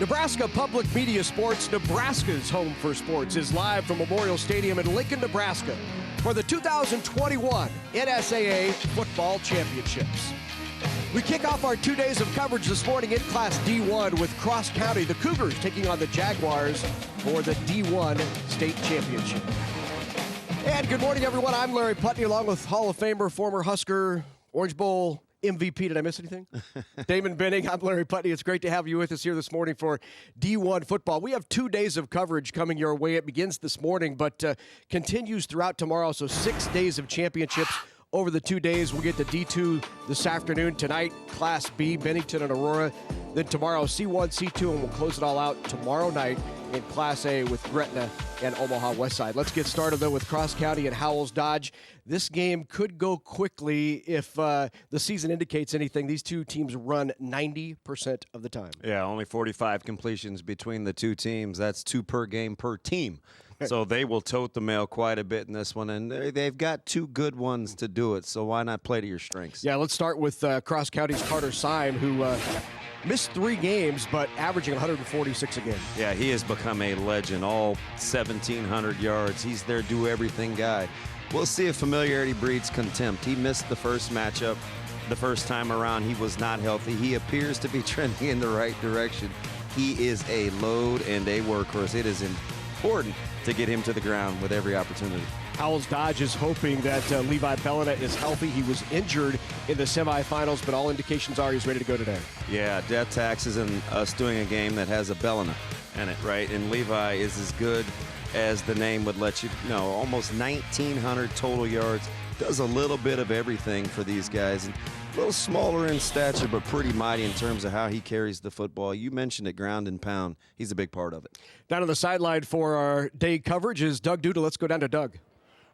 Nebraska Public Media Sports, Nebraska's home for sports, is live from Memorial Stadium in Lincoln, Nebraska for the 2021 NSAA Football Championships. We kick off our 2 days of coverage this morning in Class D1 with Cross County, the Cougars taking on the Jaguars for the D1 State Championship. And good morning, everyone. I'm Larry Putney, along with Hall of Famer, former Husker, Orange Bowl MVP. Did I miss anything? Damon Benning. I'm Larry Putney. It's great to have you with us here this morning for D1 football. We have 2 days of coverage coming your way. It begins this morning, but continues throughout tomorrow. So 6 days of championships over the 2 days. We'll get to D2 this afternoon. Tonight, Class B, Bennington and Aurora. Then tomorrow, C1, C2, and we'll close it all out tomorrow night in Class A with Gretna and Omaha Westside. Let's get started, though, with Cross County and Howells-Dodge. This game could go quickly if the season indicates anything. These two teams run 90% of the time. Yeah, only 45 completions between the two teams. That's 2 per game per team. So they will tote the mail quite a bit in this one, and they've got 2 good ones to do it, so why not play to your strengths? Yeah, let's start with Cross County's Carter Syme, who missed 3 games, but averaging 146 a game. Yeah, he has become a legend, all 1,700 yards. He's their do-everything guy. We'll see if familiarity breeds contempt. He missed the first matchup the first time around. He was not healthy. He appears to be trending in the right direction. He is a load and a workhorse. It is important to get him to the ground with every opportunity. Howells-Dodge is hoping that Levi Bellina is healthy. He was injured in the semifinals, but all indications are he's ready to go today. Yeah, death taxes and us doing a game that has a Bellina in it, right? And Levi is as good as the name would let you know. Almost 1,900 total yards. Does a little bit of everything for these guys. And a little smaller in stature, but pretty mighty in terms of how he carries the football. You mentioned it, ground and pound. He's a big part of it. Down on the sideline for our day coverage is Doug Duda. Let's go down to Doug.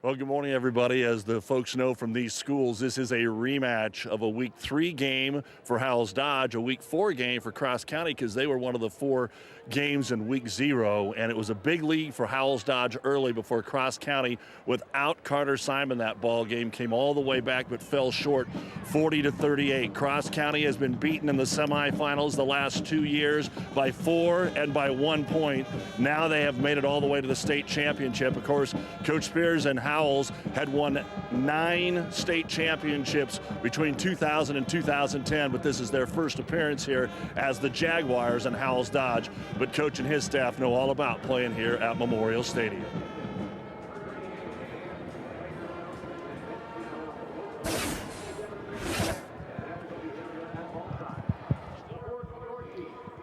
Well, good morning, everybody. As the folks know from these schools, this is a rematch of a Week 3 game for Howells-Dodge, a Week 4 game for Cross County, because they were one of the 4 games in Week 0, and it was a big lead for Howells-Dodge early before Cross County, without Carter Syme, that ball game, came all the way back but fell short 40-38. Cross County has been beaten in the semifinals the last 2 years by 4 and by 1 point. Now they have made it all the way to the state championship. Of course, Coach Spears and Howells had won 9 state championships between 2000 and 2010, but this is their first appearance here as the Jaguars and Howells-Dodge. But Coach and his staff know all about playing here at Memorial Stadium.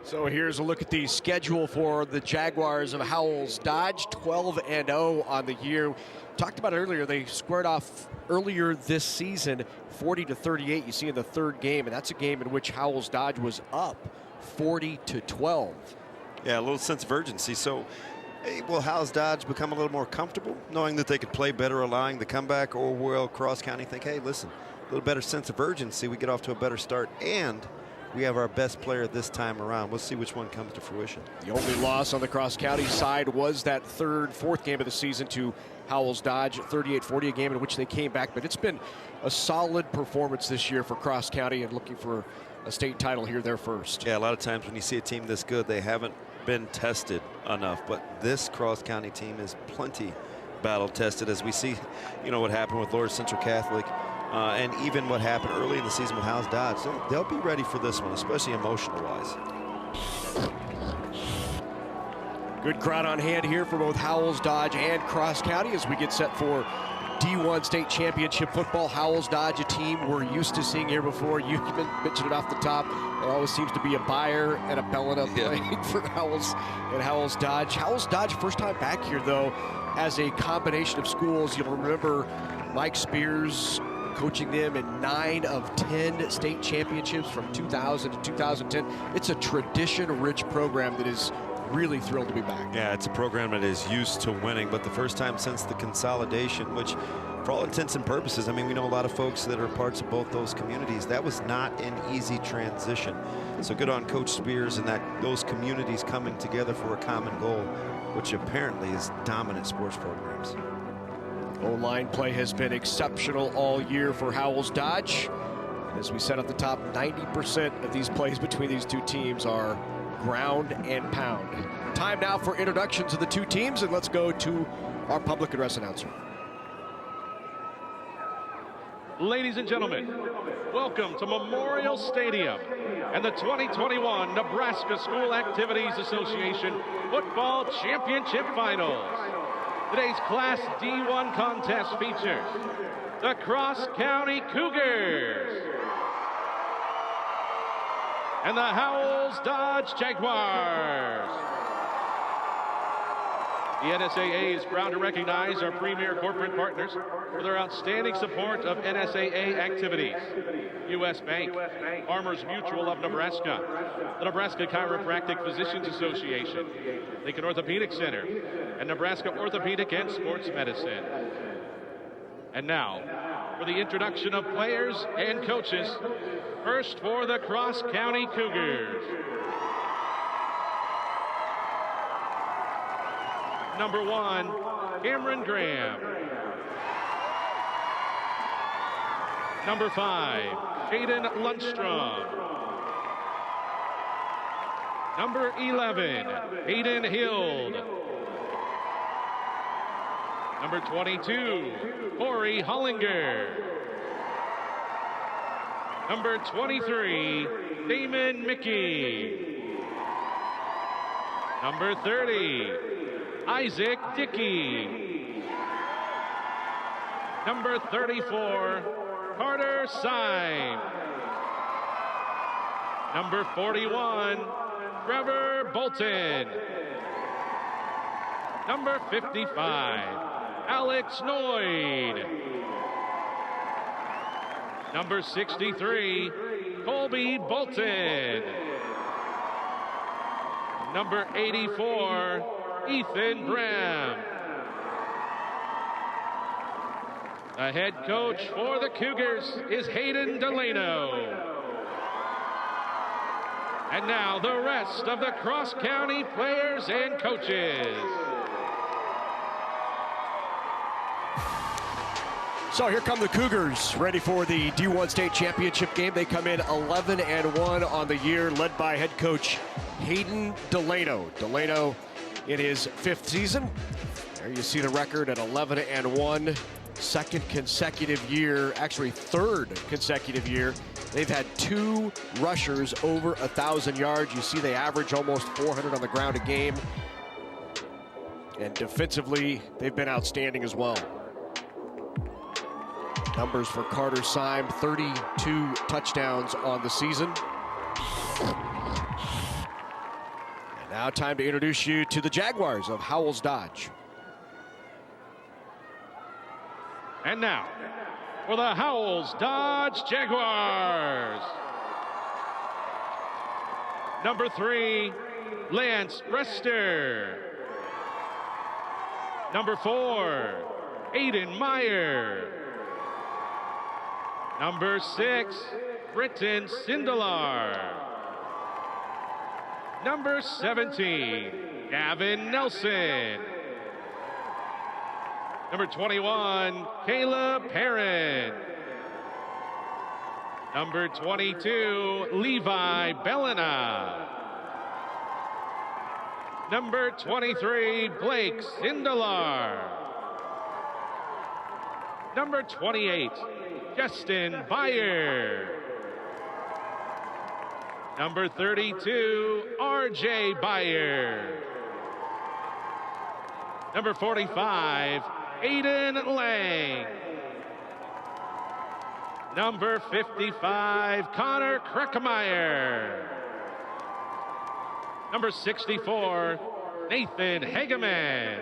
So here's a look at the schedule for the Jaguars of Howells-Dodge, 12-0 on the year. Talked about it earlier, they squared off earlier this season, 40-38, you see in the 3rd game, and that's a game in which Howells-Dodge was up 40-12. Yeah, a little sense of urgency. So will Howells-Dodge become a little more comfortable knowing that they could play better, allowing the comeback, or will Cross County think, hey, listen, a little better sense of urgency, we get off to a better start, and we have our best player this time around. We'll see which one comes to fruition. The only loss on the Cross County side was that 4th game of the season to Howells-Dodge, 38-40, a game in which they came back. But it's been a solid performance this year for Cross County, and looking for a state title here, their first. Yeah, a lot of times when you see a team this good, they haven't been tested enough. But this Cross County team is plenty battle tested, as we see, you know, what happened with Lourdes Central Catholic. And even what happened early in the season with Howells-Dodge. So they'll be ready for this one, especially emotional-wise. Good crowd on hand here for both Howells-Dodge and Cross County as we get set for D1 State Championship football. Howells-Dodge, a team we're used to seeing here before. You mentioned it off the top. There always seems to be a Buyer and a Bellina playing for Howells and Howells-Dodge. Howells-Dodge, first time back here, though, as a combination of schools. You'll remember Mike Spears coaching them in 9 of 10 state championships from 2000 to 2010. It's a tradition-rich program that is really thrilled to be back. Yeah, it's a program that is used to winning, but the first time since the consolidation, which for all intents and purposes, I mean, we know a lot of folks that are parts of both those communities. That was not an easy transition. So good on Coach Spears and those communities coming together for a common goal, which apparently is dominant sports programs. O-line play has been exceptional all year for Howells-Dodge. And as we said at the top, 90% of these plays between these two teams are ground and pound. Time now for introductions of the two teams, and let's go to our public address announcer. Ladies and gentlemen, welcome to Memorial Stadium and the 2021 Nebraska School Activities Association Football Championship Finals. Today's Class D1 contest features the Cross County Cougars and the Howells-Dodge Jaguars. The NSAA is proud to recognize our premier corporate partners for their outstanding support of NSAA activities. U.S. Bank, Farmers Mutual of Nebraska, the Nebraska Chiropractic Physicians Association, Lincoln Orthopedic Center, and Nebraska Orthopedic and Sports Medicine. And now, for the introduction of players and coaches, first for the Cross County Cougars. Number 1, Cameron Graham. Number 5, Jaden Lundstrom. Number 11, Hayden Hild. Number 22, Corey Hollinger. Number 23, Damon Mickey. Number 30, Isaac Dickey. Number 34, Carter Syme. Number 41, Trevor Bolton. Number 55, Alex Noyd. Number 63, Colby Bolton. Number 84, Ethan Bram. The head coach for the Cougars is Hayden Delano. And now the rest of the Cross County players and coaches. So here come the Cougars, ready for the D1 state championship game. They come in 11-1 on the year, led by head coach Hayden Delano. Delano in his 5th season. There you see the record at 11-1, second consecutive year, actually 3rd consecutive year. They've had 2 rushers over 1,000 yards. You see they average almost 400 on the ground a game. And defensively, they've been outstanding as well. Numbers for Carter Syme, 32 touchdowns on the season. And now time to introduce you to the Jaguars of Howells-Dodge. And now, for the Howells-Dodge Jaguars. Number 3, Lance Brester. Number 4, Aiden Meyer. Number 6, Britton Sindelar. Number 17, Gavin Nelson. Number 21, Caleb Perrin. Number 22, Levi Bellina. Number 23, Blake Sindelar. Number 28, Justin Beyer. Number 32, RJ Beyer. Number 45, Aiden Lang. Number 55, Connor Kreckmeyer. Number 64, Nathan Hageman.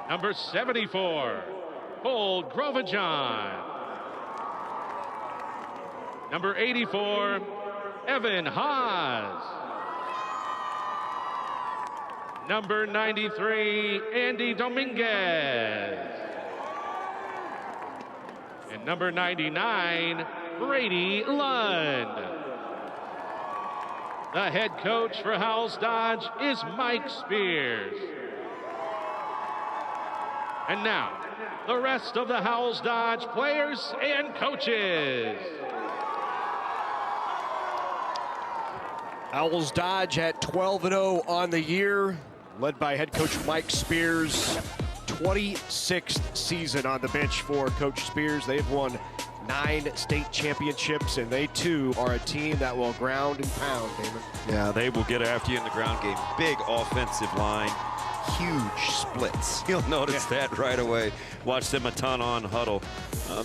Number 74, Cole Grovajon. Number 84, Evan Haas. Number 93, Andy Dominguez. And number 99, Brady Lund. The head coach for Howells-Dodge is Mike Spears. And now, the rest of the Howells-Dodge players and coaches. Howells-Dodge at 12-0 on the year, led by head coach Mike Spears. 26th season on the bench for Coach Spears. They've won 9 state championships, and they too are a team that will ground and pound, Damon. Yeah, they will get after you in the ground game. Big offensive line, huge splits. You'll notice that right away. Watch them a ton on huddle.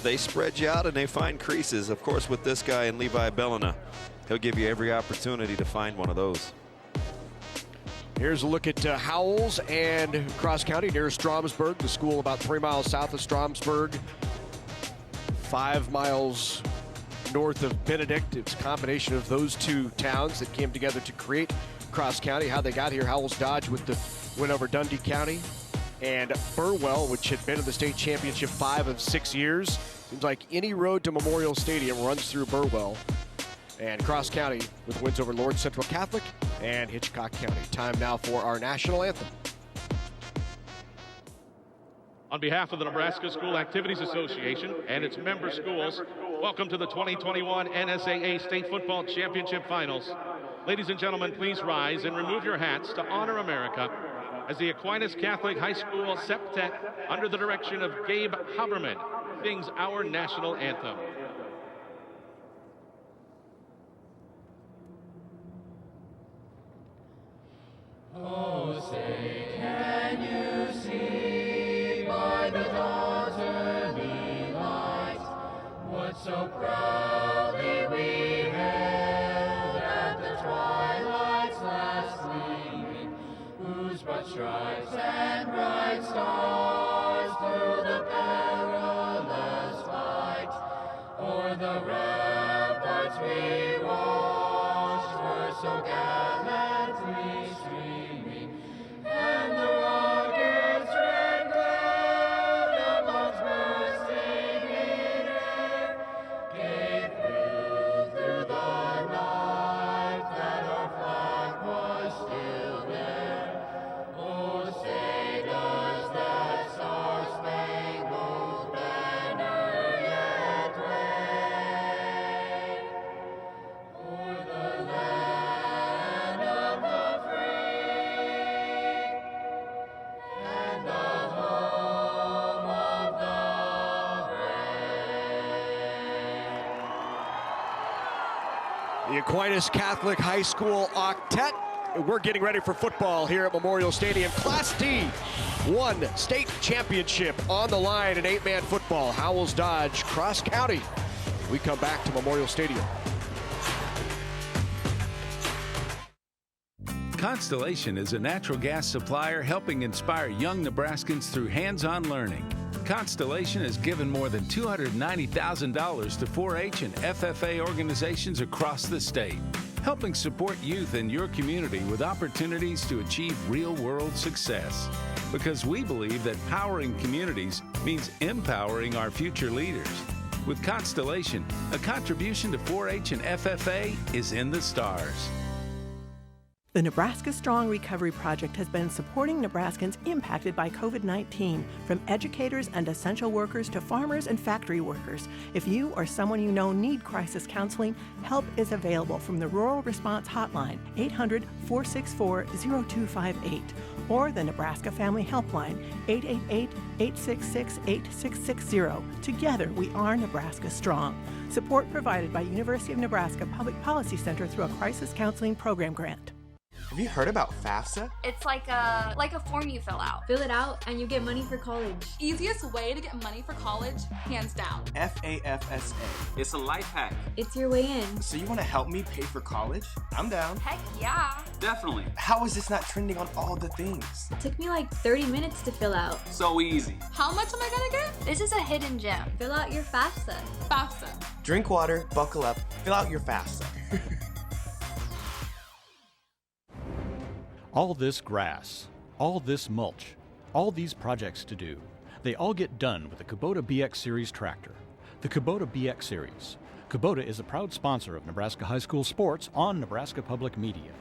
They spread you out and they find creases. Of course, with this guy and Levi Bellina, he'll give you every opportunity to find one of those. Here's a look at Howells and Cross County near Stromsburg, the school about 3 miles south of Stromsburg, 5 miles north of Benedict. It's a combination of those two towns that came together to create Cross County. How they got here, Howells-Dodge with the win over Dundee County, and Burwell, which had been in the state championship 5 of 6 years. Seems like any road to Memorial Stadium runs through Burwell. And Cross County with wins over Lawrence Central Catholic and Hitchcock County. Time now for our national anthem. On behalf of the Nebraska School Activities Association and its member schools, welcome to the 2021 NSAA State Football Championship Finals. Ladies and gentlemen, please rise and remove your hats to honor America as the Aquinas Catholic High School Septet, under the direction of Gabe Haberman, sings our national anthem. Oh, say, can you see by the dawn's early light what so proudly we hailed at the twilight's last gleaming, whose broad stripes and bright stars through the perilous fight o'er the ramparts we watched were so gallantly streaming, and the rocket's red glare, their bombs bursting in air, gave proof through the night that our flag was still there. Oh, say does that star-spangled banner yet wave o'er the land of the free and the home of the brave? The Aquinas Catholic High School Octet. We're getting ready for football here at Memorial Stadium. Class D, 1 state championship on the line in 8-man football. Howells-Dodge, Cross County. We come back to Memorial Stadium. Constellation is a natural gas supplier helping inspire young Nebraskans through hands-on learning. Constellation has given more than $290,000 to 4-H and FFA organizations across the state, helping support youth in your community with opportunities to achieve real-world success. Because we believe that powering communities means empowering our future leaders. With Constellation, a contribution to 4-H and FFA is in the stars. The Nebraska Strong Recovery Project has been supporting Nebraskans impacted by COVID-19, from educators and essential workers to farmers and factory workers. If you or someone you know need crisis counseling, help is available from the Rural Response Hotline, 800-464-0258, or the Nebraska Family Helpline, 888-866-8660. Together, we are Nebraska Strong. Support provided by University of Nebraska Public Policy Center through a crisis counseling program grant. Have you heard about FAFSA? It's like a form you fill out. Fill it out and you get money for college. Easiest way to get money for college, hands down. FAFSA. It's a life hack. It's your way in. So you want to help me pay for college? I'm down. Heck yeah. Definitely. How is this not trending on all the things? It took me like 30 minutes to fill out. So easy. How much am I gonna get? This is a hidden gem. Fill out your FAFSA. FAFSA. Drink water, buckle up, fill out your FAFSA. All this grass, all this mulch, all these projects to do, they all get done with the Kubota BX Series tractor. The Kubota BX Series. Kubota is a proud sponsor of Nebraska High School sports on Nebraska Public Media.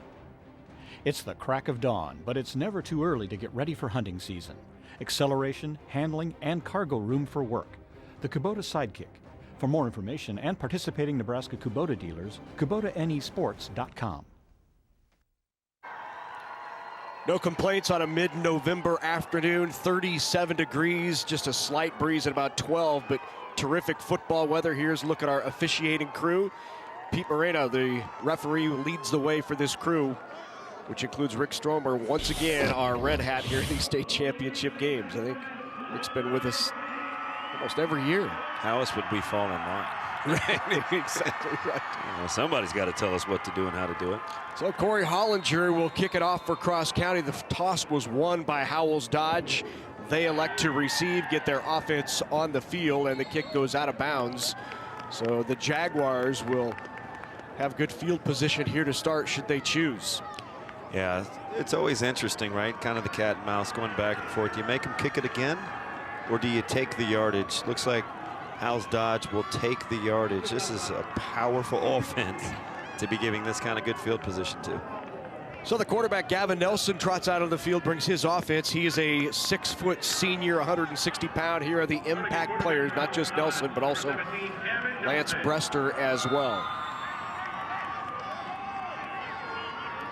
It's the crack of dawn, but it's never too early to get ready for hunting season. Acceleration, handling, and cargo room for work. The Kubota Sidekick. For more information and participating Nebraska Kubota dealers, KubotaNesports.com. No complaints on a mid-November afternoon, 37 degrees, just a slight breeze at about 12, but terrific football weather. Here's a look at our officiating crew. Pete Moreno, the referee, leads the way for this crew, which includes Rick Stromer, once again, our red hat here in these state championship games. I think Rick's been with us almost every year. How else would we fall in line? Right, exactly right. Well, somebody's got to tell us what to do and how to do it. So Corey Hollinger will kick it off for Cross County. The toss was won by Howells-Dodge. They elect to receive, get their offense on the field, and the kick goes out of bounds. So the Jaguars will have good field position here to start should they choose. Yeah, it's always interesting, right? Kind of the cat and mouse going back and forth. Do you make them kick it again, or do you take the yardage? Looks like Howells-Dodge will take the yardage. This is a powerful offense to be giving this kind of good field position to. So the quarterback, Gavin Nelson, trots out on the field, brings his offense. He is a 6-foot senior, 160-pound. Here are the impact players, not just Nelson, but also Lance Brester as well.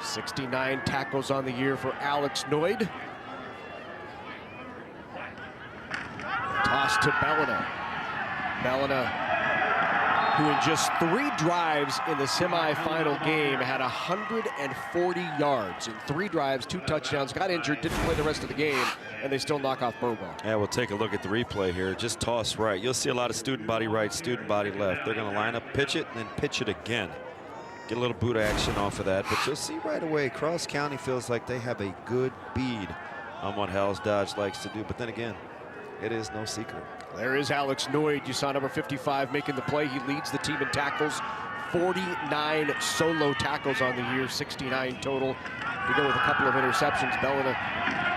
69 tackles on the year for Alex Noyd. Toss to Bellina. Bellina, who in just 3 drives in the semifinal game had 140 yards in 3 drives, 2 touchdowns, got injured, didn't play the rest of the game, and they still knock off Bobo. Yeah, we'll take a look at the replay here. Just toss right. You'll see a lot of student body right, student body left. They're going to line up, pitch it, and then pitch it again. Get a little boot action off of that, but you'll see right away Cross County feels like they have a good bead on what Howells-Dodge likes to do, but then again, it is no secret. There is Alex Noyd. You saw number 55 making the play. He leads the team in tackles. 49 solo tackles on the year, 69 total. We go with a couple of interceptions. Bellina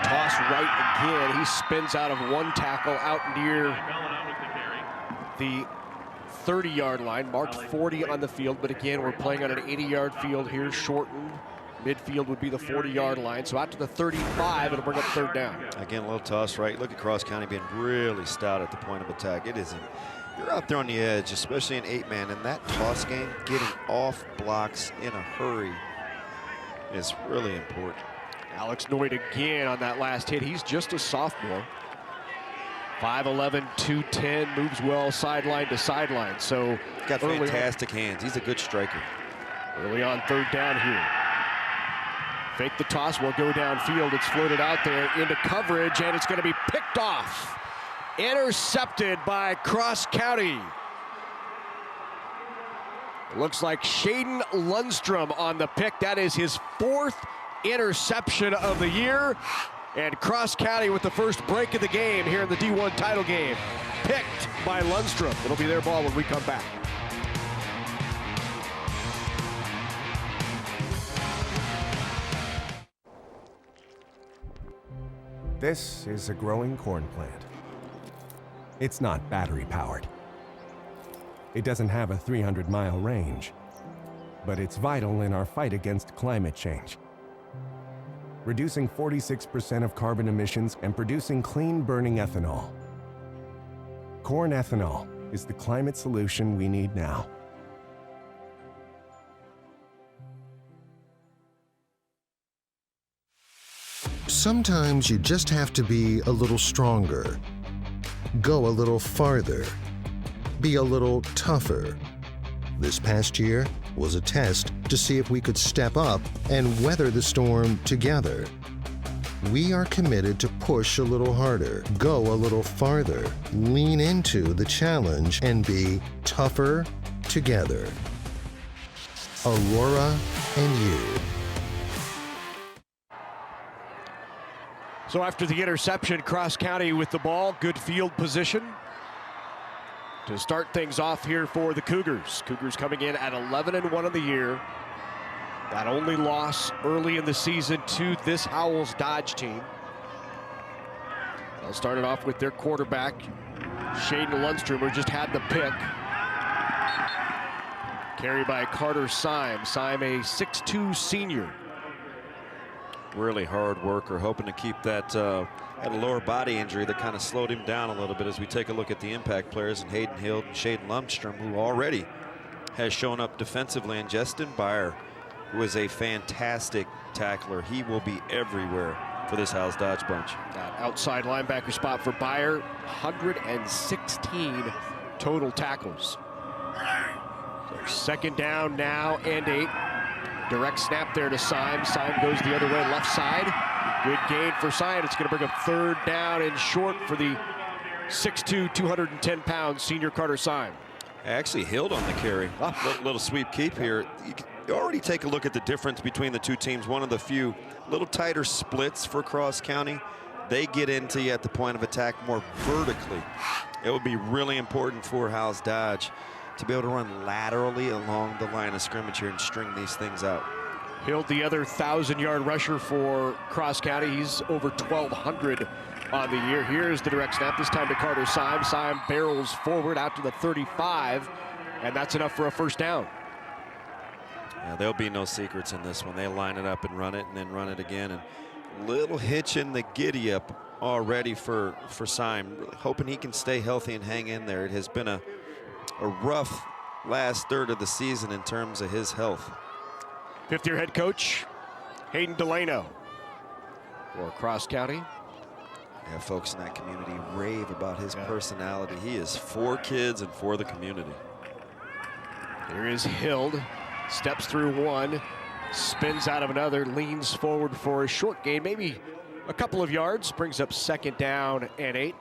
toss right again. He spins out of 1 tackle out near the 30-yard line, marked 40 on the field, but again, we're playing on an 80-yard field here, shortened. Midfield would be the 40-yard line, so out to the 35, it'll bring up 3rd down. Again, a little toss right. Look at Cross County being really stout at the point of attack. It isn't. You're out there on the edge, especially in 8-man, and that toss game, getting off blocks in a hurry is really important. Alex Noyd again on that last hit. He's just a sophomore. 5'11", 210, moves well sideline to sideline. So got fantastic hands. He's a good striker. Early on 3rd down here. Fake the toss, will go downfield. It's floated out there into coverage, and it's going to be picked off. Intercepted by Cross County. It looks like Shaden Lundstrom on the pick. That is his 4th interception of the year. And Cross County with the first break of the game here in the D1 title game. Picked by Lundstrom. It'll be their ball when we come back. This is a growing corn plant. It's not battery powered. It doesn't have a 300-mile range, but it's vital in our fight against climate change. Reducing 46% of carbon emissions and producing clean burning ethanol. Corn ethanol is the climate solution we need now. Sometimes you just have to be a little stronger, go a little farther, be a little tougher. This past year was a test to see if we could step up and weather the storm together. We are committed to push a little harder, go a little farther, lean into the challenge, and be tougher together. Aurora and you. So after the interception, Cross County with the ball, good field position to start things off here for the Cougars. Cougars coming in at 11-1 on the year. That only loss early in the season to this Howells-Dodge team. They'll start it off with their quarterback, Shaden Lundstrom, who just had the pick. Carried by Carter Syme. Syme, a 6'2 senior. Really hard worker, hoping to keep that had a lower body injury that kind of slowed him down a little bit as we take a look at the impact players, and Hayden Hill and Shaden Lundstrom, who already has shown up defensively, and Justin Byer who is a fantastic tackler. He will be everywhere for this Howells-Dodge bunch. That outside linebacker spot for Beyer, 116 total tackles. So second down now and 8. Direct snap there to Syme. Syme goes the other way, left side. Good gain for Syme. It's going to bring up third down and short for the 6'2", 210-pound senior Carter Syme. Actually held on the carry. Little sweep keep here. You already take a look at the difference between the two teams. One of the few little tighter splits for Cross County. They get into you at the point of attack more vertically. It would be really important for Howells-Dodge to be able to run laterally along the line of scrimmage here and string these things out. Hill, the other 1,000-yard rusher for Cross County. He's over 1,200 on the year. Here's the direct snap, this time to Carter Syme. Syme barrels forward out to the 35, and that's enough for a first down. Yeah, there'll be no secrets in this one. They line it up and run it, and then run it again. And little hitch in the giddy up already for Syme. Really hoping he can stay healthy and hang in there. It has been a rough last third of the season in terms of his health. Fifth-year head coach Hayden Delano for Cross County. Yeah, folks in that community rave about his personality. He is for kids and for the community. Here is Hild. Steps through one, spins out of another, leans forward for a short gain, maybe a couple of yards, brings up second down and 8.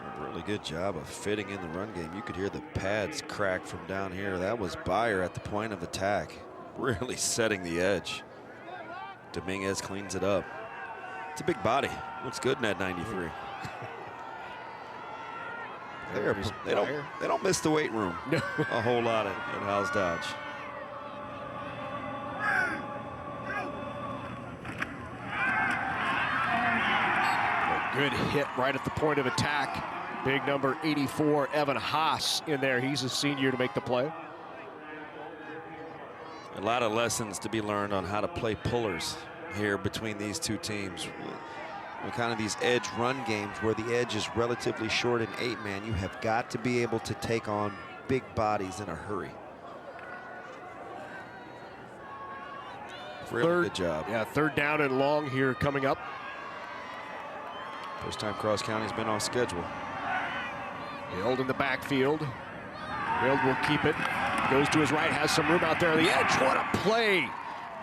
A really good job of fitting in the run game. You could hear the pads crack from down here. That was Beyer at the point of attack, really setting the edge. Dominguez cleans it up. It's a big body. Looks good in that 93. They don't miss the weight room a whole lot at Howells-Dodge. A good hit right at the point of attack. Big number 84, Evan Haas in there. He's a senior to make the play. A lot of lessons to be learned on how to play pullers here between these two teams. Kind of these edge run games where the edge is relatively short and 8-man, you have got to be able to take on big bodies in a hurry. Really good job. Yeah, third down and long here coming up. First time Cross County's been off schedule. Hild in the backfield. Hild will keep it. Goes to his right, has some room out there on the edge. What a play!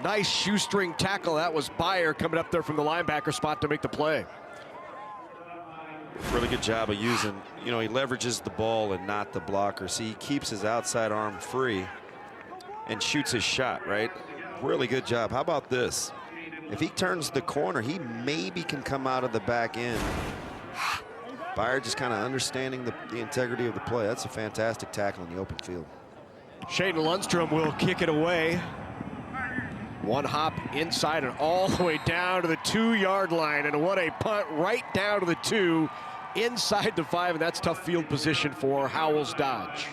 Nice shoestring tackle. That was Beyer coming up there from the linebacker spot to make the play. Really good job of using, he leverages the ball and not the blocker. See, he keeps his outside arm free and shoots his shot, right? Really good job. How about this? If he turns the corner, he maybe can come out of the back end. Beyer just kind of understanding the integrity of the play. That's a fantastic tackle in the open field. Shaden Lundstrom will kick it away. One hop inside and all the way down to the 2-yard line, and what a punt right down to the 2, inside the 5, and that's tough field position for Howells-Dodge.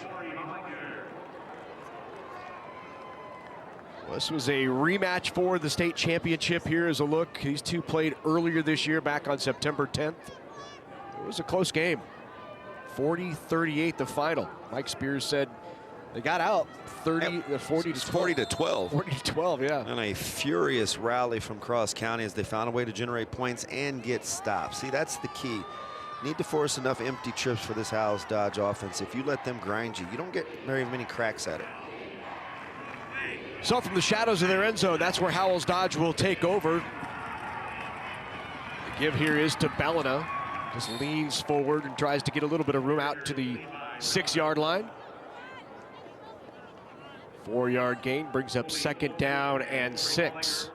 Well, this was a rematch for the state championship. Here is a look. These two played earlier this year, back on September 10th. It was a close game. 40-38 the final. Mike Spears said they got out 40 to 12. 40 to 12. 40 to 12, yeah. And a furious rally from Cross County as they found a way to generate points and get stops. See, that's the key. Need to force enough empty trips for this Howells-Dodge offense. If you let them grind you, you don't get very many cracks at it. So from the shadows of their end zone, that's where Howells-Dodge will take over. The give here is to Bellina. Just leans forward and tries to get a little bit of room out to the 6-yard line. 4-yard gain brings up second down and 6.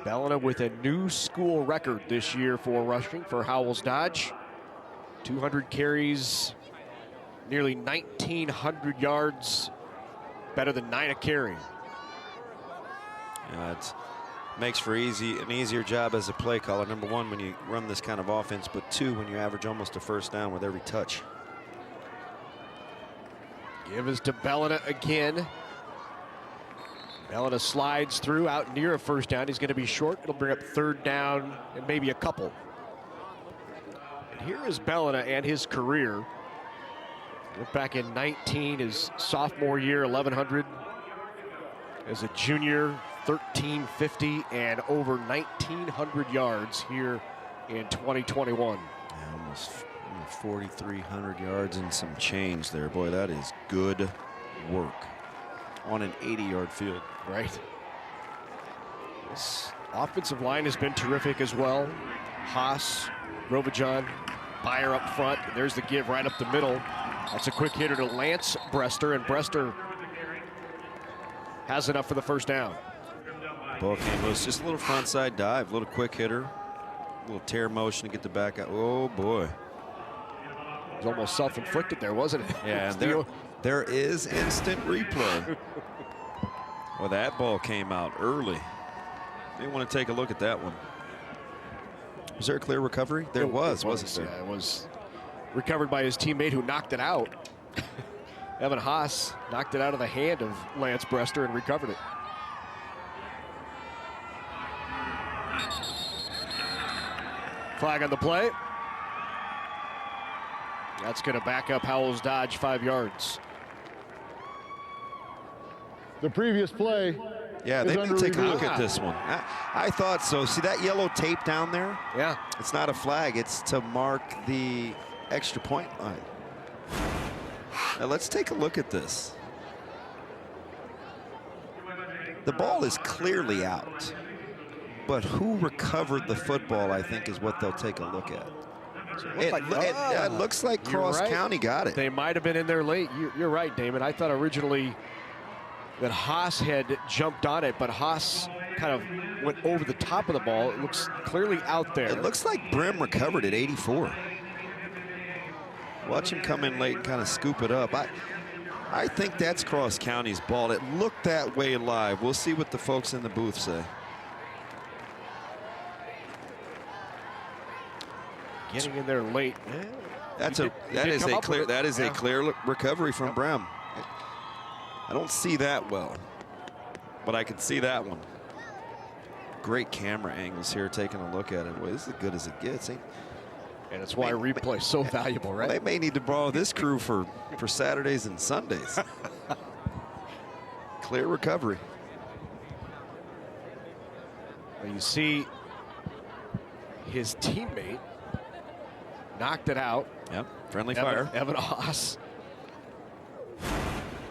Bellina with a new school record this year for rushing for Howells-Dodge. 200 carries, nearly 1,900 yards, better than 9 a carry. Yeah, it makes for an easier job as a play caller. Number one, when you run this kind of offense, but 2, when you average almost a first down with every touch. Give is to Bellina again. Bellina slides through out near a first down. He's going to be short. It'll bring up third down and maybe a couple. And here is Bellina and his career. Look back in 19, his sophomore year, 1,100. As a junior, 1,350 and over 1,900 yards here in 2021. Yeah, almost 4,300 yards and some change there. Boy, that is good work on an 80-yard field. Right. This offensive line has been terrific as well. Haas, Rovajon, Beyer up front. There's the give right up the middle. That's a quick hitter to Lance Brester, and Brester has enough for the first down. Ball came loose. Just a little front side dive, a little quick hitter, a little tear motion to get the back out. Oh, boy. It was almost self-inflicted there, wasn't it? Yeah, and there is instant replay. Well, that ball came out early. You want to take a look at that one. Was there a clear recovery? There wasn't there? Yeah, it was recovered by his teammate who knocked it out. Evan Haas knocked it out of the hand of Lance Brester and recovered it. Flag on the play. That's going to back up Howells-Dodge 5 yards. The previous play. Yeah, they need to take a look at this one. I thought so. See that yellow tape down there? Yeah. It's not a flag. It's to mark the extra point line. Now let's take a look at this. The ball is clearly out, but who recovered the football, I think, is what they'll take a look at. It looks like Cross County got it. They might have been in there late. You're right, Damon. I thought originally that Haas had jumped on it, but Haas kind of went over the top of the ball. It looks clearly out there. It looks like Brim recovered at 84. Watch him come in late and kind of scoop it up. I think that's Cross County's ball. It looked that way live. We'll see what the folks in the booth say. Getting in there late. That is a clear recovery from Brim. I don't see that well, but I can see that one. Great camera angles here, taking a look at it. Well, this is as good as it gets. And it's why replay is so valuable, right? They may need to borrow this crew for Saturdays and Sundays. Clear recovery. Well, you see his teammate knocked it out. Yep, friendly fire. Evan Haas.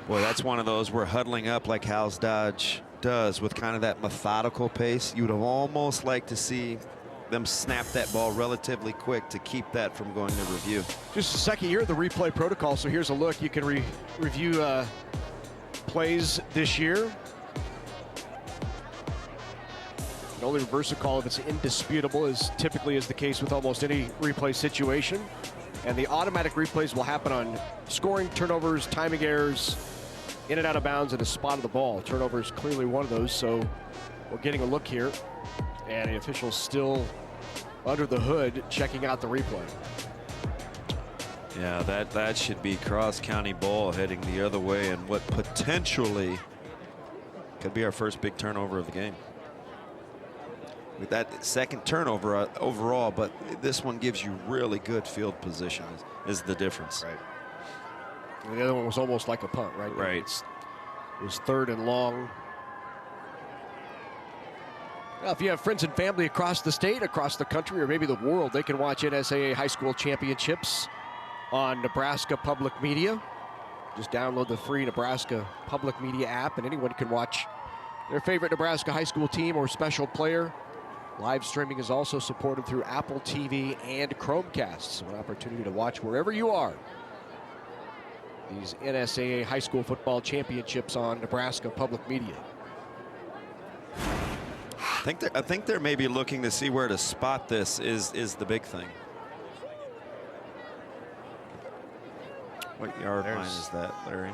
Boy, that's one of those we're huddling up like Howells-Dodge does with kind of that methodical pace. You would have almost liked to see them snap that ball relatively quick to keep that from going to review. Just a second year of the replay protocol, so here's a look. You can review plays this year. You can only reverse a call if it's indisputable, as typically is the case with almost any replay situation. And the automatic replays will happen on scoring, turnovers, timing errors, in and out of bounds, and a spot of the ball. Turnover is clearly one of those, so we're getting a look here. And the official's still under the hood checking out the replay. Yeah, that should be Cross County ball heading the other way, and what potentially could be our first big turnover of the game. With that second turnover overall, but this one gives you really good field position is the difference. Right. And the other one was almost like a punt, right? Right. It was third and long. Well, if you have friends and family across the state, across the country, or maybe the world, they can watch NSAA high school championships on Nebraska Public Media. Just download the free Nebraska Public Media app, and anyone can watch their favorite Nebraska high school team or special player. Live streaming is also supported through Apple TV and Chromecast, so an opportunity to watch wherever you are these NSAA high school football championships on Nebraska Public Media. I think they're maybe looking to see where to spot this is the big thing. What yard line is that, Larry?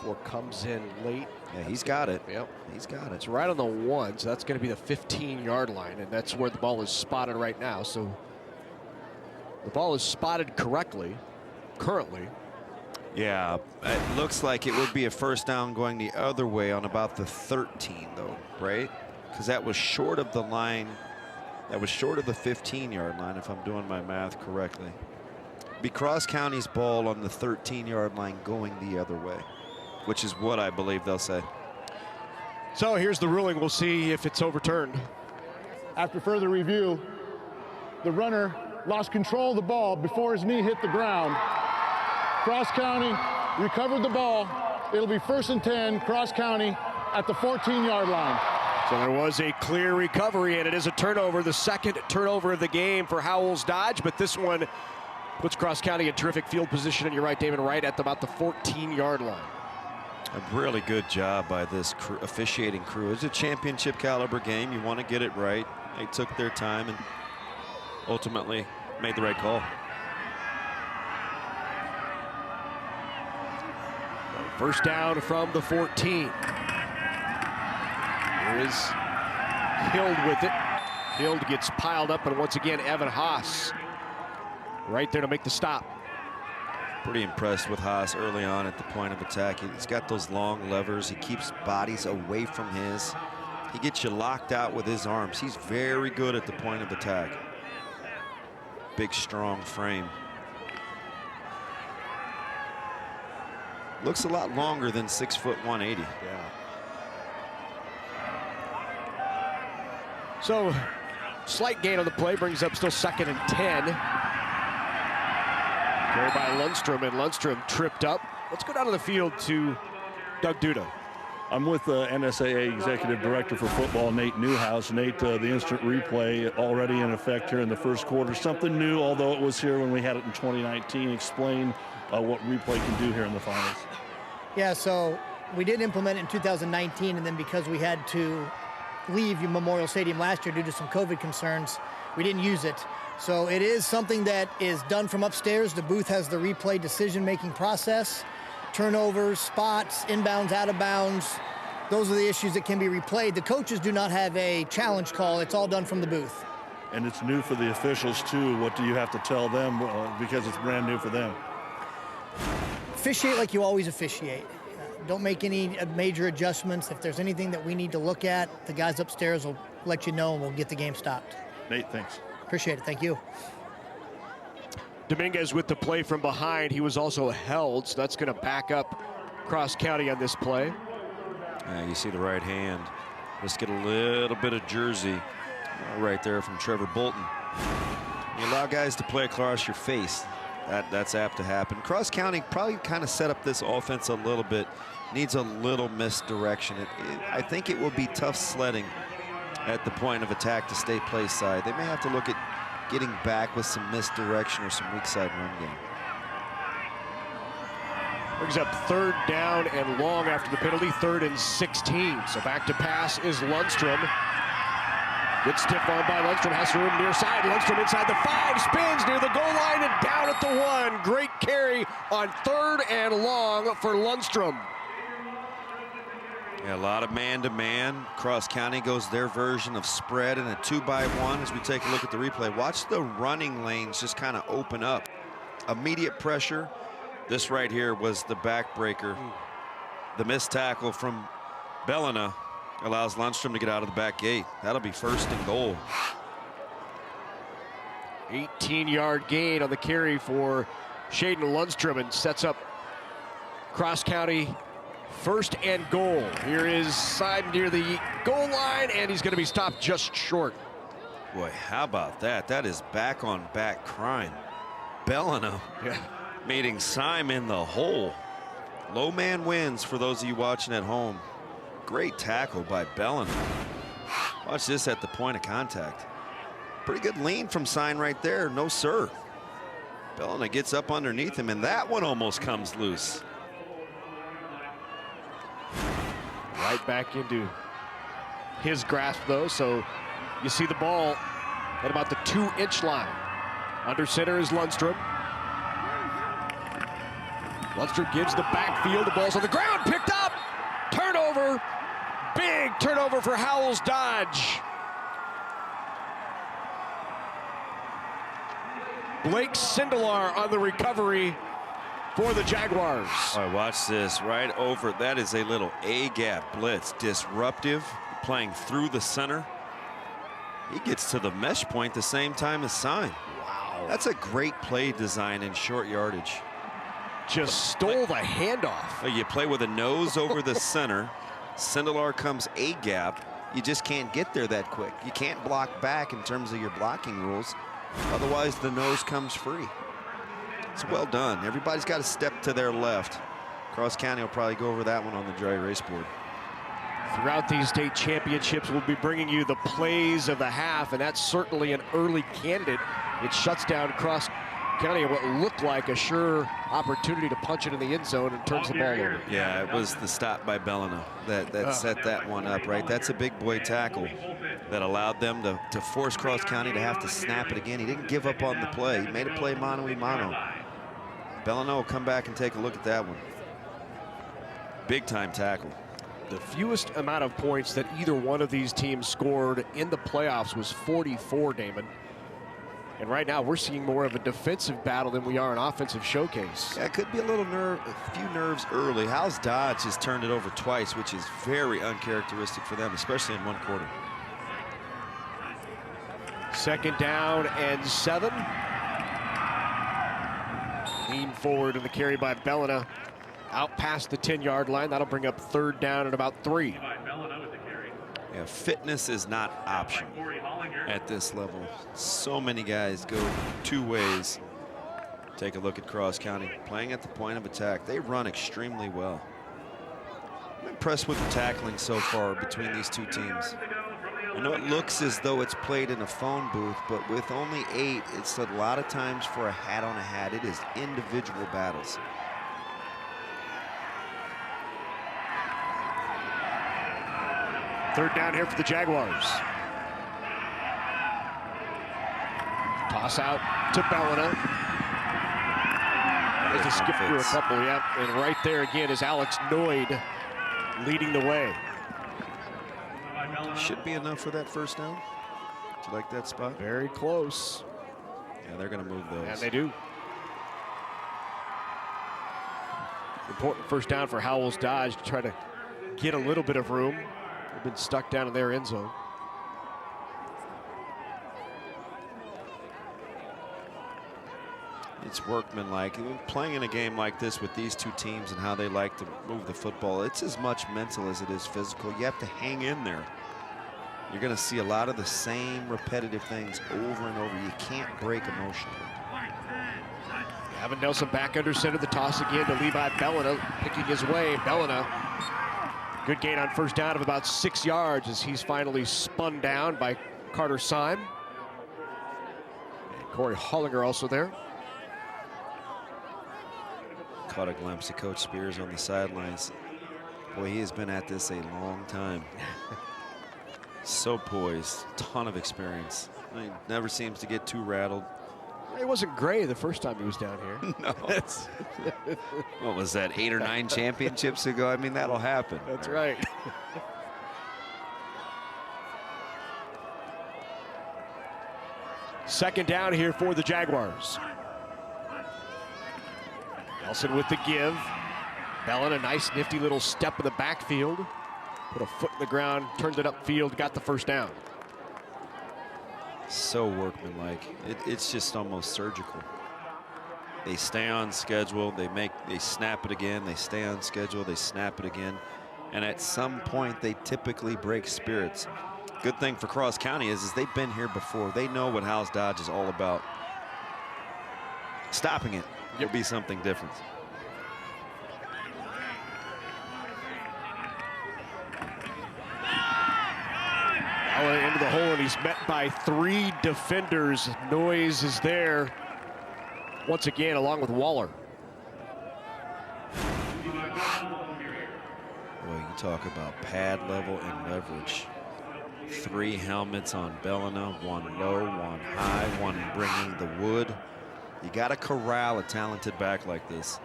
84 comes in late. Yeah, he's got it. Yep. He's got it. It's right on the 1, so that's going to be the 15-yard line, and that's where the ball is spotted right now. So the ball is spotted correctly, currently. Yeah, it looks like it would be a first down going the other way on about the 13, though, right? Because that was short of the line. That was short of the 15-yard line, if I'm doing my math correctly. Be Cross County's ball on the 13-yard line going the other way, which is what I believe they'll say. So here's the ruling. We'll see if it's overturned. After further review, the runner lost control of the ball before his knee hit the ground. Cross County recovered the ball. It'll be 1st and 10, Cross County at the 14-yard line. So there was a clear recovery, and it is a turnover, the second turnover of the game for Howells-Dodge, but this one puts Cross County in terrific field position, and you're right, David, right at about the 14-yard line. A really good job by this officiating crew. It's a championship caliber game. You want to get it right. They took their time and ultimately made the right call. First down from the 14. Here is Hild with it. Hild gets piled up, and once again, Evan Haas right there to make the stop. Pretty impressed with Haas early on at the point of attack. He's got those long levers. He keeps bodies away from his. He gets you locked out with his arms. He's very good at the point of attack. Big, strong frame. Looks a lot longer than 6 foot 180. Yeah. So, slight gain on the play brings up still 2nd and 10. Carried by Lundstrom, and Lundstrom tripped up. Let's go down to the field to Doug Duda. I'm with the NSAA Executive Director for Football, Nate Newhouse. Nate, the instant replay already in effect here in the first quarter. Something new, although it was here when we had it in 2019. Explain what replay can do here in the finals. Yeah, so we did implement it in 2019, and then because we had to leave Memorial Stadium last year due to some COVID concerns, we didn't use it. So it is something that is done from upstairs. The booth has the replay decision-making process, turnovers, spots, inbounds, out of bounds. Those are the issues that can be replayed. The coaches do not have a challenge call. It's all done from the booth. And it's new for the officials, too. What do you have to tell them because it's brand new for them? Officiate like you always officiate. Don't make any major adjustments. If there's anything that we need to look at, the guys upstairs will let you know, and we'll get the game stopped. Nate, thanks. Appreciate it. Thank you. Dominguez with the play from behind. He was also held, so that's going to back up Cross County on this play. You see the right hand. Let's get a little bit of jersey right there from Trevor Bolton. You allow guys to play across your face. That's apt to happen. Cross County probably kind of set up this offense a little bit. Needs a little misdirection. I think it will be tough sledding at the point of attack to stay play side. They may have to look at getting back with some misdirection or some weak side run game. Brings up 3rd down and long after the penalty, 3rd and 16. So back to pass is Lundstrom. Good stiff arm by Lundstrom, has room near side. Lundstrom inside the 5, spins near the goal line and down at the 1. Great carry on 3rd and long for Lundstrom. Yeah, a lot of man-to-man. Cross County goes their version of spread in a 2-by-1 as we take a look at the replay. Watch the running lanes just kind of open up. Immediate pressure. This right here was the backbreaker. The missed tackle from Bellina allows Lundstrom to get out of the back gate. That'll be 1st and goal. 18-yard gain on the carry for Shaden Lundstrom and sets up Cross County 1st and goal. Here is side near the goal line, and he's going to be stopped just short. Boy, how about that? That is back-on-back crime. Bellina meeting Syme in the hole. Low man wins for those of you watching at home. Great tackle by Bellina. Watch this at the point of contact. Pretty good lean from Syme right there. No, sir. Bellina gets up underneath him, and that one almost comes loose. Right back into his grasp, though, so you see the ball at about the 2-inch line. Under center is Lundstrom. Lundstrom gives the backfield. The ball's on the ground, picked up. Turnover. Big turnover for Howells-Dodge. Blake Sindelar on the recovery for the Jaguars. All right, watch this right over. That is a little A-gap blitz. Disruptive, playing through the center. He gets to the mesh point the same time as Syme. Wow. That's a great play design in short yardage. Just stole the handoff. You play with a nose over the center. Sindelar comes a gap. You just can't get there that quick. You can't block back in terms of your blocking rules. Otherwise, the nose comes free. It's well done. Everybody's got to step to their left. Cross County will probably go over that one on the dry erase board. Throughout these state championships, we'll be bringing you the plays of the half, and that's certainly an early candidate. It shuts down Cross County what looked like a sure opportunity to punch it in the end zone and turns the ball over. Yeah, it was the stop by Bellina that set that one up, right? That's a big boy tackle that allowed them to force Cross County to have to snap it again. He didn't give up on the play. He made a play mano-a-mano. Bellina will come back and take a look at that one. Big time tackle. The fewest amount of points that either one of these teams scored in the playoffs was 44, Damon. And right now we're seeing more of a defensive battle than we are an offensive showcase. Yeah, it could be a few nerves early. Howells-Dodge has turned it over twice, which is very uncharacteristic for them, especially in one quarter. 2nd down and 7. Lean forward in the carry by Bellina. Out past the 10-yard line. That'll bring up 3rd down and about 3. Yeah, fitness is not optional at this level. So many guys go 2 ways. Take a look at Cross County playing at the point of attack. They run extremely well. I'm impressed with the tackling so far between these two teams. I know it looks as though it's played in a phone booth, but with only 8, it's a lot of times for a hat on a hat. It is individual battles. Third down here for the Jaguars. Toss out to Bellina. There's a skip through a couple, yeah. And right there again is Alex Noyd leading the way. Should be enough for that 1st down. Do you like that spot? Very close. Yeah, they're going to move those. And they do. Important 1st down for Howells-Dodge to try to get a little bit of room. They've been stuck down in their end zone. It's workmanlike. Playing in a game like this with these two teams and how they like to move the football, it's as much mental as it is physical. You have to hang in there. You're going to see a lot of the same repetitive things over and over. You can't break emotionally. Gavin Nelson back under center. The toss again to Levi Bellina, picking his way. Bellina, good gain on 1st down of about 6 yards as he's finally spun down by Carter Syme. And Corey Hollinger also there. Caught a glimpse of Coach Spears on the sidelines. Boy, he has been at this a long time. So poised, ton of experience. He never seems to get too rattled. It wasn't gray the first time he was down here. No. What was that, 8 or 9 championships ago? I mean, that'll happen. That's right. Second down here for the Jaguars. Nelson with the give. Bellin, a nice nifty little step in the backfield. Put a foot in the ground, turns it upfield, got the 1st down. So workmanlike. It's just almost surgical. They stay on schedule. They snap it again. They stay on schedule. They snap it again. And at some point, they typically break spirits. Good thing for Cross County is they've been here before. They know what Howells-Dodge is all about. Stopping it will be something different. Into the hole, and he's met by 3 defenders. Noise is there once again, along with Waller. Boy, you talk about pad level and leverage. 3 helmets on Bellina, 1 low, 1 high, 1 bringing the wood. You got to corral a talented back like this.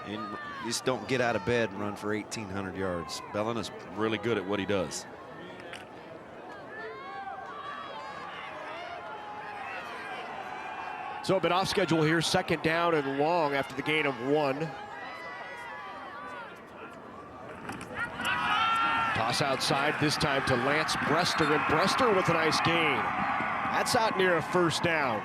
And you just don't get out of bed and run for 1,800 yards. Bellina's really good at what he does. So a bit off schedule here, 2nd down and long after the gain of 1. Toss outside, this time to Lance Brester, and Brester with a nice gain. That's out near a 1st down.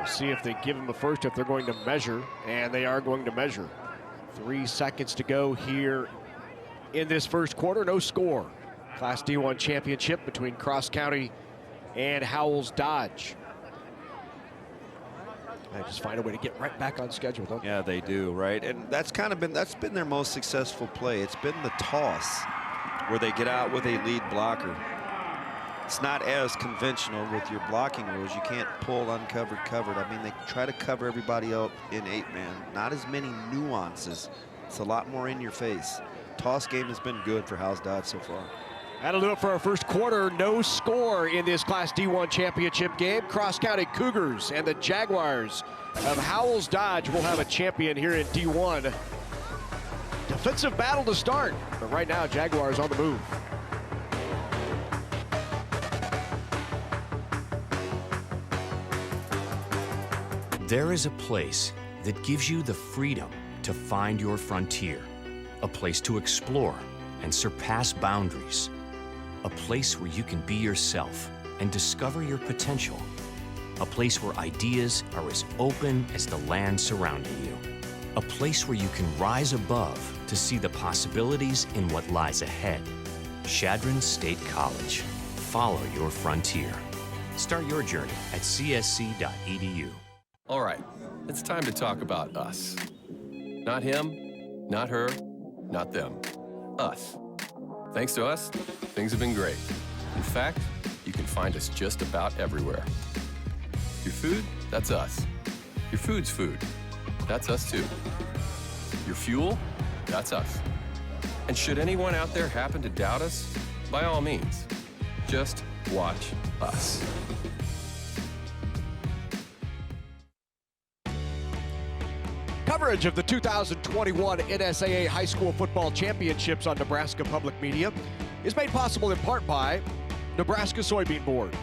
We'll see if they give him a first, if they're going to measure, and they are going to measure. 3 seconds to go here in this first quarter. No score. Class D1 championship between Cross County and Howells-Dodge. They just find a way to get right back on schedule, don't they? Yeah, they do, right? And that's been their most successful play. It's been the toss where they get out with a lead blocker. It's not as conventional with your blocking rules. You can't pull uncovered covered. I mean, they try to cover everybody up in 8-man. Not as many nuances. It's a lot more in your face. Toss game has been good for Howells-Dodge so far. That'll do it for our first quarter. No score in this Class D1 championship game. Cross County Cougars and the Jaguars of Howells-Dodge will have a champion here in D1. Defensive battle to start, but right now Jaguars on the move. There is a place that gives you the freedom to find your frontier, a place to explore and surpass boundaries, a place where you can be yourself and discover your potential, a place where ideas are as open as the land surrounding you, a place where you can rise above to see the possibilities in what lies ahead. Chadron State College. Follow your frontier. Start your journey at csc.edu. All right, it's time to talk about us. Not him, not her, not them. Us. Thanks to us, things have been great. In fact, you can find us just about everywhere. Your food, that's us. Your food's food, that's us too. Your fuel, that's us. And should anyone out there happen to doubt us, by all means, just watch us. Coverage of the 2021 NSAA High School Football Championships on Nebraska Public Media is made possible in part by Nebraska Soybean Board,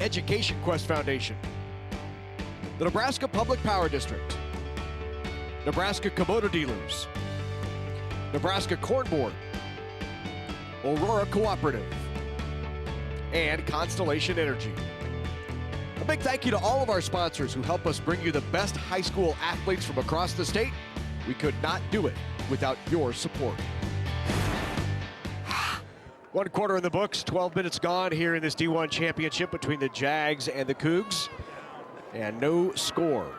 Education Quest Foundation, the Nebraska Public Power District, Nebraska Kubota Dealers, Nebraska Corn Board, Aurora Cooperative, and Constellation Energy. A big thank you to all of our sponsors who help us bring you the best high school athletes from across the state. We could not do it without your support. 1 quarter in the books, 12 minutes gone here in this D1 championship between the Jags and the Cougs, and no score.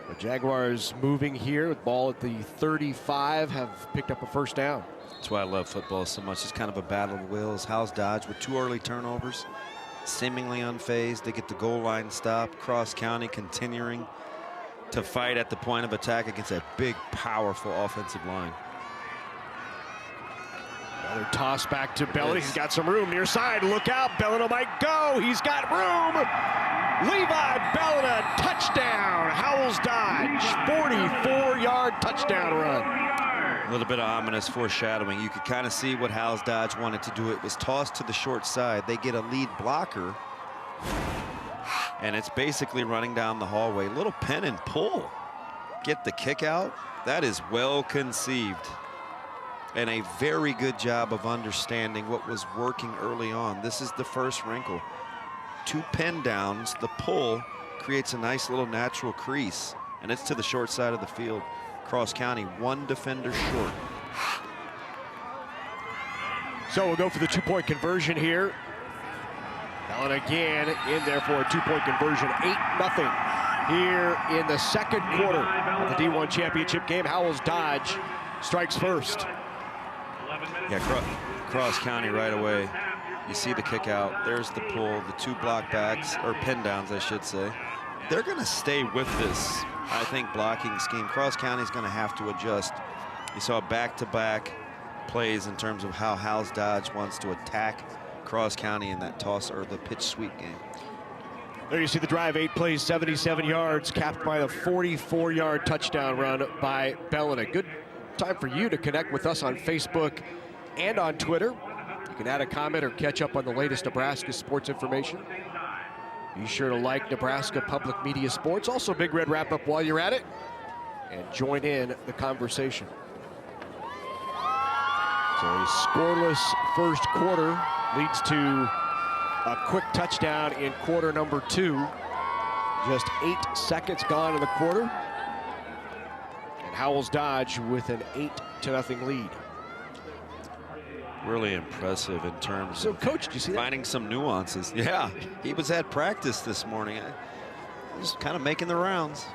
The Jaguars moving here with ball at the 35 have picked up a first down. That's why I love football so much. It's kind of a battle of wills. Howells-Dodge with 2 early turnovers, seemingly unfazed. They get the goal line stop. Cross County continuing to fight at the point of attack against a big, powerful offensive line. Another toss back to Bellina. He's got some room near side. Look out, Bellina might go. He's got room. Levi Bellina, touchdown. Howells-Dodge, 44-yard touchdown run. A little bit of ominous foreshadowing. You could kind of see what Howells-Dodge wanted to do. It was tossed to the short side. They get a lead blocker, and it's basically running down the hallway. Little pen and pull. Get the kick out. That is well conceived. And a very good job of understanding what was working early on. This is the first wrinkle. 2 pin downs. The pull creates a nice little natural crease, and it's to the short side of the field. Cross County 1 defender short. So we'll go for the 2-point conversion here. Allen again in there for a 2-point conversion. 8-0 here in the second quarter of the D1 championship game. Howells-Dodge strikes first. Yeah, Cross County right away. You see the kick out. There's the pull, the 2 block backs, or pin downs, I should say. They're going to stay with this, I think, blocking scheme. Cross County's going to have to adjust. You saw back-to-back plays in terms of how Howells-Dodge wants to attack Cross County in that toss or the pitch sweep game. There you see the drive, 8 plays, 77 yards, capped by the 44-yard touchdown run by Bellina. Good time for you to connect with us on Facebook and on Twitter. You can add a comment or catch up on the latest Nebraska sports information. Be sure to like Nebraska Public Media Sports. Also, Big Red Wrap-Up while you're at it, and join in the conversation. So a scoreless first quarter leads to a quick touchdown in quarter number 2 Just 8 seconds gone in the quarter. And Howells-Dodge with an 8-0 lead. Really impressive in terms of Coach, did you see finding some nuances. Yeah, he was at practice this morning. He's kind of making the rounds.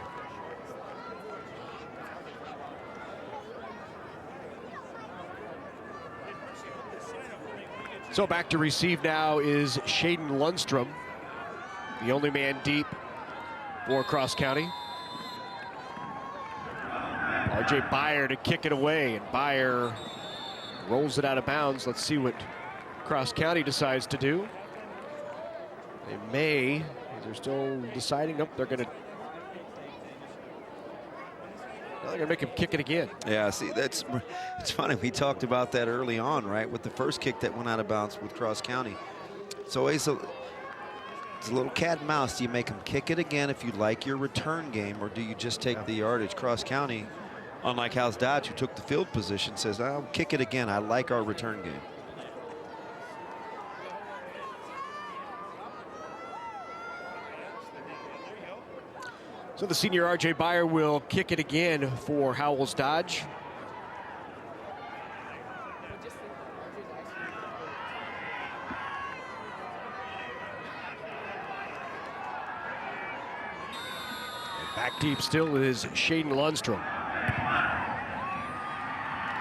So back to receive now is Shaden Lundstrom, the only man deep for Cross County. R.J. Byer to kick it away, and Byer rolls it out of bounds. Let's see what Cross County decides to do. They may, they're still deciding. Nope, they're gonna make him kick it again. Yeah, see, it's funny. We talked about that early on, right? With the first kick that went out of bounds with Cross County. It's always it's a little cat and mouse. Do you make them kick it again if you like your return game, or do you just take the yardage? Cross County, unlike Howells-Dodge, who took the field position, says, I'll kick it again. I like our return game. So the senior R.J. Byer will kick it again for Howells-Dodge. And back deep still is Shaden Lundstrom.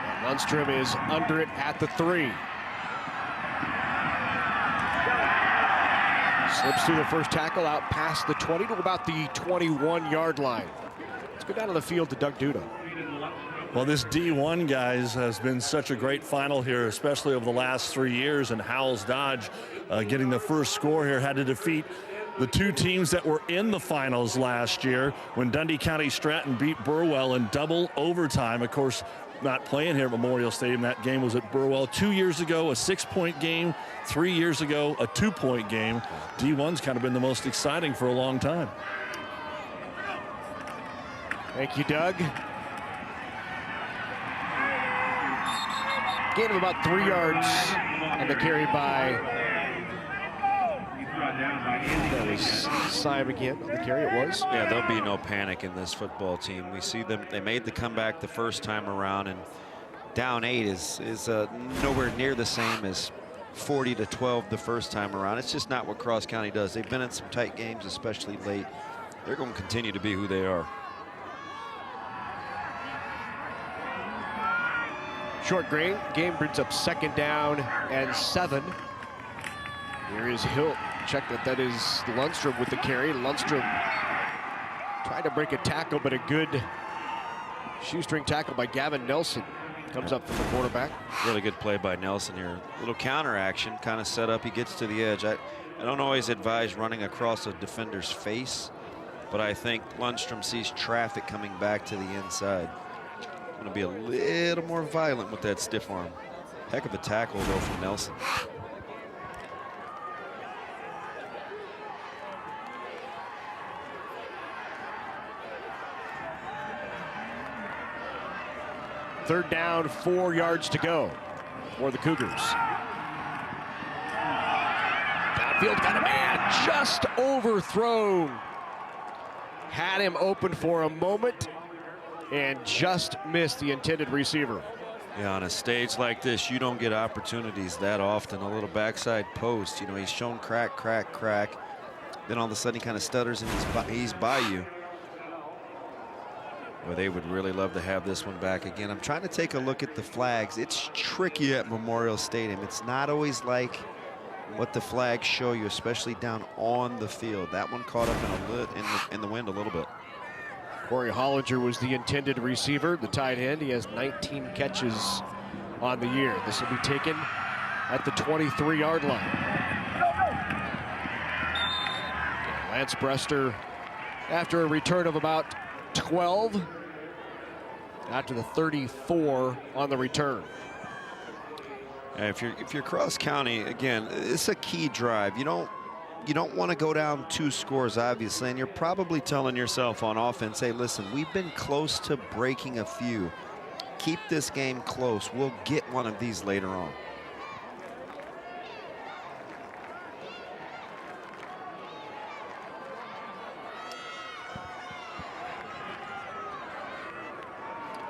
And Lundstrom is under it at the 3. Slips through the first tackle, out past the 20 to about the 21-yard line. Let's go down to the field to Doug Duda. Well, this D1, guys, has been such a great final here, especially over the last 3 years. And Howells-Dodge getting the first score here had to defeat the 2 teams that were in the finals last year when Dundee County Stratton beat Burwell in double overtime. Of course, not playing here at Memorial Stadium. That game was at Burwell 2 years ago, a 6-point game. 3 years ago, a 2-point game. D1's kind of been the most exciting for a long time. Thank you, Doug. Gain of about 3 yards on the carry by, that was Syme again on the carry, it was. Yeah, there'll be no panic in this football team. We see them, they made the comeback the first time around, and down 8 is nowhere near the same as 40-12 the first time around. It's just not what Cross County does. They've been in some tight games, especially late. They're going to continue to be who they are. Short game brings up 2nd down and 7. Here is Hilt. Check that is Lundstrom with the carry. Lundstrom trying to break a tackle, but a good shoestring tackle by Gavin Nelson. Comes up from the quarterback. Really good play by Nelson here. Little counter action, kind of set up. He gets to the edge. I don't always advise running across a defender's face, but I think Lundstrom sees traffic coming back to the inside. Going to be a little more violent with that stiff arm. Heck of a tackle, though, from Nelson. Third down, 4 yards to go for the Cougars. Downfield, got a man, just overthrown. Had him open for a moment and just missed the intended receiver. Yeah, on a stage like this, you don't get opportunities that often. A little backside post, you know, he's shown crack, crack, crack. Then all of a sudden he kind of stutters and he's by you. Well, they would really love to have this one back again. I'm trying to take a look at the flags. It's tricky at Memorial Stadium. It's not always like what the flags show you, especially down on the field. That one caught up in the wind a little bit. Corey Hollinger was the intended receiver, the tight end. He has 19 catches on the year. This will be taken at the 23-yard line. Lance Brester, after a return of about 12, after the 34 on the return. If you're Cross County, again, it's a key drive. You don't want to go down 2 scores, obviously, and you're probably telling yourself on offense, hey, listen, we've been close to breaking a few. Keep this game close. We'll get one of these later on.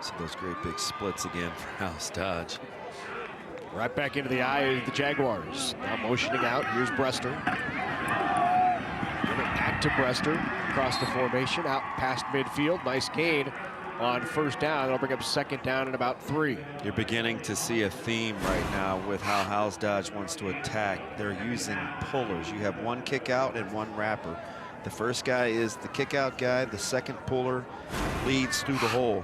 See those great big splits again for Howells-Dodge. Right back into the eye of the Jaguars. Now motioning out. Here's Brester. Give it back to Brester. Across the formation. Out past midfield. Nice gain on first down. That'll bring up second down and about 3. You're beginning to see a theme right now with how Howells-Dodge wants to attack. They're using pullers. You have one kick out and one wrapper. The first guy is the kick out guy. The second puller leads through the hole.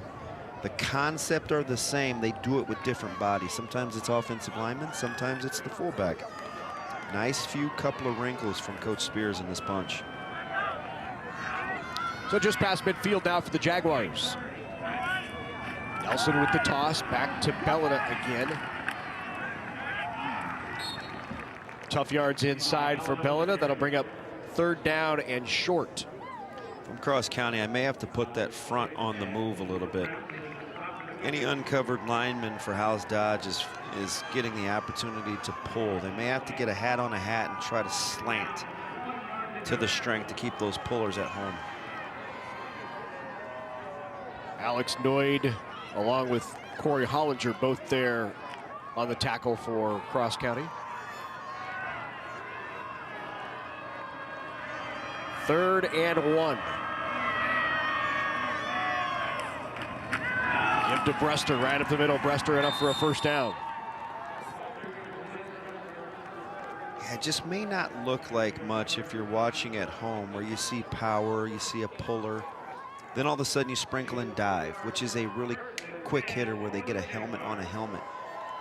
The concept are the same. They do it with different bodies. Sometimes it's offensive linemen. Sometimes it's the fullback. Nice few couple of wrinkles from Coach Spears in this bunch. So just past midfield now for the Jaguars. Nelson with the toss. Back to Bellina again. Tough yards inside for Bellina. That'll bring up third down and short. From Cross County, I may have to put that front on the move a little bit. Any uncovered lineman for Howells-Dodge is getting the opportunity to pull. They may have to get a hat on a hat and try to slant to the strength to keep those pullers at home. Alex Noyd along with Corey Hollinger both there on the tackle for Cross County. Third and 1. Give to Brester right up the middle. Brester enough for a first down. Yeah, it just may not look like much if you're watching at home where you see power, you see a puller. Then all of a sudden you sprinkle in dive, which is a really quick hitter where they get a helmet on a helmet.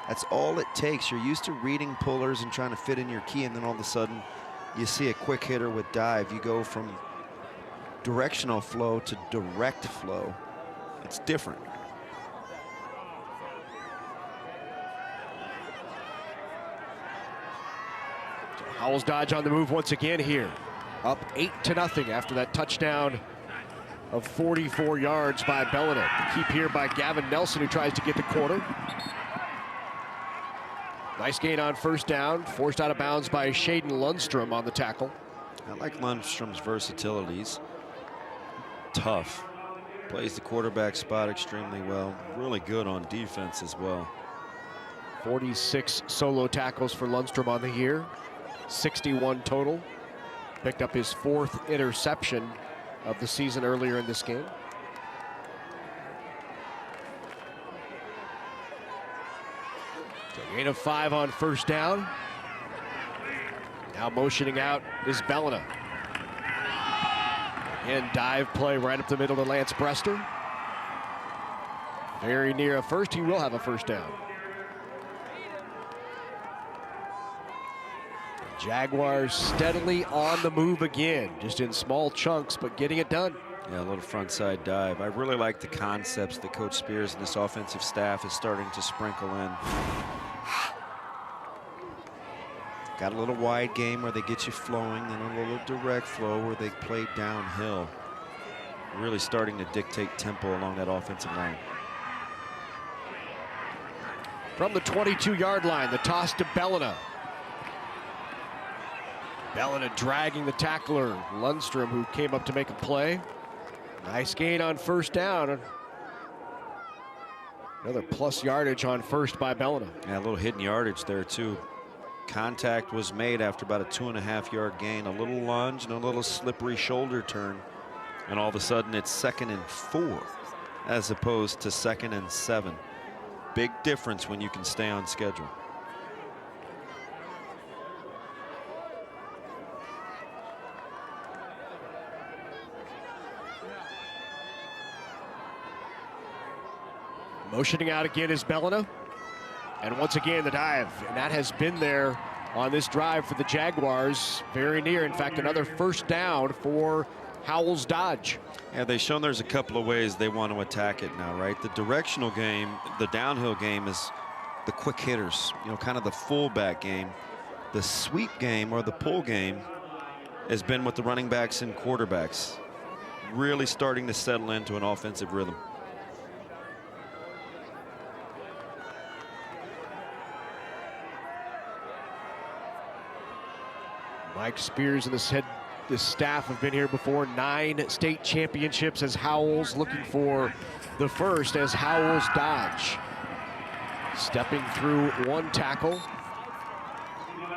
That's all it takes. You're used to reading pullers and trying to fit in your key, and then all of a sudden you see a quick hitter with dive. You go from directional flow to direct flow. It's different. Howells-Dodge on the move once again here. Up 8-0 after that touchdown of 44 yards by Bellina. The keep here by Gavin Nelson, who tries to get the quarter. Nice gain on first down. Forced out of bounds by Shaden Lundstrom on the tackle. I like Lundstrom's versatilities. Tough. Plays the quarterback spot extremely well. Really good on defense as well. 46 solo tackles for Lundstrom on the year. 61 total. Picked up his 4th interception of the season earlier in this game. So gain of 5 on first down. Now motioning out is Bellina. Again, dive play right up the middle to Lance Brester. Very near a first. He will have a first down. Jaguars steadily on the move again, just in small chunks, but getting it done. Yeah, a little front side dive. I really like the concepts that Coach Spears and this offensive staff is starting to sprinkle in. Got a little wide game where they get you flowing, and a little direct flow where they play downhill. Really starting to dictate tempo along that offensive line. From the 22-yard line, the toss to Bellina. Bellina dragging the tackler, Lundstrom, who came up to make a play. Nice gain on first down. Another plus yardage on first by Bellina. Yeah, a little hidden yardage there too. Contact was made after about a 2.5-yard gain. A little lunge and a little slippery shoulder turn. And all of a sudden it's 2nd and 4 as opposed to 2nd and 7. Big difference when you can stay on schedule. Motioning out again is Bellina. And once again, the dive. And that has been there on this drive for the Jaguars. Very near. In fact, another first down for Howells-Dodge. Yeah, they've shown there's a couple of ways they want to attack it now, right? The directional game, the downhill game is the quick hitters, you know, kind of the fullback game. The sweep game or the pull game has been with the running backs and quarterbacks. Really starting to settle into an offensive rhythm. Mike Spears in this head This staff have been here before. 9 state championships as Howells, looking for the first as Howells-Dodge. Stepping through one tackle.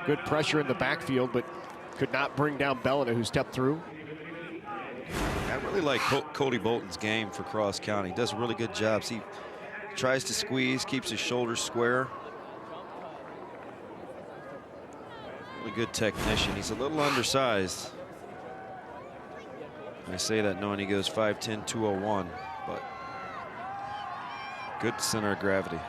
Good pressure in the backfield, but could not bring down Bellina, who stepped through. I really like Cody Bolton's game for Cross County. He does a really good job. He tries to squeeze, keeps his shoulders square. Really good technician. He's a little undersized. I say that knowing he goes 5'10", 201, but good center of gravity.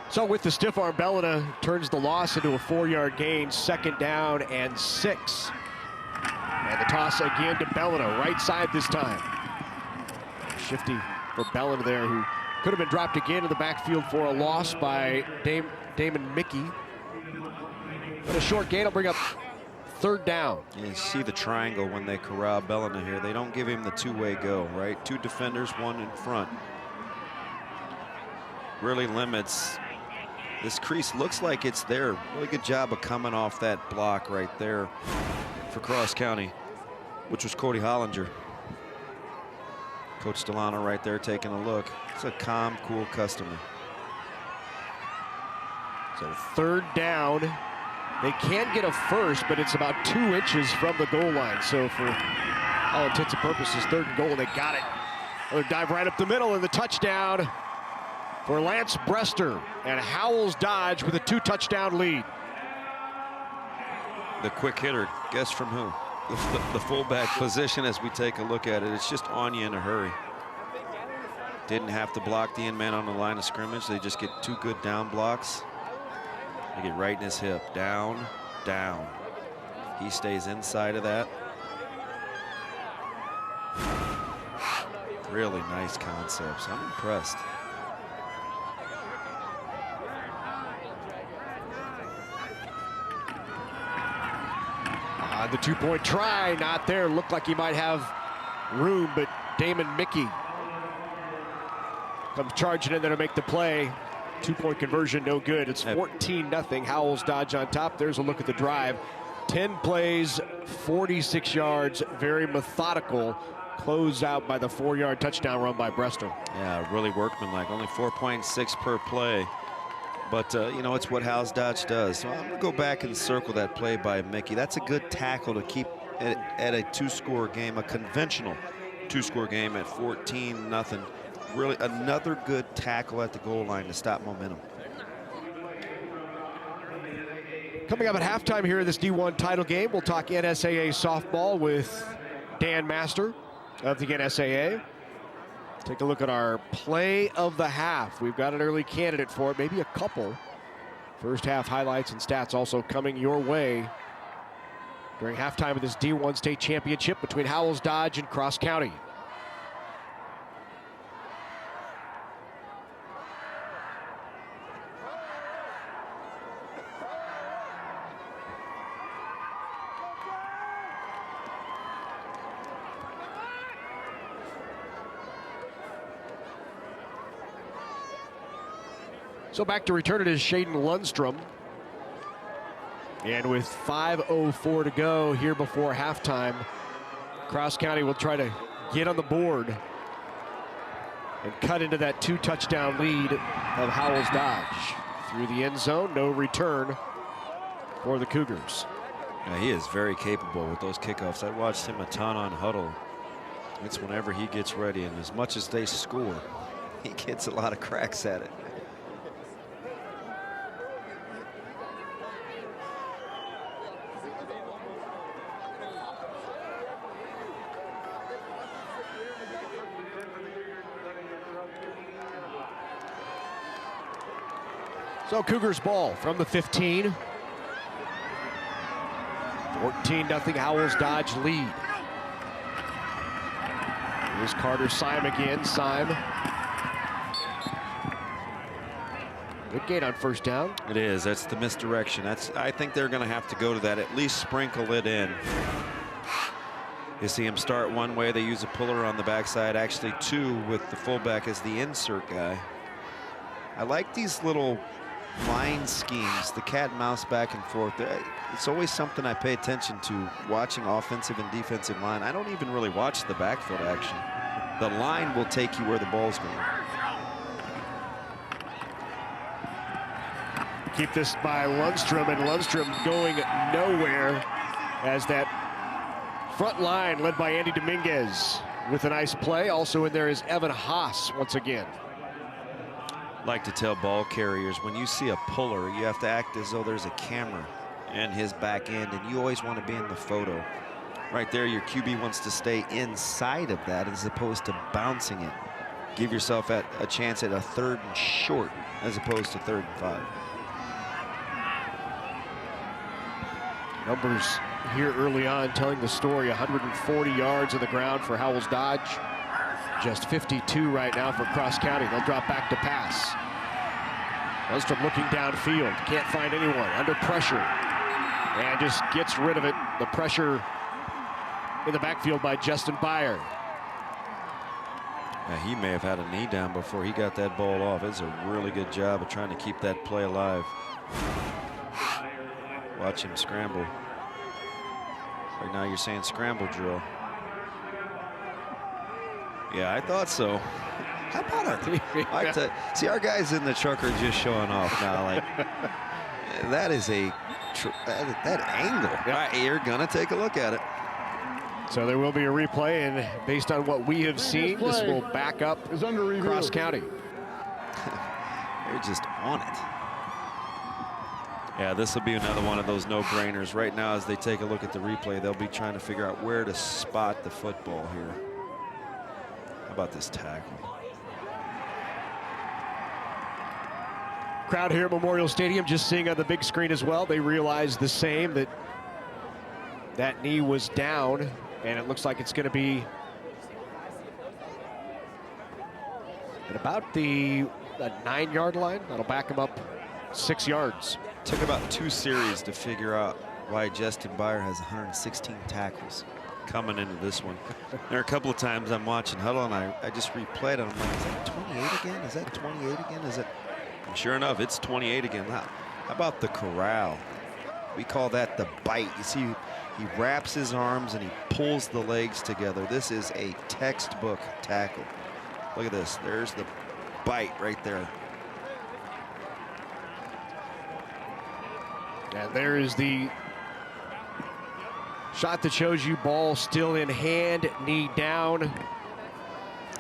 So with the stiff arm, Bellina turns the loss into a 4-yard gain, 2nd down and 6. And the toss again to Bellina, right side this time. Shifty for Bellina there, who could have been dropped again in the backfield for a loss by Damon Mickey. But a short gain will bring up 3rd down. You see the triangle when they corral Bellina here. They don't give him the two-way go, right? 2 defenders, 1 in front. Really limits. This crease looks like it's there. Really good job of coming off that block right there for Cross County, which was Cody Hollinger. Coach Delano right there taking a look. It's a calm, cool customer. So 3rd down. They can get a first, but it's about 2 inches from the goal line. So for all intents and purposes, 3rd and goal, they got it. Another dive right up the middle, and the touchdown for Lance Brester, and Howells-Dodge with a 2-touchdown lead. The quick hitter, guess from who? The fullback position as we take a look at it. It's just on you in a hurry. Didn't have to block the end man on the line of scrimmage. They just get 2 good down blocks. They get right in his hip. Down, down. He stays inside of that. Really nice concepts. I'm impressed. The 2-point try, not there. Looked like he might have room, but Damon Mickey comes charging in there to make the play. 2-point conversion, no good. It's 14-0. Howells-Dodge on top. There's a look at the drive. 10 plays, 46 yards, very methodical. Closed out by the 4-yard touchdown run by Brester. Yeah, really workmanlike. Only 4.6 per play. But, you know, it's what Howells-Dodge does. So I'm going to go back and circle that play by Mickey. That's a good tackle to keep at a 2-score game, a conventional 2-score game at 14-0. Really another good tackle at the goal line to stop momentum. Coming up at halftime here in this D1 title game, we'll talk NSAA softball with Dan Master of the NSAA. Take a look at our play of the half. We've got an early candidate for it, maybe a couple. First half highlights and stats also coming your way during halftime of this D1 state championship between Howells-Dodge and Cross County. So back to return it is Shaden Lundstrom. And with 5:04 to go here before halftime, Cross County will try to get on the board and cut into that 2-touchdown lead of Howells-Dodge. Through the end zone, no return for the Cougars. Yeah, he is very capable with those kickoffs. I watched him a ton on Huddle. It's whenever he gets ready, and as much as they score, he gets a lot of cracks at it. So Cougars ball from the 15. 14-0 Howells-Dodge lead. Here's Carter Syme again. Syme. Good gain on 1st down. It is. That's the misdirection. I think they're going to have to go to that, at least sprinkle it in. You see him start one way. They use a puller on the backside. Actually 2 with the fullback as the insert guy. I like these little line schemes, the cat and mouse back and forth. It's always something I pay attention to, watching offensive and defensive line. I don't even really watch the backfield action. The line will take you where the ball's going. Keep this by Lundstrom, and Lundstrom going nowhere as that front line led by Andy Dominguez with a nice play. Also in there is Evan Haas once again. Like to tell ball carriers, when you see a puller, you have to act as though there's a camera in his back end, and you always want to be in the photo. Right there, your QB wants to stay inside of that as opposed to bouncing it. Give yourself a chance at a 3rd and short as opposed to 3rd and 5. Numbers here early on telling the story. 140 yards on the ground for Howells-Dodge. Just 52 right now for Cross County. They'll drop back to pass. Lundstrom looking downfield. Can't find anyone. Under pressure. And just gets rid of it. The pressure in the backfield by Justin Byer. Yeah, he may have had a knee down before he got that ball off. It's a really good job of trying to keep that play alive. Watch him scramble. Right now you're saying scramble drill. Yeah, I thought so. How about our see, our guys in the truck are just showing off now. Like, that is that angle. Right, you're gonna take a look at it. So there will be a replay, and based on what we have seen, this will back up Cross County. They're just on it. Yeah, this will be another one of those no-brainers. Right now, as they take a look at the replay, they'll be trying to figure out where to spot the football here. How about this tackle? Crowd here at Memorial Stadium just seeing on the big screen as well. They realize the same, that knee was down, and it looks like it's going to be at about the 9-yard line. That'll back him up 6 yards. Took about 2 series to figure out why Justin Byer has 116 tackles coming into this one. There are a couple of times I'm watching huddle, and I just replayed it. I'm like, is that 28 again? Is that 28 again? Is it? And sure enough, it's 28 again. How about the corral? We call that the bite. You see, he wraps his arms and he pulls the legs together. This is a textbook tackle. Look at this. There's the bite right there. And there is the shot that shows you ball still in hand, knee down,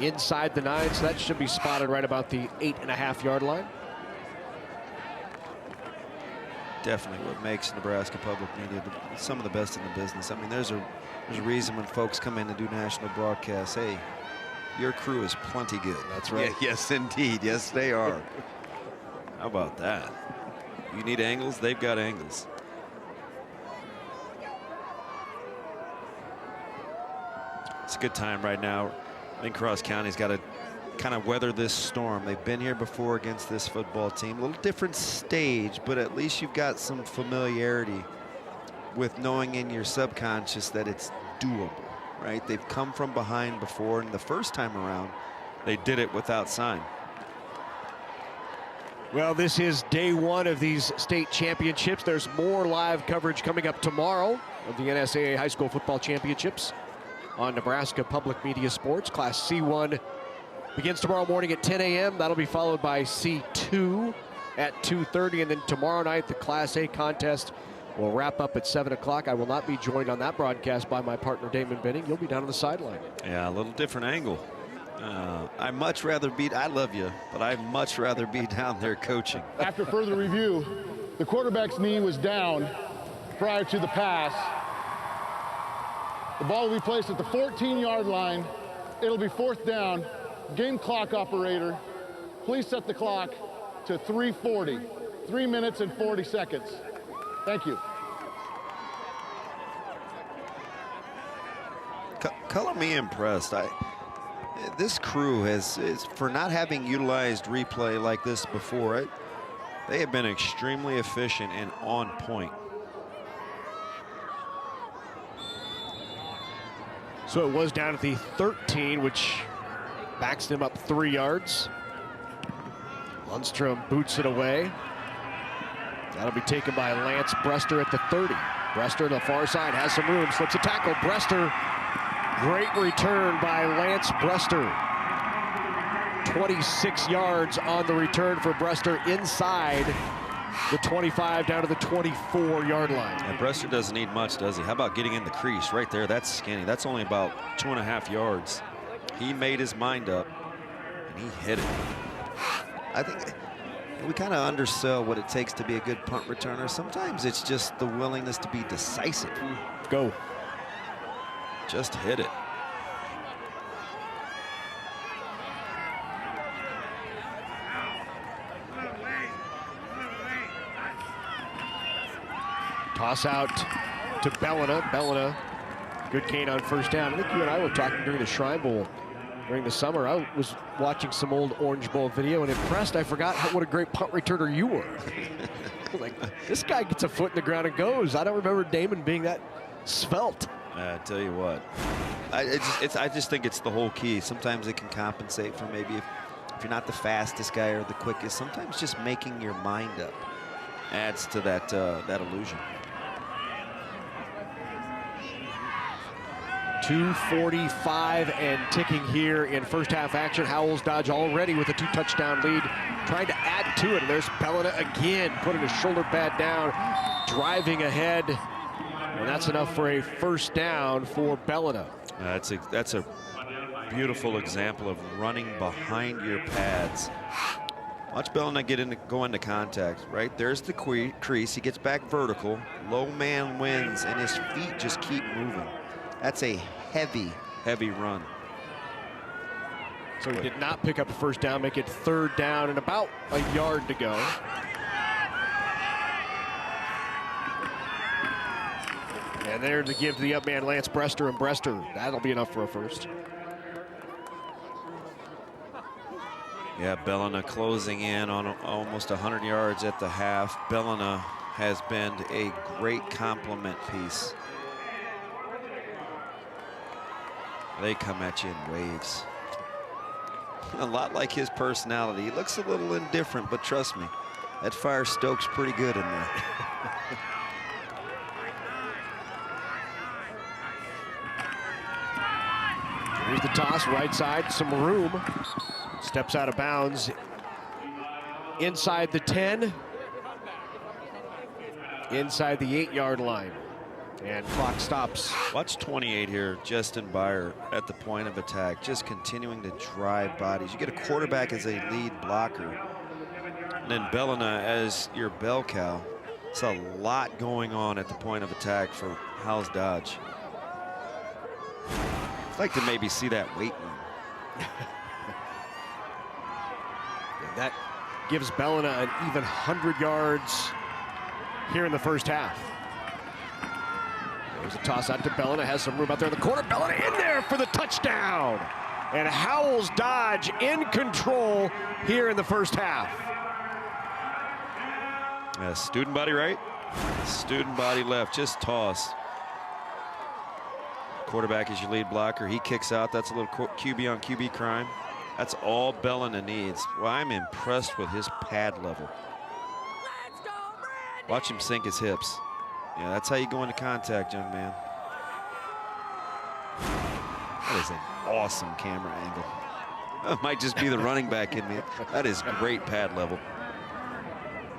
inside the 9. So that should be spotted right about the 8.5-yard line. Definitely what makes Nebraska public media some of the best in the business. I mean, there's a reason when folks come in to do national broadcasts, hey, your crew is plenty good. That's right. Yeah, yes, indeed. Yes, they are. How about that? You need angles, they've got angles. It's a good time right now. I think Cross County's got to kind of weather this storm. They've been here before against this football team. A little different stage, but at least you've got some familiarity with knowing in your subconscious that it's doable, right? They've come from behind before, and the first time around, they did it without sign. Well, this is day 1 of these state championships. There's more live coverage coming up tomorrow of the NSAA High School Football Championships on Nebraska Public Media Sports. Class C1 begins tomorrow morning at 10 a.m. That'll be followed by C2 at 2:30, and then tomorrow night the Class A contest will wrap up at 7 o'clock. I will not be joined on that broadcast by my partner Damon Benning. You'll be down on the sideline. Yeah, a little different angle. I'd much rather be, I love you, but I'd much rather be down there coaching. After further review, the quarterback's knee was down prior to the pass. The ball will be placed at the 14-yard line. It'll be 4th down. Game clock operator, please set the clock to 3:40. 3 minutes and 40 seconds. Thank you. Color me impressed. This crew is for not having utilized replay like this before. They have been extremely efficient and on point. So it was down at the 13, which backs them up 3 yards. Lundstrom boots it away. That'll be taken by Lance Brester at the 30. Brester to the far side, has some room, slips a tackle. Brester, great return by Lance Brester. 26 yards on the return for Brester inside the 25 down to the 24-yard line. And Brester doesn't need much, does he? How about getting in the crease right there? That's skinny. That's only about 2.5 yards. He made his mind up, and he hit it. I think we kind of undersell what it takes to be a good punt returner. Sometimes it's just the willingness to be decisive. Go. Just hit it. Toss out to Bellina. Bellina, good gain on first down. I think you and I were talking during the Shrine Bowl during the summer. I was watching some old Orange Bowl video and impressed. I forgot what a great punt returner you were. Like, this guy gets a foot in the ground and goes. I don't remember Damon being that svelte. I tell you what, I just think it's the whole key. Sometimes it can compensate for maybe if you're not the fastest guy or the quickest. Sometimes just making your mind up adds to that illusion. 2:45 and ticking here in first half action. Howells-Dodge already with a 2-touchdown lead, trying to add to it. And there's Bellina again, putting a shoulder pad down, driving ahead. And that's enough for a first down for Bellina. That's a beautiful example of running behind your pads. Watch Bellina go into contact. Right there's the crease. He gets back vertical. Low man wins, and his feet just keep moving. That's a heavy, heavy run. So he did not pick up a first down, make it third down and about a yard to go. And there to give to the up man, Lance Brester, and Brester. That'll be enough for a first. Yeah, Bellina closing in on almost 100 yards at the half. Bellina has been a great complement piece. They come at you in waves. A lot like his personality. He looks a little indifferent, but trust me, that fire stokes pretty good in there. Here's the toss, right side, some room. Steps out of bounds. Inside the 10. Inside the 8-yard line. And clock stops. Watch 28 here, Justin Byer at the point of attack, just continuing to drive bodies. You get a quarterback as a lead blocker, and then Bellina as your bell cow. It's a lot going on at the point of attack for Howells-Dodge. I'd like to maybe see that weight room. That gives Bellina an even 100 yards here in the first half. There's a toss out to Bellina, has some room out there in the corner. Bellina in there for the touchdown. And Howells-Dodge in control here in the first half. Student body right, student body left, just toss. Quarterback is your lead blocker. He kicks out. That's a little QB on QB crime. That's all Bellina needs. Well, I'm impressed with his pad level. Watch him sink his hips. Yeah, that's how you go into contact, young man. That is an awesome camera angle. That might just be the running back in me. That is great pad level.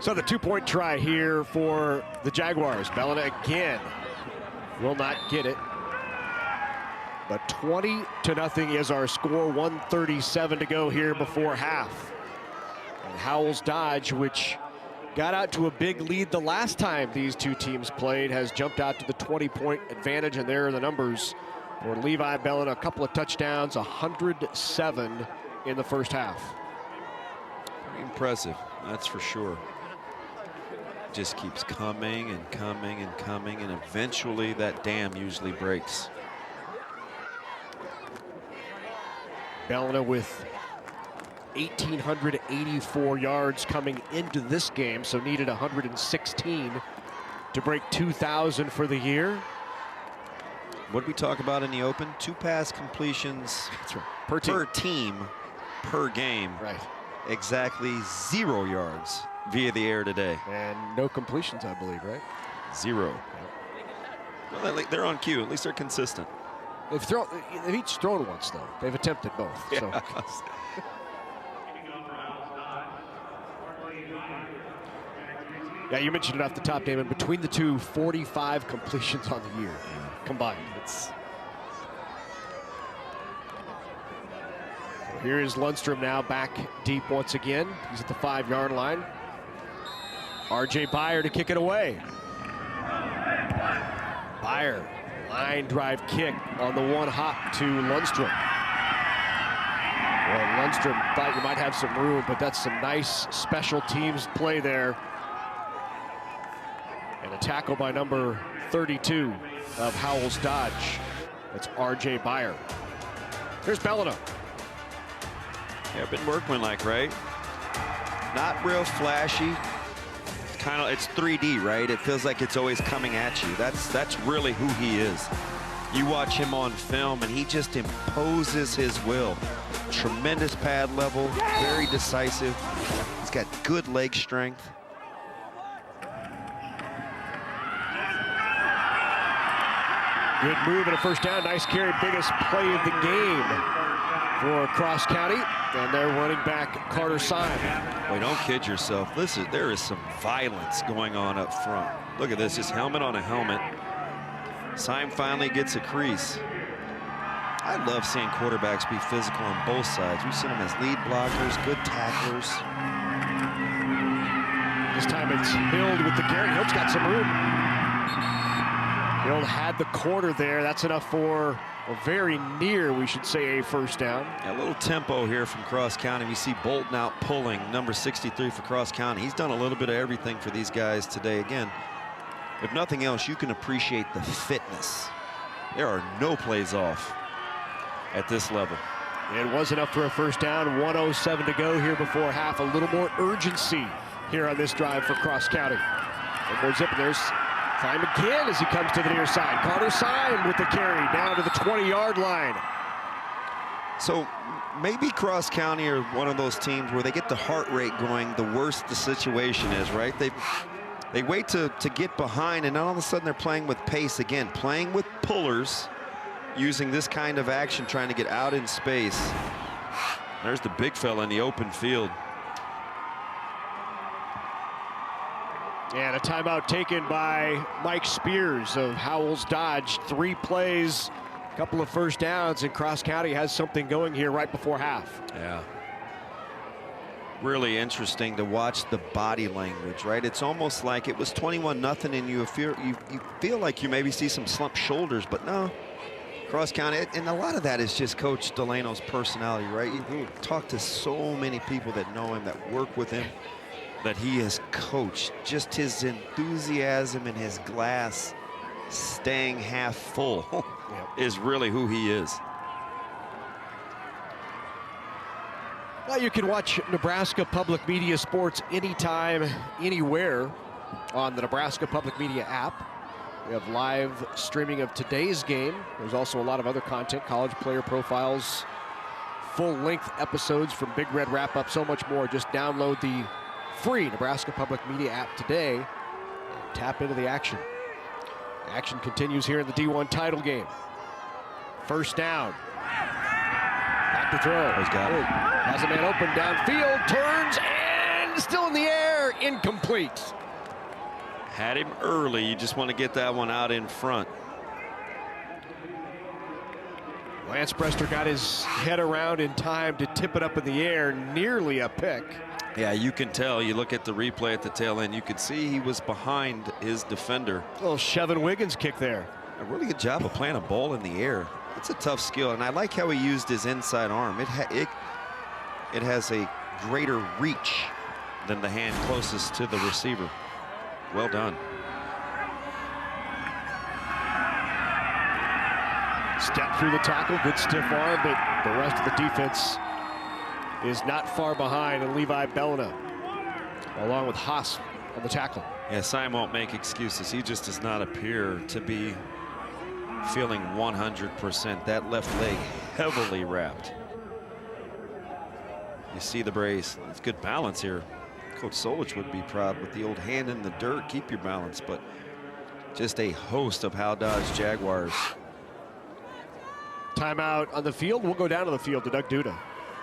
So the 2-point try here for the Jaguars. Bellina again will not get it. But 20-0 is our score. 1:37 to go here before half. And Howells-Dodge, which got out to a big lead the last time these two teams played, has jumped out to the 20-point advantage, and there are the numbers for Levi Bellina. A couple of touchdowns, 107 in the first half. Pretty impressive, that's for sure. Just keeps coming and coming and coming, and eventually that dam usually breaks. Bellina with 1,884 yards coming into this game, so needed 116 to break 2,000 for the year. What did we talk about in the open? 2 pass completions per team per game. Right. Exactly 0 yards via the air today. And no completions, I believe, right? 0. Well, they're on cue. At least they're consistent. They've each thrown once, though. They've attempted both. Yeah. So. Yeah, you mentioned it off the top, Damon. Between the two, 45 completions on the year combined. So here is Lundstrom now back deep once again. He's at the 5-yard line. R.J. Byer to kick it away. Byer, line drive kick on the one hop to Lundstrom. Well, Lundstrom thought you might have some room, but that's some nice special teams play there. And a tackle by number 32 of Howells-Dodge. That's R.J. Byer. Here's Bellino. Yeah, been workmanlike, right? Not real flashy. It's 3D, right? It feels like it's always coming at you. That's really who he is. You watch him on film, and he just imposes his will. Tremendous pad level, very decisive. He's got good leg strength. Good move and a first down. Nice carry, biggest play of the game for Cross County. And their running back, Carter Syme. Wait, don't kid yourself. Listen, there is some violence going on up front. Look at this, just helmet on a helmet. Syme finally gets a crease. I love seeing quarterbacks be physical on both sides. We've seen them as lead blockers, good tacklers. This time it's Hild with the carry. Hild's got some room. Hild had the quarter there. That's enough for a very near, we should say, a first down. Yeah, a little tempo here from Cross County. We see Bolton out pulling, number 63 for Cross County. He's done a little bit of everything for these guys today. Again, if nothing else, you can appreciate the fitness. There are no plays off at this level. It was enough for a first down. 1:07 to go here before half. A little more urgency here on this drive for Cross County. And more zip. There's Syme again as he comes to the near side. Carter Syme with the carry down to the 20-yard line. So maybe Cross County are one of those teams where they get the heart rate going the worse the situation is, right? They wait to get behind, and then all of a sudden they're playing with pace again, playing with pullers, using this kind of action, trying to get out in space. There's the big fella in the open field. And a timeout taken by Mike Spears of Howells-Dodge. 3 plays, a couple of first downs, and Cross County has something going here right before half. Yeah. Really interesting to watch the body language, right? It's almost like it was 21-0, and you feel like you maybe see some slumped shoulders, but no. Cross County, and a lot of that is just Coach Delano's personality, right? You talk to so many people that know him, that work with him, that he has coached. Just his enthusiasm and his glass staying half full is really who he is. Well, you can watch Nebraska Public Media Sports anytime, anywhere on the Nebraska Public Media app. We have live streaming of today's game. There's also a lot of other content, college player profiles, full-length episodes from Big Red Wrap-Up, so much more. Just download the free Nebraska Public Media app today and tap into the action. Action continues here in the D1 title game. First down. Back to throw. He's got it. Has a man open downfield, turns, and still in the air, incomplete. Had him early. You just want to get that one out in front. Lance Brester got his head around in time to tip it up in the air, nearly a pick. Yeah, you can tell. You look at the replay at the tail end, you could see he was behind his defender. A little Chevin Wiggins kick there. A really good job of playing a ball in the air. It's a tough skill, and I like how he used his inside arm. It has a greater reach than the hand closest to the receiver. Well done. Step through the tackle, good stiff arm, but the rest of the defense is not far behind, and Levi Bellina, along with Haas on the tackle. Yeah, Syme won't make excuses. He just does not appear to be feeling 100%. That left leg heavily wrapped. You see the brace. It's good balance here. Coach Solich would be proud with the old hand in the dirt, keep your balance, but just a host of Howells-Dodge Jaguars. Timeout on the field. We'll go down to the field to Doug Duda.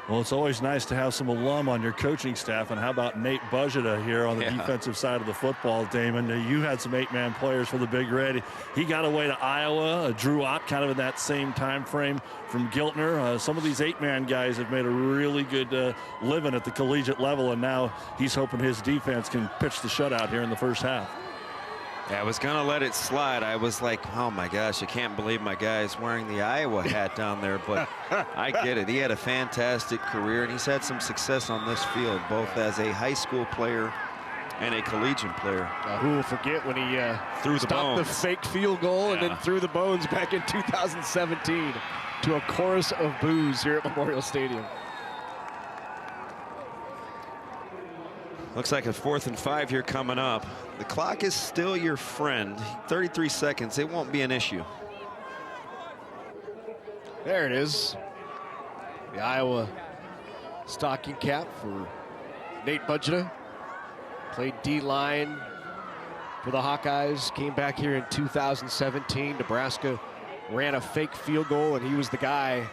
Well, it's always nice to have some alum on your coaching staff. And how about Nate Bujita here on the defensive side of the football, Damon? You had some 8-man players for the Big Red. He got away to Iowa. Drew Ott kind of in that same time frame from Giltner. Some of these 8-man guys have made a really good living at the collegiate level, and now he's hoping his defense can pitch the shutout here in the first half. Yeah, I was going to let it slide. I was like, oh, my gosh, I can't believe my guy's wearing the Iowa hat down there. But I get it. He had a fantastic career, and he's had some success on this field, both as a high school player and a collegiate player. Who will forget when he threw the stopped the bones. fake field goal and then threw the bones back in 2017 to a chorus of boos here at Memorial Stadium. Looks like a 4th and 5 here coming up. The clock is still your friend. 33 seconds. It won't be an issue. There it is. The Iowa stocking cap for Nate Bujita. Played D-line for the Hawkeyes. Came back here in 2017. Nebraska ran a fake field goal, and he was the guy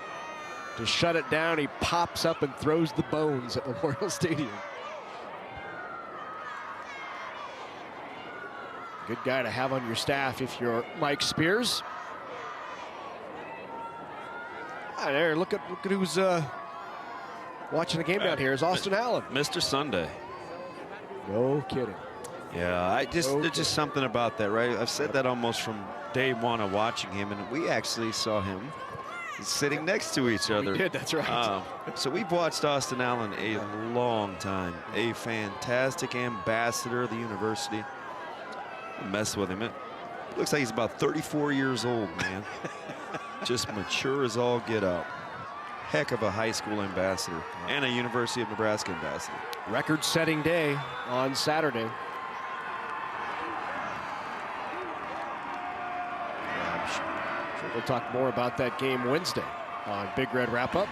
to shut it down. He pops up and throws the bones at Memorial Stadium. Good guy to have on your staff if you're Mike Spears. There, look at who's watching the game down here is Austin Allen. Mr. Sunday. No kidding. Yeah, there's just something about that, right? I've said that almost from day one of watching him, and we actually saw him sitting next to each other. We did, that's right. So we've watched Austin Allen a long time. A fantastic ambassador of the university. Mess with him. It looks like he's about 34 years old, man. Just mature as all get out. Heck of a high school ambassador and a University of Nebraska ambassador. Record-setting day on Saturday. I'm sure we'll talk more about that game Wednesday on Big Red Wrap-Up.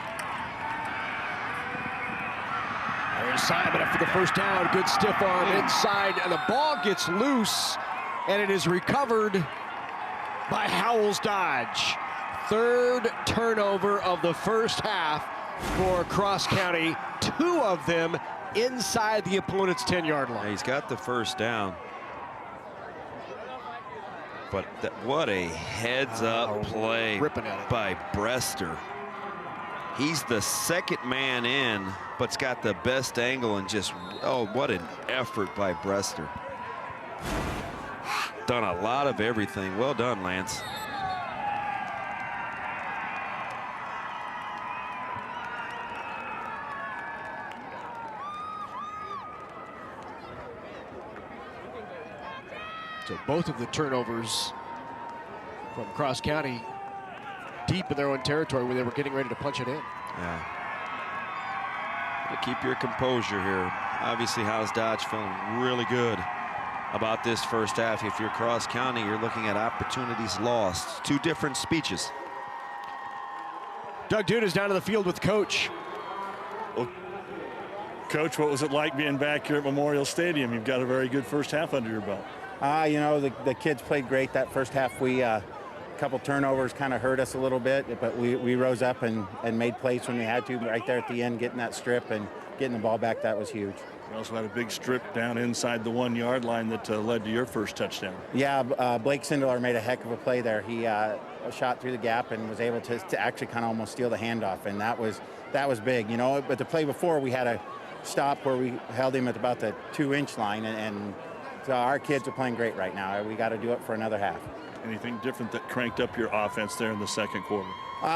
There's Simon after the first down. Good stiff arm inside, and the ball gets loose. And it is recovered by Howells-Dodge. 3rd turnover of the first half for Cross County. 2 of them inside the opponent's 10-yard line. Yeah, he's got the first down. But what a heads-up play by Brester. He's the second man in, but's got the best angle, and just, oh, what an effort by Brester. Done a lot of everything. Well done, Lance. So both of the turnovers from Cross County deep in their own territory where they were getting ready to punch it in. Yeah. But keep your composure here. Obviously, Howells-Dodge feeling really good about this first half. If you're Cross County, you're looking at opportunities lost. 2 different speeches. Doug Duda is down to the field with Coach. Well, Coach, what was it like being back here at Memorial Stadium? You've got a very good first half under your belt. You know, the kids played great that first half. We a couple turnovers kind of hurt us a little bit, but we rose up and made plays when we had to. Right there at the end, getting that strip and getting the ball back, that was huge. You also had a big strip down inside the 1-yard line that led to your first touchdown. Yeah, Blake Sindelar made a heck of a play there. He shot through the gap and was able to actually kind of almost steal the handoff, and that was big, you know. But the play before, we had a stop where we held him at about the 2-inch line, and so our kids are playing great right now. We got to do it for another half. Anything different that cranked up your offense there in the second quarter?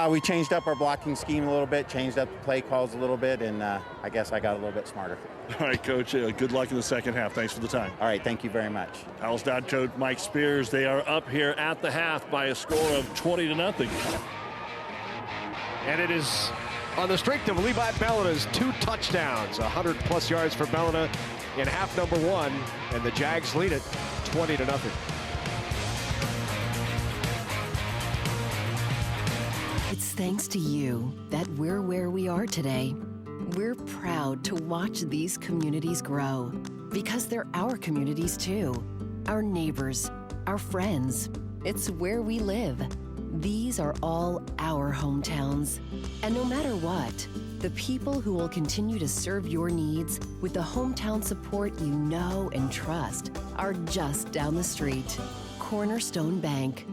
We changed up our blocking scheme a little bit, changed up the play calls a little bit, and I guess I got a little bit smarter. All right, Coach, good luck in the second half. Thanks for the time. All right, thank you very much. Howells-Dodge coach Mike Spears, they are up here at the half by a score of 20-0. And it is on the strength of Levi Bellina's 2 touchdowns, 100+ yards for Bellina in half number 1, and the Jags lead it 20-0. It's thanks to you that we're where we are today. We're proud to watch these communities grow because they're our communities too. Our neighbors, our friends. It's where we live. These are all our hometowns. And no matter what, the people who will continue to serve your needs with the hometown support you know and trust are just down the street. Cornerstone Bank.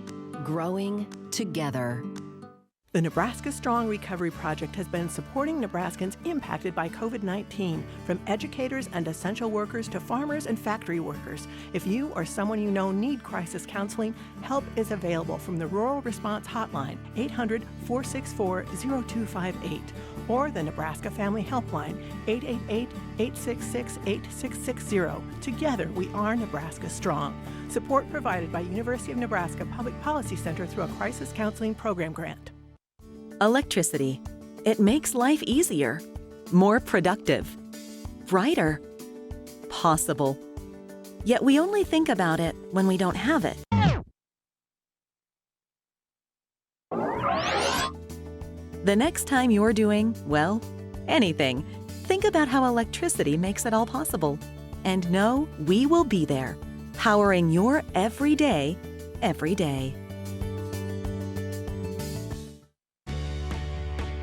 Growing together. The Nebraska Strong Recovery Project has been supporting Nebraskans impacted by COVID-19, from educators and essential workers to farmers and factory workers. If you or someone you know need crisis counseling, help is available from the Rural Response Hotline, 800-464-0258, or the Nebraska Family Helpline, 888-866-8660. Together, we are Nebraska Strong. Support provided by University of Nebraska Public Policy Center through a crisis counseling program grant. Electricity. It makes life easier, more productive, brighter, possible. Yet we only think about it when we don't have it. The next time you're doing, well, anything, think about how electricity makes it all possible. And know we will be there, powering your everyday, every day.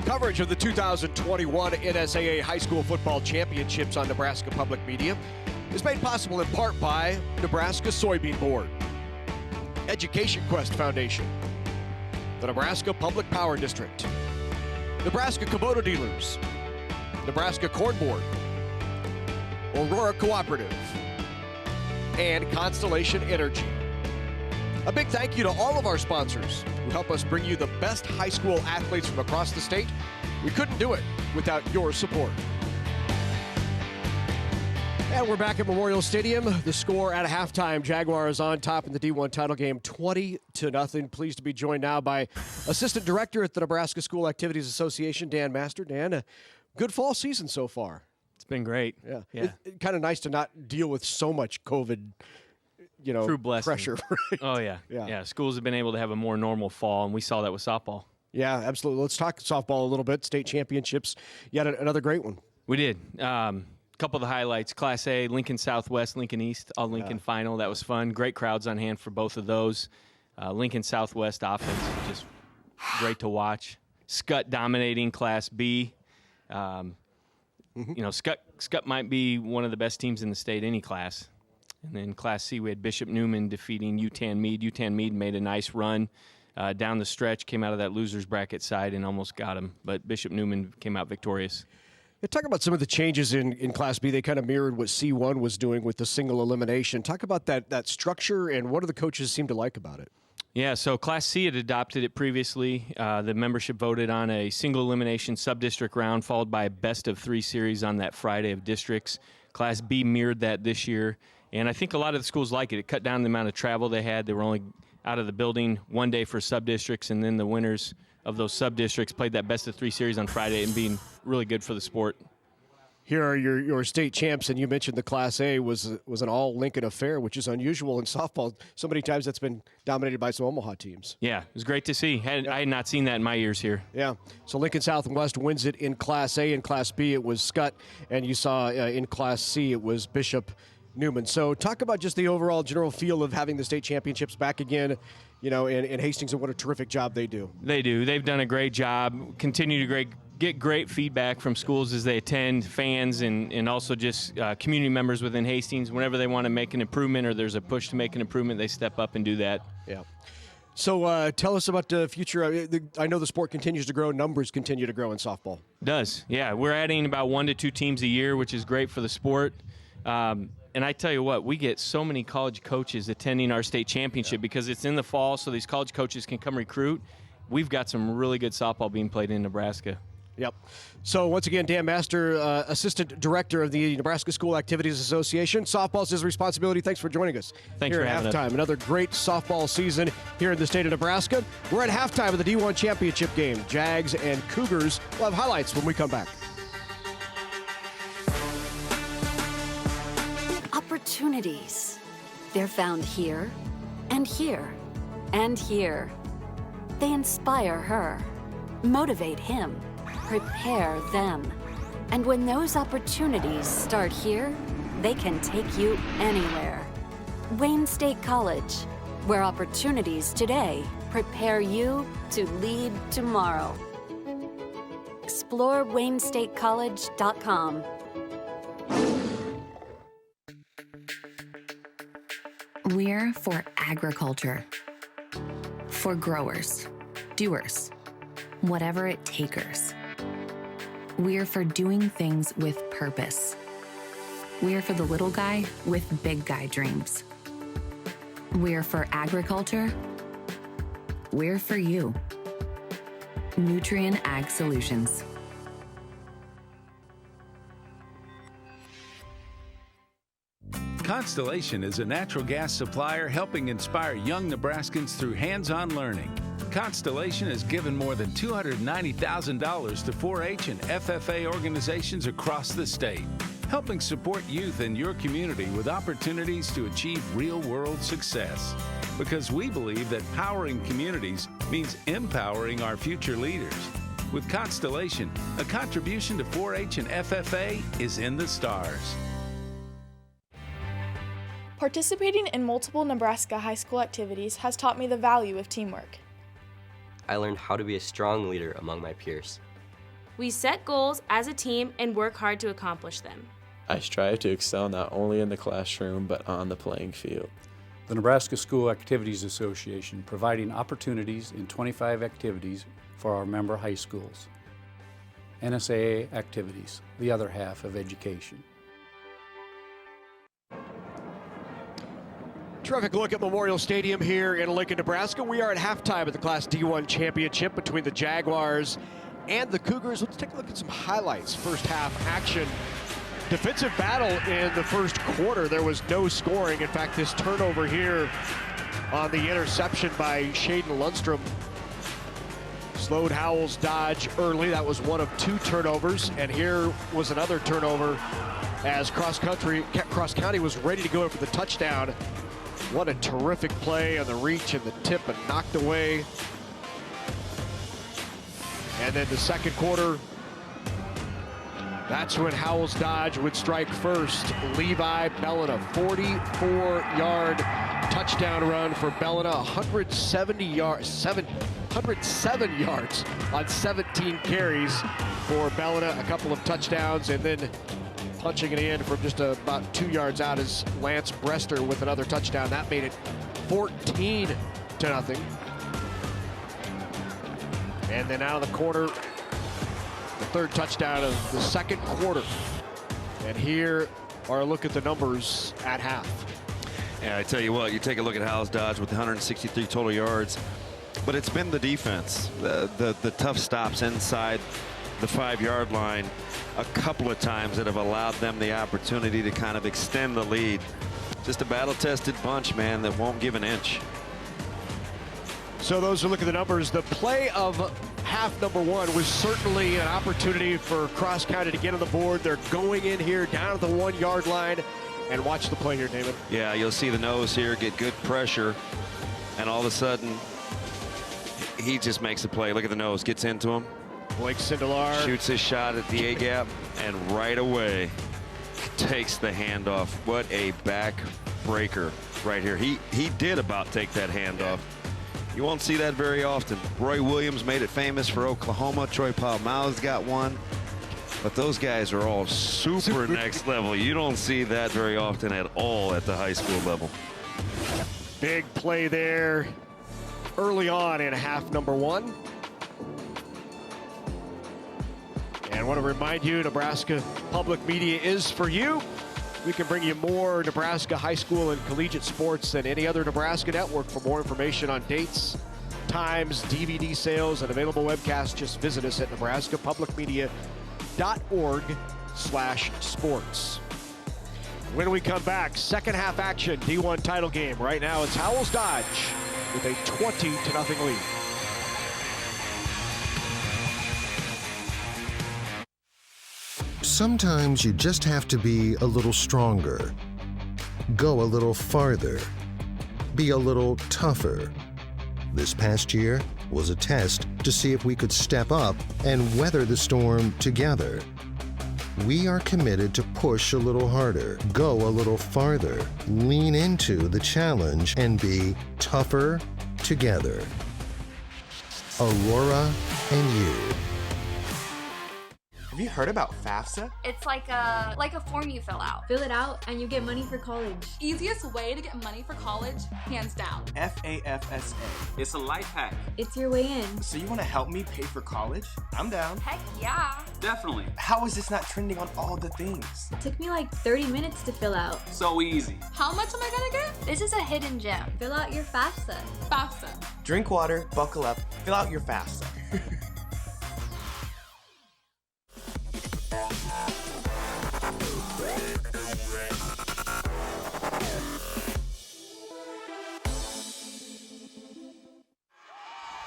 Coverage of the 2021 NSAA High School Football Championships on Nebraska Public Media is made possible in part by Nebraska Soybean Board, Education Quest Foundation, the Nebraska Public Power District, Nebraska Kubota Dealers, Nebraska Corn Board, Aurora Cooperative, and Constellation Energy. A big thank you to all of our sponsors who help us bring you the best high school athletes from across the state. We couldn't do it without your support. And we're back at Memorial Stadium. The score at halftime, Jaguars on top in the D1 title game, 20-0. Pleased to be joined now by Assistant Director at the Nebraska School Activities Association, Dan Master. Dan, a good fall season so far. It's been great. Yeah. Yeah. It's kind of nice to not deal with so much COVID, True blessing. pressure. Right? Oh, yeah. Yeah. Schools have been able to have a more normal fall, and we saw that with softball. Yeah, absolutely. Let's talk softball a little bit. State championships. You had another great one. We did. Couple of the highlights. Class A, Lincoln Southwest, Lincoln East, all Lincoln final. That was fun. Great crowds on hand for both of those. Lincoln Southwest offense, just great to watch. Scott dominating Class B. Scott might be one of the best teams in the state, any class. And then Class C, we had Bishop Neumann defeating UTAN Meade. UTAN Meade made a nice run down the stretch, came out of that loser's bracket side and almost got him. But Bishop Neumann came out victorious. Yeah, talk about some of the changes in Class B. They kind of mirrored what C1 was doing with the single elimination. Talk about that structure and what do the coaches seem to like about it? Yeah, so Class C had adopted it previously. The membership voted on a single elimination sub-district round followed by a best-of-3 series on that Friday of districts. Class B mirrored that this year. And I think a lot of the schools like it. It cut down the amount of travel they had. They were only out of the building one day for sub-districts, and then the winners of those sub-districts played that best-of-3 series on Friday and being really good for the sport. Here are your state champs, and you mentioned the Class A was an all-Lincoln affair, which is unusual in softball. So many times that's been dominated by some Omaha teams. Yeah, it was great to see. I had not seen that in my years here. Yeah, so Lincoln Southwest wins it in Class A. In Class B, it was Scott, and you saw in Class C, it was Bishop Neumann. So talk about just the overall general feel of having the state championships back again, in Hastings, and what a terrific job they do. They do. They've done a great job. Continue to get great feedback from schools as they attend, fans, and also just community members within Hastings. Whenever they want to make an improvement or there's a push to make an improvement, they step up and do that. Yeah. So tell us about the future. I know the sport continues to grow. Numbers continue to grow in softball. It does. Yeah. We're adding about 1 to 2 teams a year, which is great for the sport. And I tell you what, we get so many college coaches attending our state championship because it's in the fall, so these college coaches can come recruit. We've got some really good softball being played in Nebraska. Yep. So once again, Dan Master, Assistant Director of the Nebraska School Activities Association. Softball's his responsibility. Thanks for joining us. Thanks for having us. Here at halftime. Another great softball season here in the state of Nebraska. We're at halftime of the D1 championship game. Jags and Cougars. We'll have highlights when we come back. Opportunities. They're found here, and here, and here. They inspire her, motivate him, prepare them. And when those opportunities start here, they can take you anywhere. Wayne State College, where opportunities today prepare you to lead tomorrow. Explore WayneStateCollege.com. We're for agriculture, for growers, doers, whatever it takers. We're for doing things with purpose. We're for the little guy with big guy dreams. We're for agriculture. We're for you. Nutrien Ag Solutions. Constellation is a natural gas supplier helping inspire young Nebraskans through hands-on learning. Constellation has given more than $290,000 to 4-H and FFA organizations across the state, helping support youth in your community with opportunities to achieve real-world success. Because we believe that powering communities means empowering our future leaders. With Constellation, a contribution to 4-H and FFA is in the stars. Participating in multiple Nebraska high school activities has taught me the value of teamwork. I learned how to be a strong leader among my peers. We set goals as a team and work hard to accomplish them. I strive to excel not only in the classroom but on the playing field. The Nebraska School Activities Association providing opportunities in 25 activities for our member high schools. NSAA activities, the other half of education. Terrific look at Memorial Stadium here in Lincoln, Nebraska. We are at halftime of the Class D1 championship between the Jaguars and the Cougars. Let's take a look at some highlights. First half action. Defensive battle in the first quarter. There was no scoring. In fact, this turnover here on the interception by Shaden Lundstrom slowed Howells-Dodge early. That was one of two turnovers. And here was another turnover as Cross County was ready to go in for the touchdown. What a terrific play on the reach and the tip and knocked away. And then the second quarter, that's when Howells-Dodge would strike first. Levi Bellina, 44-yard touchdown run for Bellina, 107 yards on 17 carries for Bellina, a couple of touchdowns, and then punching it in from just about 2 yards out is Lance Brester with another touchdown. That made it 14-0. And then out of the corner, the third touchdown of the second quarter. And here are a look at the numbers at half. Yeah, I tell you what, you take a look at Howells-Dodge with 163 total yards, but it's been the defense, the tough stops inside the 5-yard line a couple of times that have allowed them the opportunity to kind of extend the lead. Just a battle-tested bunch, man, that won't give an inch. So those are look at the numbers. The play of half number one was certainly an opportunity for Cross County to get on the board. They're going in here down at the 1-yard line. And watch the play here, David. Yeah, you'll see the nose here get good pressure. And all of a sudden, he just makes a play. Look at the nose, gets into him. Blake Sindelar shoots his shot at the A-gap, and right away takes the handoff. What a back breaker right here. He did about take that handoff. You won't see that very often. Roy Williams made it famous for Oklahoma. Troy Polamalu's got one. But those guys are all super next level. You don't see that very often at all at the high school level. Big play there early on in half number one. And I want to remind you, Nebraska Public Media is for you. We can bring you more Nebraska high school and collegiate sports than any other Nebraska network. For more information on dates, times, DVD sales, and available webcasts, just visit us at nebraskapublicmedia.org/sports. When we come back, second half action, D1 title game. Right now it's Howells-Dodge with a 20-0 lead. Sometimes you just have to be a little stronger, go a little farther, be a little tougher. This past year was a test to see if we could step up and weather the storm together. we are committed to push a little harder, go a little farther, lean into the challenge, and be tougher together. Aurora and you. Have you heard about FAFSA? It's like a form you fill out. Fill it out and you get money for college. Easiest way to get money for college, hands down. FAFSA. It's a life hack. It's your way in. So you want to help me pay for college? I'm down. Heck yeah. Definitely. How is this not trending on all the things? It took me like 30 minutes to fill out. So easy. How much am I gonna get? This is a hidden gem. Fill out your FAFSA. FAFSA. Drink water, buckle up, fill out your FAFSA.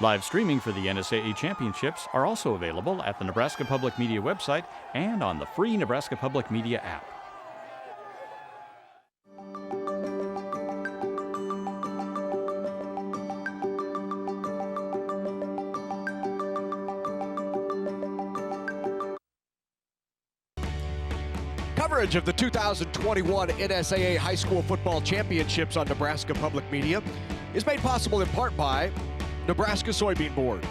Live streaming for the NSAA championships are also available at the Nebraska Public Media website and on the free Nebraska Public Media app. Coverage of the 2021 NSAA High School Football Championships on Nebraska Public Media is made possible in part by Nebraska Soybean Board,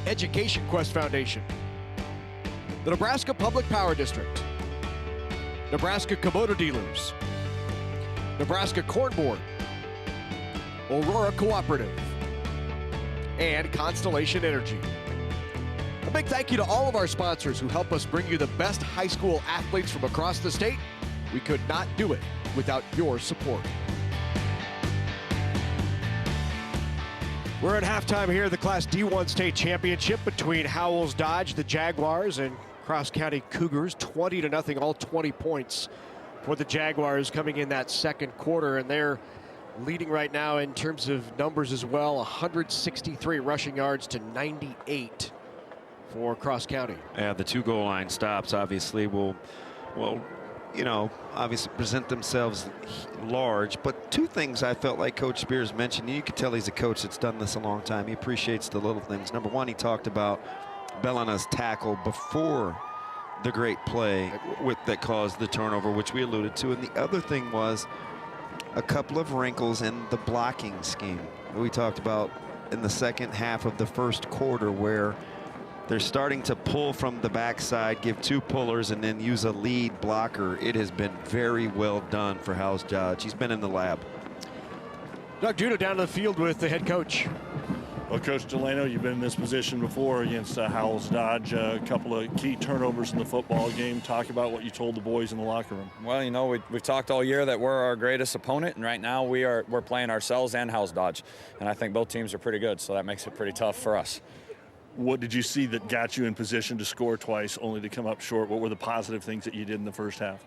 Education Quest Foundation, the Nebraska Public Power District, Nebraska Kubota Dealers, Nebraska Corn Board, Aurora Cooperative, and Constellation Energy. A big thank you to all of our sponsors who help us bring you the best high school athletes from across the state. We could not do it without your support. We're at halftime here at the Class D1 State Championship between Howells-Dodge, the Jaguars, and Cross County Cougars. 20-0, all 20 points for the Jaguars coming in that second quarter, and they're leading right now in terms of numbers as well. 163 rushing yards to 98 for Cross County. Yeah, the 2 goal line stops obviously will you know, obviously present themselves large, but 2 things I felt like Coach Spears mentioned. You can tell he's a coach that's done this a long time. He appreciates the little things. Number 1, he talked about Bellana's tackle before the great play that caused the turnover, which we alluded to. And the other thing was a couple of wrinkles in the blocking scheme we talked about in the second half of the first quarter, where they're starting to pull from the backside, give 2 pullers, and then use a lead blocker. It has been very well done for Howells-Dodge. He's been in the lab. Doug Duda down to the field with the head coach. Well, Coach Delano, you've been in this position before against Howells-Dodge. A couple of key turnovers in the football game. Talk about what you told the boys in the locker room. Well, you know, we've talked all year that we're our greatest opponent, and right now we're playing ourselves and Howells-Dodge, and I think both teams are pretty good, so that makes it pretty tough for us. What did you see that got you in position to score twice only to come up short? What were the positive things that you did in the first half?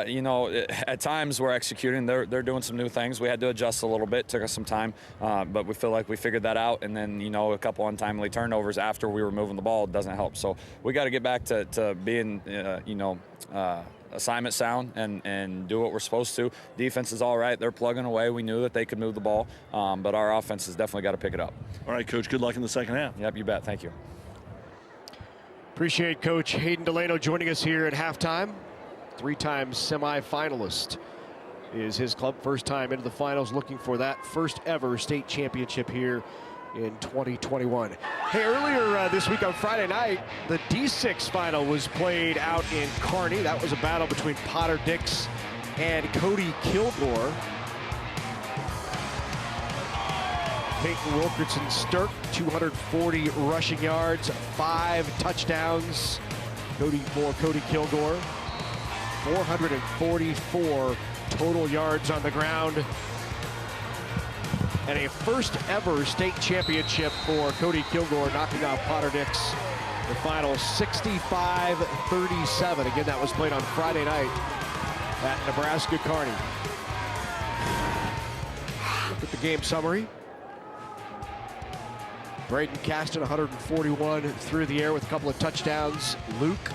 You know, at times we're executing. They're doing some new things. We had to adjust a little bit. Took us some time, but we feel like we figured that out. And then, you know, a couple untimely turnovers after we were moving the ball doesn't help. So we got to get back to being, you know, assignment sound and do what we're supposed to. Defense is all right. They're plugging away. We knew that they could move the ball, but our offense has definitely got to pick it up. All right, Coach, good luck in the second half. Yep, you bet. Thank you. Appreciate Coach Hayden Delano joining us here at halftime. 3-time semifinalist is his club. First time into the finals, looking for that first ever state championship here in 2021. Hey, earlier this week on Friday night, the D6 final was played out in Kearney. That was a battle between Potter Dix and Cody Kilgore. Peyton Wilkerson Stirk, 240 rushing yards, 5 touchdowns. Cody Kilgore, 444 total yards on the ground. And a first ever state championship for Cody Kilgore, knocking off Potter Dix. The final 65-37. Again, that was played on Friday night at Nebraska Kearney. Look at the game summary. Braden Caston, 141 through the air with a couple of touchdowns. Luke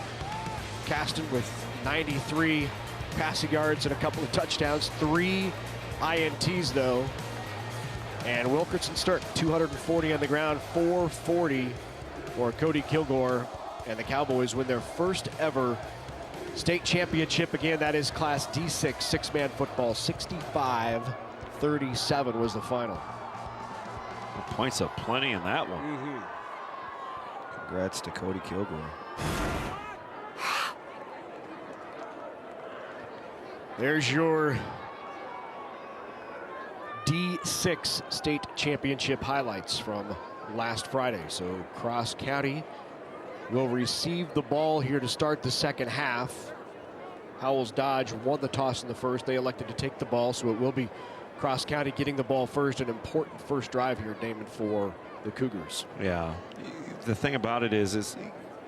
Caston with 93 passing yards and a couple of touchdowns. 3 INTs, though. And Wilkerson Stirk, 240 on the ground, 440 for Cody Kilgore. And the Cowboys win their first ever state championship. Again, that is Class D6 six-man football. 65-37 was the final. Points up plenty in that one. Congrats to Cody Kilgore. There's your D6 state championship highlights from last Friday. So Cross County will receive the ball here to start the second half. Howells-Dodge won the toss in the first. They elected to take the ball, so it will be Cross County getting the ball first. An important first drive here, Damon, for the Cougars. Yeah, the thing about it is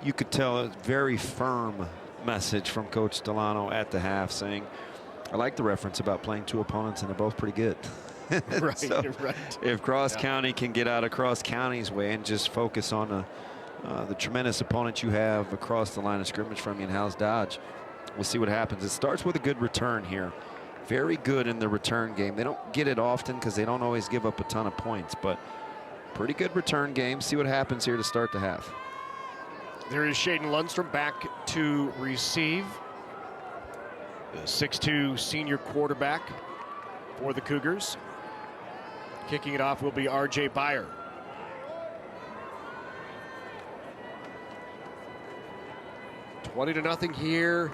you could tell a very firm message from Coach Delano at the half, saying, I like the reference about playing two opponents and they're both pretty good. Right, so right. If Cross County can get out of Cross County's way and just focus on the tremendous opponent you have across the line of scrimmage from you in Howells-Dodge, we'll see what happens. It starts with a good return here. Very good in the return game. They don't get it often because they don't always give up a ton of points, but pretty good return game. See what happens here to start the half. There is Shaden Lundstrom back to receive. The 6'2" senior quarterback for the Cougars. Kicking it off will be R.J. Byer. (20-0) here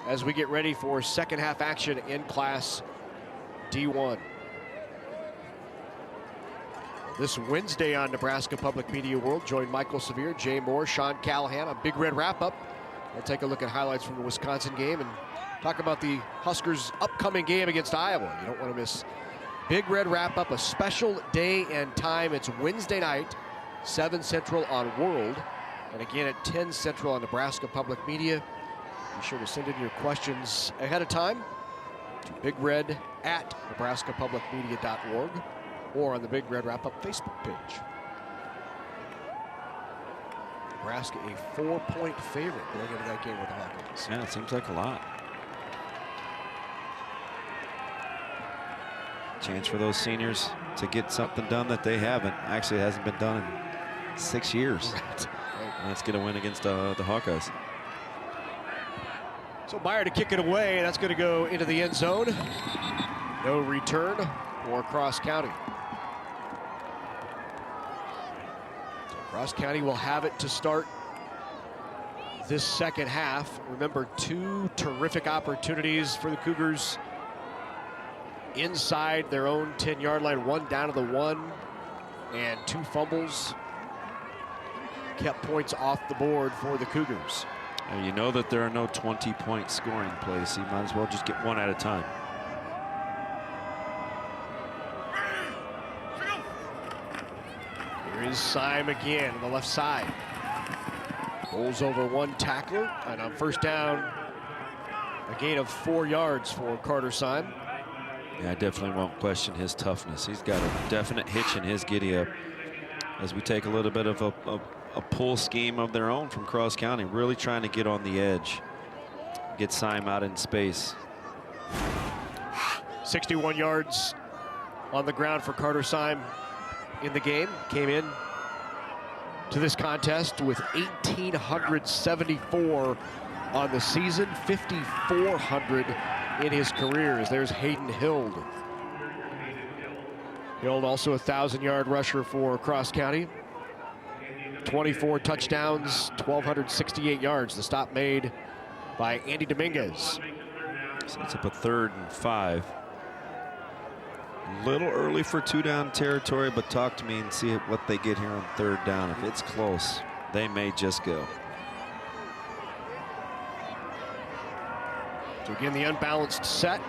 as we get ready for second half action in Class D1. This Wednesday on Nebraska Public Media World, join Michael Severe, Jay Moore, Sean Callahan on Big Red Wrap-Up. We'll take a look at highlights from the Wisconsin game and talk about the Huskers' upcoming game against Iowa. You don't want to miss Big Red Wrap-Up, a special day and time. It's Wednesday night, 7 Central on World, and again at 10 Central on Nebraska Public Media. Be sure to send in your questions ahead of time to bigred@nebraskapublicmedia.org or on the Big Red Wrap-Up Facebook page. Nebraska a 4-point favorite going into that game with the Hawkeyes. Yeah, it seems like a lot. Chance for those seniors to get something done that they haven't. Actually, it hasn't been done in 6 years. Right. Let's get a win against the Hawkeyes. So Byer to kick it away. That's going to go into the end zone. No return for Cross County. So Cross County will have it to start this second half. Remember, 2 terrific opportunities for the Cougars inside their own 10-yard line. 1 down to the 1 and 2 fumbles kept points off the board for the Cougars. And you know that there are no 20-point scoring plays, so you might as well just get 1 at a time. Here is Syme again on the left side. Pulls over 1 tackler, and on first down, a gain of 4 yards for Carter Syme. Yeah, I definitely won't question his toughness. He's got a definite hitch in his giddy-up as we take a little bit of a pull scheme of their own from Cross County, really trying to get on the edge, get Syme out in space. 61 yards on the ground for Carter Syme in the game. Came in to this contest with 1,874 on the season, 5,400 in his career. As there's Hayden Hild. Hild also a 1,000-yard rusher for Cross County. 24 touchdowns, 1,268 yards. The stop made by Andy Dominguez. So it's up a 3rd and 5. A little early for 2-down territory, but talk to me and see what they get here on 3rd down. If it's close, they may just go. So again, the unbalanced set.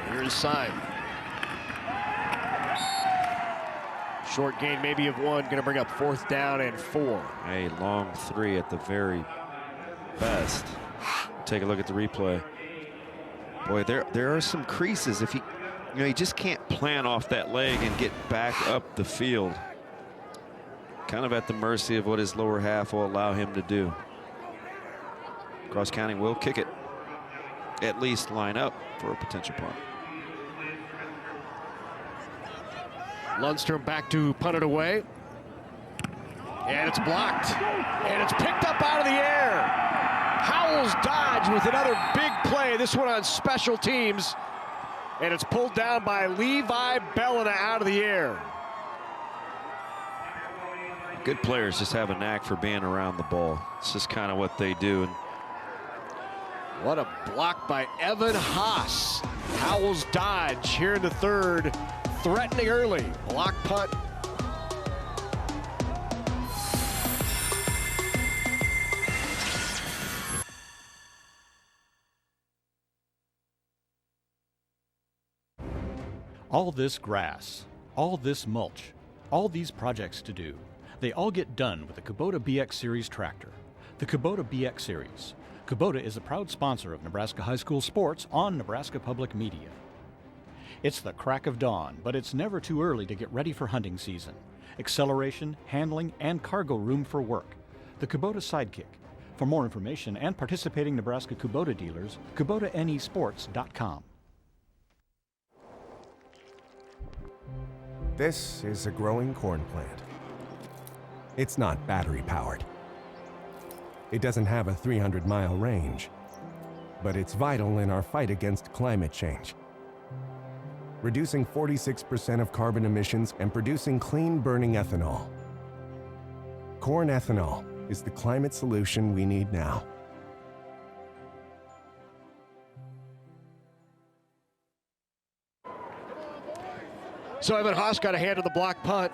Here's Syme. Short gain maybe of 1, going to bring up 4th down and 4. A long 3 at the very best. Take a look at the replay. Boy, there are some creases. If he just can't plan off that leg and get back up the field. Kind of at the mercy of what his lower half will allow him to do. Cross County will kick it. At least line up for a potential punt. Lundstrom back to punt it away. And it's blocked. And it's picked up out of the air. Howells-Dodge with another big play, this one on special teams. And it's pulled down by Levi Bellina out of the air. Good players just have a knack for being around the ball. It's just kind of what they do. And what a block by Evan Haas. Howells-Dodge here in the third, threatening early. Block punt. All this grass, all this mulch, all these projects to do, they all get done with the Kubota BX Series tractor. The Kubota BX Series. Kubota is a proud sponsor of Nebraska High School sports on Nebraska Public Media. It's the crack of dawn, but it's never too early to get ready for hunting season. Acceleration, handling, and cargo room for work. The Kubota Sidekick. For more information and participating Nebraska Kubota dealers, KubotaNesports.com. This is a growing corn plant. It's not battery-powered. It doesn't have a 300-mile range, but it's vital in our fight against climate change. Reducing 46% of carbon emissions and producing clean-burning ethanol. Corn ethanol is the climate solution we need now. So Evan Haas got a hand on the block punt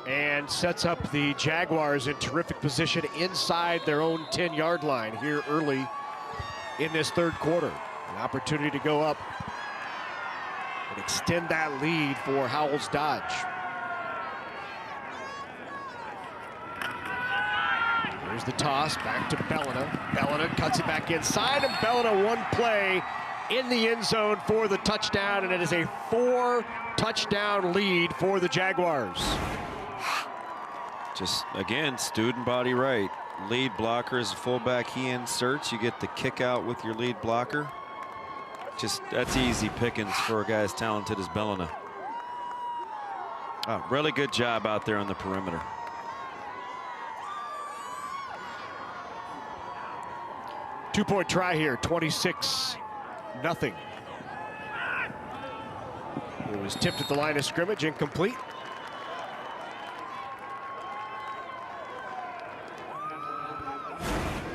and sets up the Jaguars in terrific position inside their own 10-yard line here early in this third quarter. An opportunity to go up and extend that lead for Howells-Dodge. Here's the toss, back to Bellina. Bellina cuts it back inside, and Bellina one play in the end zone for the touchdown, and it is a 4-touchdown lead for the Jaguars. just, again, student body right. Lead blocker is a fullback. He inserts. You get the kick out with your lead blocker. Just, that's easy pickings for a guy as talented as Bellina. Oh, really good job out there on the perimeter. Two-point try here, 26-0. It was tipped at the line of scrimmage, incomplete.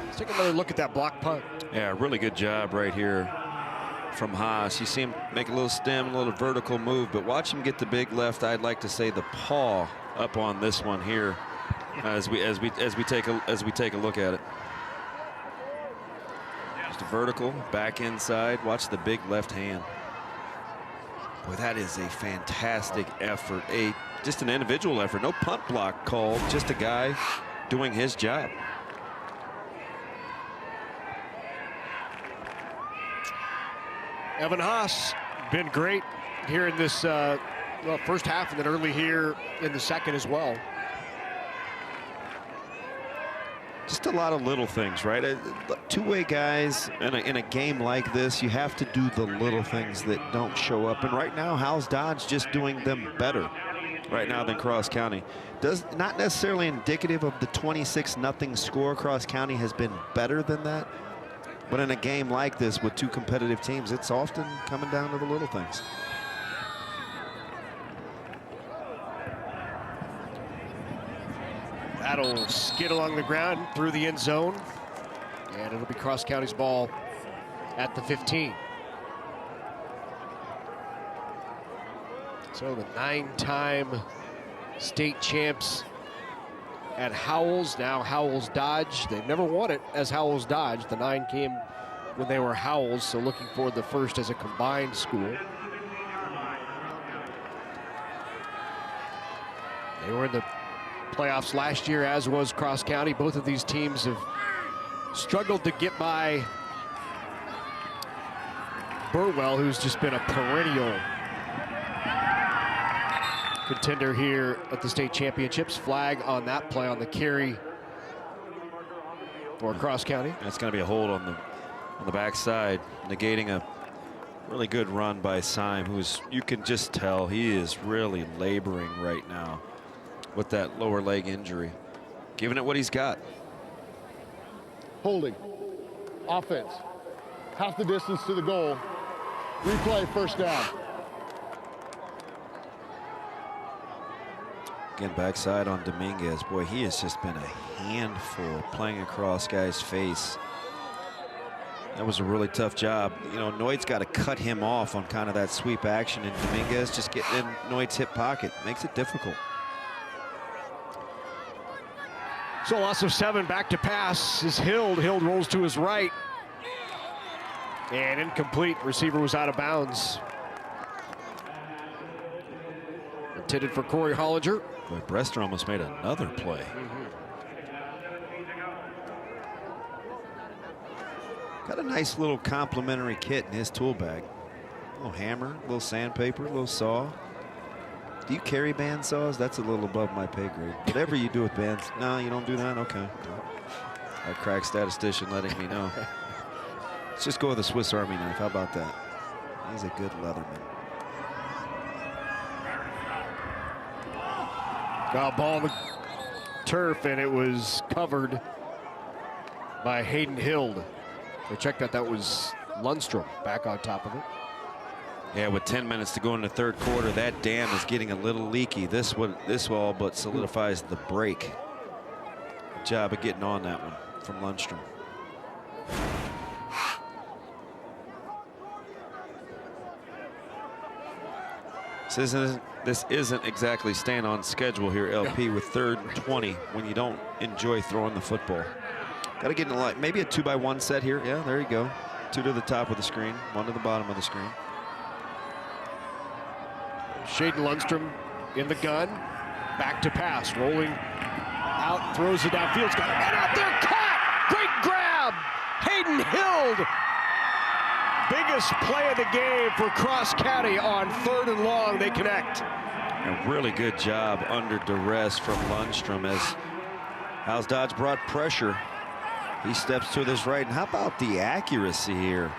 Let's take another look at that block punt. Yeah, really good job right here from Haas. You see him make a little stem, a little vertical move, but watch him get the big left. I'd like to say the paw up on this one here, as we take a look at it. Just a vertical back inside. Watch the big left hand. Boy, that is a fantastic effort. Just an individual effort. No punt block called. Just a guy doing his job. Evan Haas been great here in this first half, and then early here in the second as well. Just a lot of little things, right? Two-way guys in a game like this, you have to do the little things that don't show up. And right now, Howells-Dodge just doing them better right now than Cross County. Not necessarily indicative of the 26-0 score. Cross County has been better than that. But in a game like this with two competitive teams, it's often coming down to the little things. That'll skid along the ground through the end zone, and it'll be Cross County's ball at the 15. So the 9-time state champs at Howells, now Howells-Dodge. They've never won it as Howells-Dodge. The 9 came when they were Howells, so looking for the first as a combined school. They were in the playoffs last year, as was Cross County. Both of these teams have struggled to get by Burwell, who's just been a perennial contender here at the state championships. Flag on that play on the carry for Cross County. That's going to be a hold on the backside, negating a really good run by Syme, who's, you can just tell he is really laboring right now. with that lower leg injury. Giving it what he's got. Holding. Offense. Half the distance to the goal. Replay, first down. Again, backside on Dominguez. Boy, he has just been a handful playing across guys' face. That was a really tough job. You know, Noit's got to cut him off on kind of that sweep action, and Dominguez just getting in Noit's hip pocket. Makes it difficult. So loss of 7, back to pass is Hild. Hild rolls to his right. And incomplete. Receiver was out of bounds. Intended for Corey Hollinger. Boy, Brester almost made another play. Got a nice little complimentary kit in his tool bag. A little hammer, a little sandpaper, a little saw. Do you carry band saws? That's a little above my pay grade. Whatever you do with bands. No, you don't do that? Okay. Our crack statistician letting me know. Let's just go with a Swiss Army knife. How about that? He's a good leatherman. Got a ball on the turf, and it was covered by Hayden Hild. So check that was Lundstrom back on top of it. Yeah, with 10 minutes to go in the third quarter, that dam is getting a little leaky. This all but solidifies the break. Good job of getting on that one from Lundstrom. This isn't exactly staying on schedule here, LP, with 3rd and 20 when you don't enjoy throwing the football. Got to get in a line. Maybe a 2-by-1 set here. Yeah, there you go. 2 to the top of the screen, 1 to the bottom of the screen. Shaden Lundstrom in the gun. Back to pass. Rolling out. Throws it downfield. Got it out there. Caught. Great grab. Hayden Hild. Biggest play of the game for Cross County on 3rd and long. They connect. A really good job under duress from Lundstrom as Howells-Dodge brought pressure. He steps to this right. And how about the accuracy here?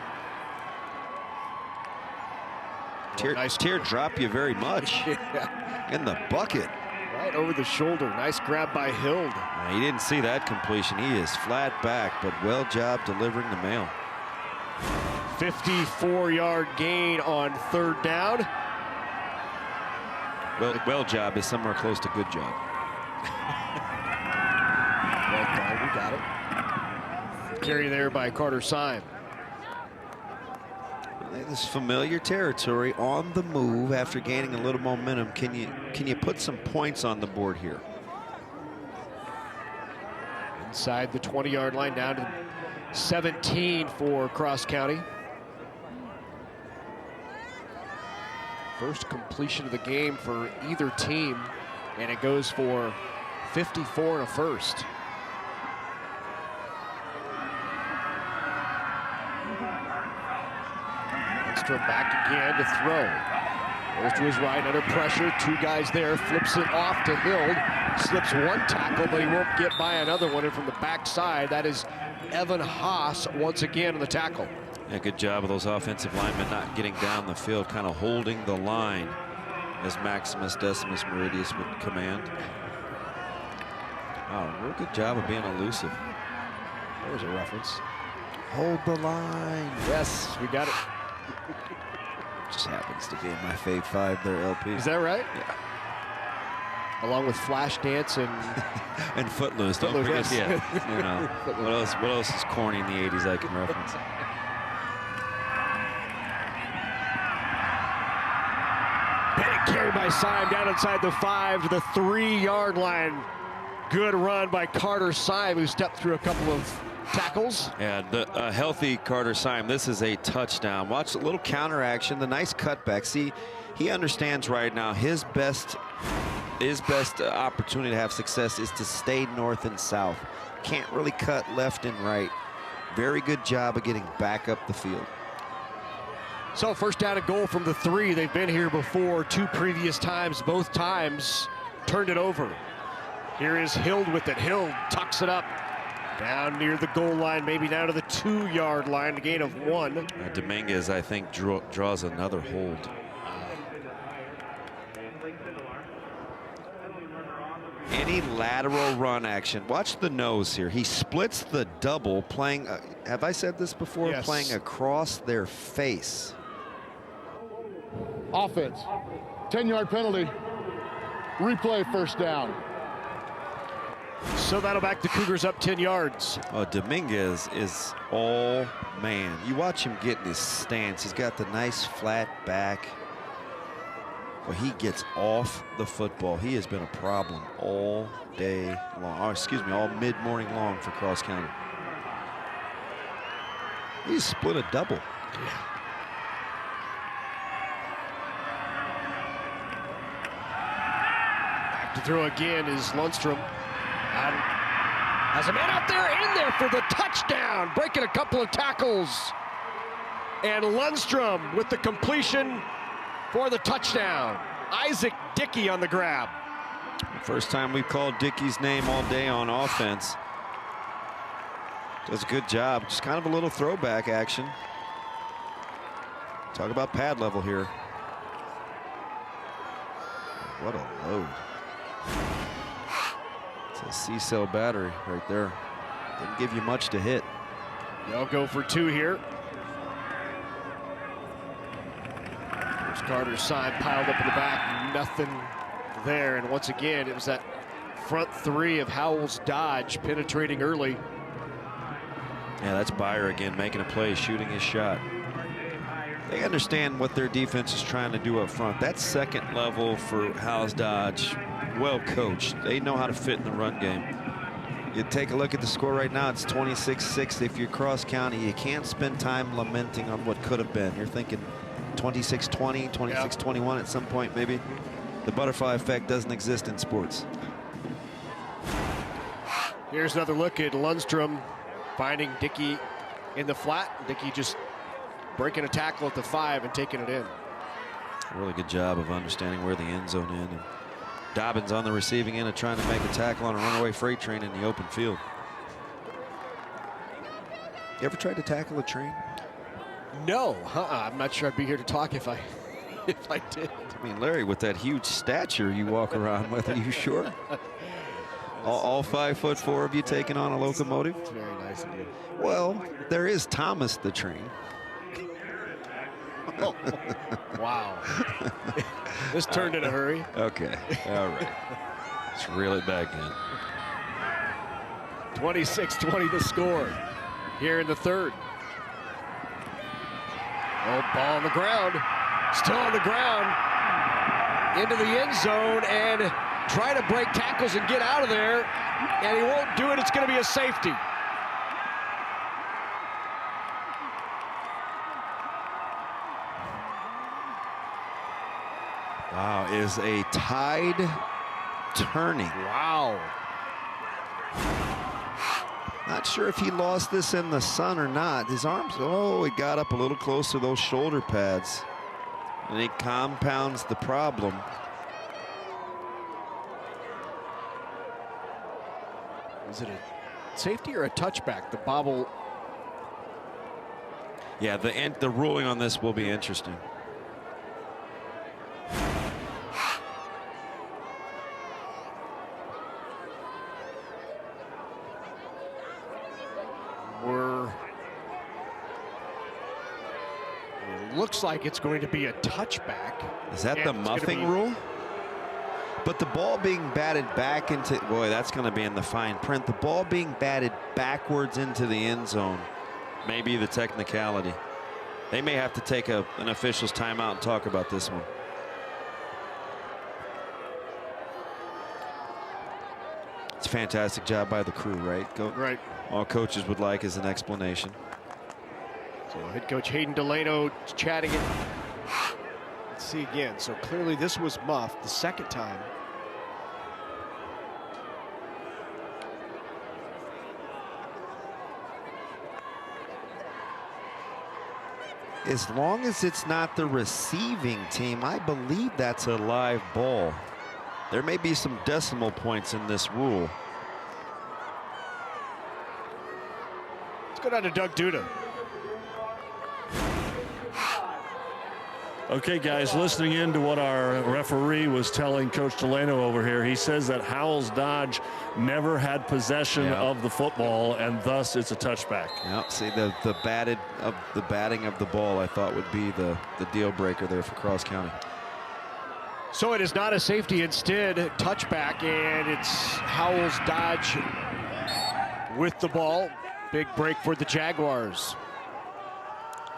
Tear drop you very much. In the bucket. Right over the shoulder. Nice grab by Hild. He didn't see that completion. He is flat back, but well job delivering the mail. 54-yard gain on 3rd down. Well job is somewhere close to good job. Well done, we got it. Carry there by Carter Syme. This familiar territory on the move after gaining a little momentum. Can you put some points on the board here? Inside the 20-yard line, down to 17 for Cross County. First completion of the game for either team, and it goes for 54 and a first. Lundstrom back again to throw. Goes to his right under pressure. 2 guys there. Flips it off to Hild. Slips 1 tackle, but he won't get by another one. And from the backside, that is Evan Haas once again on the tackle. Yeah, good job of those offensive linemen not getting down the field, kind of holding the line as Maximus Decimus Meridius would command. Wow, real good job of being elusive. There's a reference. Hold the line. Yes, we got it. Just happens to be in my Fave 5 there, LP. Is that right? Yeah. Along with Flashdance and and Footloose. Don't forget, yeah. You know, what else is corny in the 80s I can reference? Bennett carried by Syme down inside the 5 to the 3-yard line. Good run by Carter Syme, who stepped through a couple of tackles. Yeah, the healthy Carter Syme. This is a touchdown. Watch a little counter action, the nice cutback. See, he understands right now his best opportunity to have success is to stay north and south. Can't really cut left and right. Very good job of getting back up the field. So first down and goal from the 3. They've been here before 2 previous times. Both times turned it over. Here is Hild with it. Hild tucks it up down near the goal line, maybe down to the 2-yard line, a gain of 1. Dominguez, I think, draws another hold. Any lateral run action. Watch the nose here. He splits the double playing, have I said this before? Yes. Playing across their face. Offense, 10-yard penalty, replay first down. So that'll back the Cougars up 10 yards. Oh, Dominguez is all man. You watch him get in his stance. He's got the nice flat back. Well, he gets off the football. He has been a problem all day long. Oh, excuse me, all mid-morning long for Cross County. He's split a double. Yeah. Back to throw again is Lundstrom. Has a man out there in there for the touchdown, breaking a couple of tackles. And Lundstrom with the completion for the touchdown. Isaac Dickey on the grab. First time we've called Dickey's name all day on offense. Does a good job. Just kind of a little throwback action. Talk about pad level here. What a load. It's a C-cell battery right there. Didn't give you much to hit. They'll go for 2 here. There's Carter's sign piled up in the back. Nothing there. And once again, it was that front 3 of Howells-Dodge penetrating early. Yeah, that's Byer again making a play, shooting his shot. They understand what their defense is trying to do up front. That second level for Howells-Dodge, well coached. They know how to fit in the run game. You take a look at the score right now, it's 26-6. If you're Cross County, you can't spend time lamenting on what could have been. You're thinking 26-20, 26-21 at some point maybe. The butterfly effect doesn't exist in sports. Here's another look at Lundstrom finding Dickey in the flat. Dickey just breaking a tackle at the 5 and taking it in. Really good job of understanding where the end zone is. And Dobbins on the receiving end and trying to make a tackle on a runaway freight train in the open field. You ever tried to tackle a train? No, I'm not sure I'd be here to talk if I did. I mean, Larry, with that huge stature you walk around with, are you sure? All 5'4" of you taking on a locomotive? It's very nice of you. Well, there is Thomas the train. Oh, wow. This turned in a hurry. Okay, all right. Let's reel it back in. 26-20 the score here in the 3rd. Oh, ball on the ground. Still on the ground. Into the end zone and try to break tackles and get out of there. And he won't do it. It's going to be a safety. Wow, is a tide turning. Wow. Not sure if he lost this in the sun or not. His arms, oh, he got up a little close to those shoulder pads. And he compounds the problem. Is it a safety or a touchback? The bobble. Yeah, the ruling on this will be interesting. It looks like it's going to be a touchback. Is that the muffing rule? But the ball being batted back into, boy, that's going to be in the fine print. The ball being batted backwards into the end zone may be the technicality. They may have to take an official's timeout and talk about this one. It's a fantastic job by the crew, right? Right. All coaches would like is an explanation. So head coach Hayden Delano chatting it. Let's see again. So clearly this was muffed the second time. As long as it's not the receiving team, I believe that's a live ball. There may be some decimal points in this rule. Let's go down to Doug Duda. Okay, guys, listening in to what our referee was telling Coach Delano over here, he says that Howells-Dodge never had possession of the football, and thus it's a touchback. Yep. See, the batting of the ball, I thought would be the deal breaker there for Cross County. So it is not a safety, instead touchback, and it's Howells-Dodge with the ball. Big break for the Jaguars.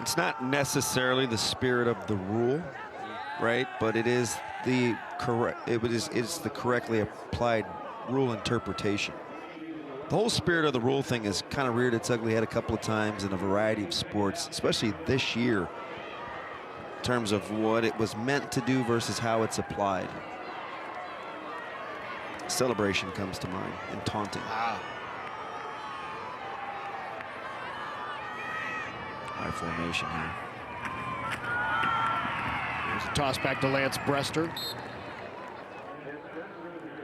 It's not necessarily the spirit of the rule, right? But it is the correct. It's the correctly applied rule interpretation. The whole spirit of the rule thing has kind of reared its ugly head a couple of times in a variety of sports, especially this year, in terms of what it was meant to do versus how it's applied. Celebration comes to mind, and taunting. High formation here. There's a toss back to Lance Brester.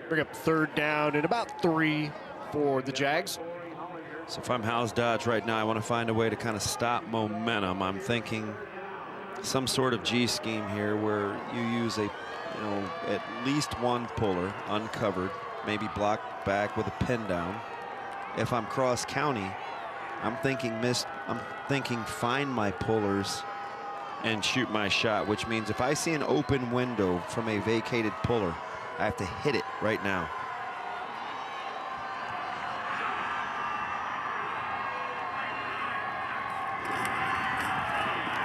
Bring up 3rd down and about 3 for the Jags. So if I'm Howells-Dodge right now, I want to find a way to kind of stop momentum. I'm thinking some sort of G scheme here where you use at least one puller uncovered, maybe blocked back with a pin down. If I'm Cross County, I'm thinking find my pullers and shoot my shot, which means if I see an open window from a vacated puller, I have to hit it right now.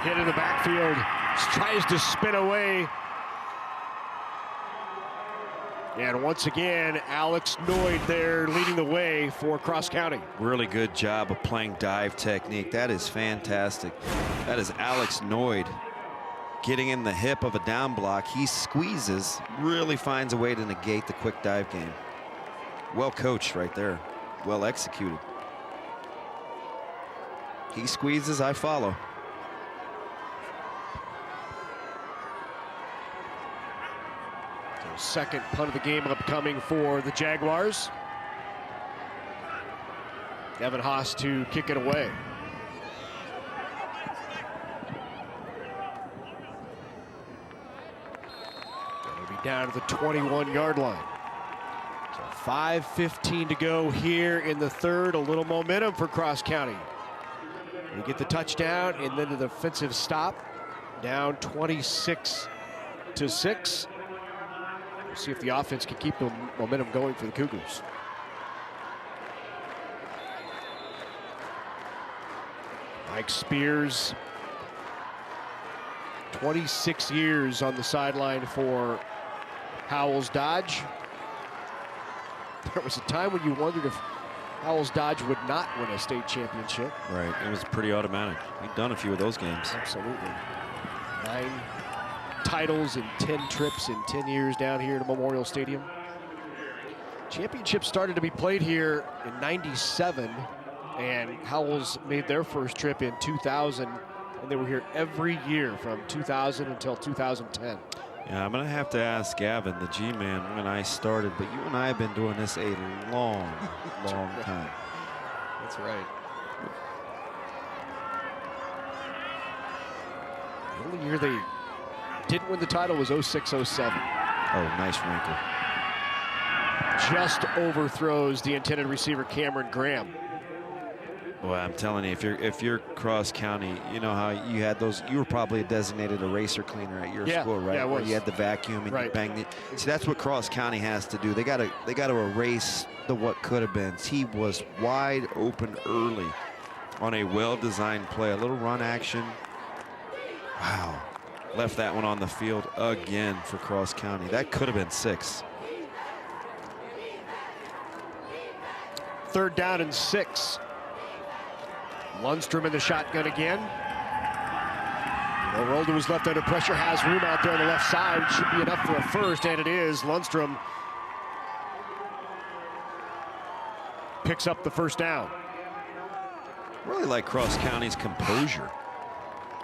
Hit in the backfield, tries to spin away. And once again, Alex Noyd there leading the way for Cross County. Really good job of playing dive technique. That is fantastic. That is Alex Noyd getting in the hip of a down block. He squeezes, really finds a way to negate the quick dive game. Well coached right there. Well executed. He squeezes, I follow. Second punt of the game upcoming for the Jaguars. Evan Haas to kick it away. It'll be down to the 21-yard line. So 5:15 to go here in the 3rd. A little momentum for Cross County. They get the touchdown and then the defensive stop. Down 26-6. See if the offense can keep the momentum going for the Cougars. Mike Spears, 26 years on the sideline for Howells-Dodge. There was a time when you wondered if Howells-Dodge would not win a state championship. Right, it was pretty automatic. He'd done a few of those games. Absolutely. 9 titles and 10 trips in 10 years down here to Memorial Stadium. Championships started to be played here in '97, and Howells made their first trip in 2000, and they were here every year from 2000 until 2010. Yeah, I'm gonna have to ask Gavin, the G-man, when I started, but you and I have been doing this a long time. That's right. The only year they didn't win the title was 06-07. Oh, nice wrinkle. Just overthrows the intended receiver Cameron Graham. Boy, I'm telling you, if you're Cross County, you know how you had those. You were probably a designated eraser cleaner at your school, right? Yeah, it was. Where you had the vacuum and you banged it. See, that's what Cross County has to do. They got to erase the what could have been. He was wide open early on a well-designed play, a little run action. Wow. Left that one on the field again for Cross County. That could have been 6. 3rd down and 6. Lundstrom in the shotgun again. Well, Roldo was left under pressure, has room out there on the left side. Should be enough for a first, and it is. Lundstrom picks up the first down. Really like Cross County's composure.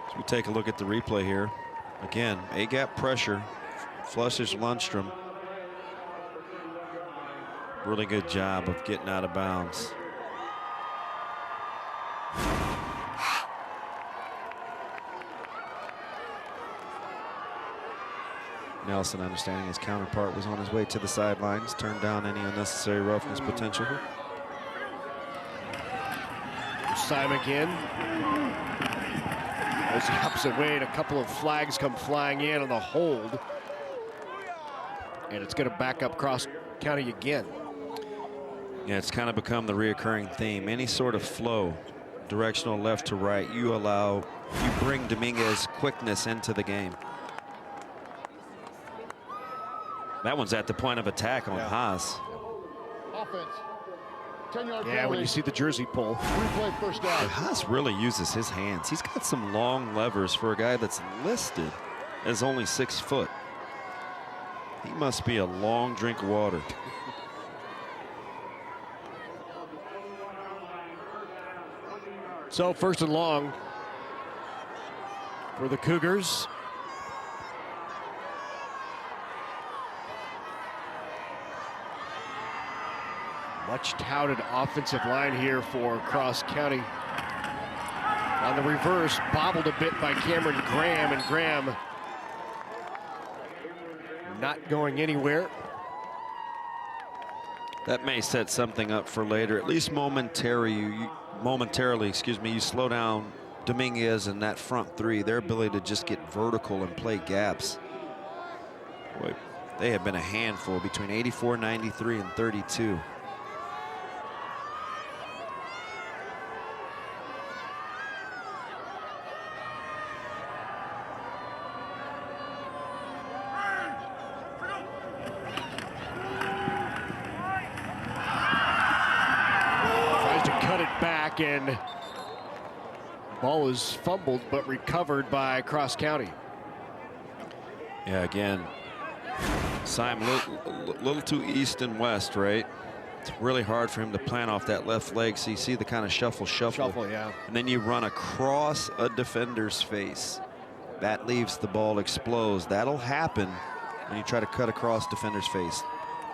As we take a look at the replay here. Again, A-gap pressure, flushes Lundstrom. Really good job of getting out of bounds. Nelson, understanding his counterpart was on his way to the sidelines, turned down any unnecessary roughness potential. Syme again. Goes the opposite way, and a couple of flags come flying in on the hold. And it's going to back up cross county again. Yeah, it's kind of become the reoccurring theme. Any sort of flow, directional left to right, you bring Dominguez quickness into the game. That one's at the point of attack on Haas. Offense. 10-yard Yeah, when you see the jersey pull. Replay first down. Haas really uses his hands. He's got some long levers for a guy that's listed as only 6 foot. He must be a long drink of water. So 1st and long for the Cougars. Much touted offensive line here for Cross County. On the reverse, bobbled a bit by Cameron Graham, and Graham not going anywhere. That may set something up for later, at least momentarily, you slow down Dominguez and that front three, their ability to just get vertical and play gaps. Boy, they have been a handful between 84, 93, and 32. And ball is fumbled but recovered by Cross County. Yeah, again, Syme a little too east and west, right? It's really hard for him to plant off that left leg, so you see the kind of shuffle. Yeah. And then you run across a defender's face. That leaves the ball exposed. That'll happen when you try to cut across defender's face.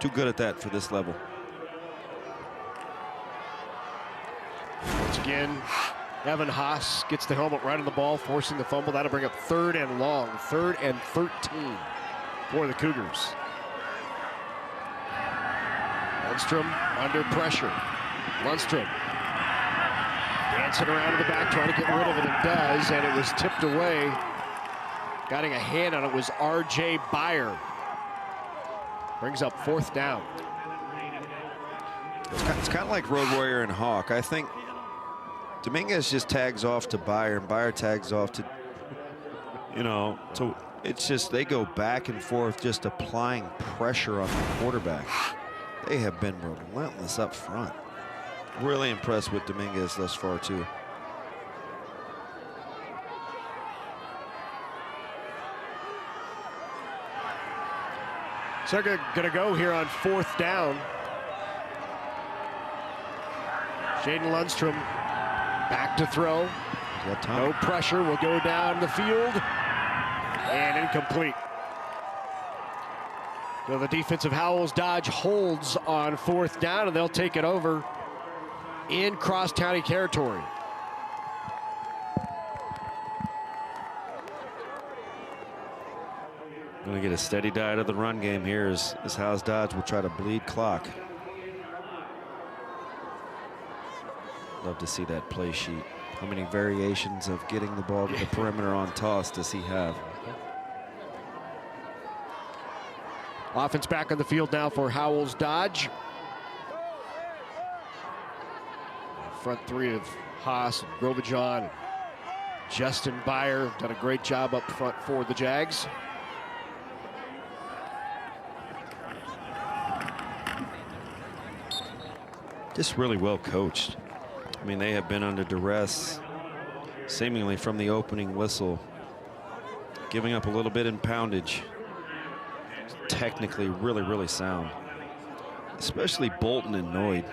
Too good at that for this level. Once again, Evan Haas gets the helmet right on the ball, forcing the fumble. That'll bring up 3rd and long, 3rd and 13 for the Cougars. Lundstrom under pressure. Lundstrom dancing around to the back, trying to get rid of it, and does, and it was tipped away. Getting a hand on it was R.J. Byer. Brings up 4th down. It's kind of like Road Warrior and Hawk. I think Dominguez just tags off to Byer, and Byer tags off to, so it's just they go back and forth, just applying pressure on the quarterback. They have been relentless up front. Really impressed with Dominguez thus far, too. So they're going to go here on 4th down. Jaden Lundstrom back to throw. No pressure, will go down the field. And incomplete. So the defense of Howells-Dodge holds on 4th down, and they'll take it over in Cross County territory. Going to get a steady diet of the run game here as Howells-Dodge will try to bleed clock. Love to see that play sheet. How many variations of getting the ball to the perimeter on toss does he have? Offense back on the field now for Howells-Dodge. Front three of Haas, Grovajon, and Justin Byer have done a great job up front for the Jags. Just really well coached. I mean, they have been under duress seemingly from the opening whistle, giving up a little bit in poundage. Technically really, really sound, especially Bolton and Noyd.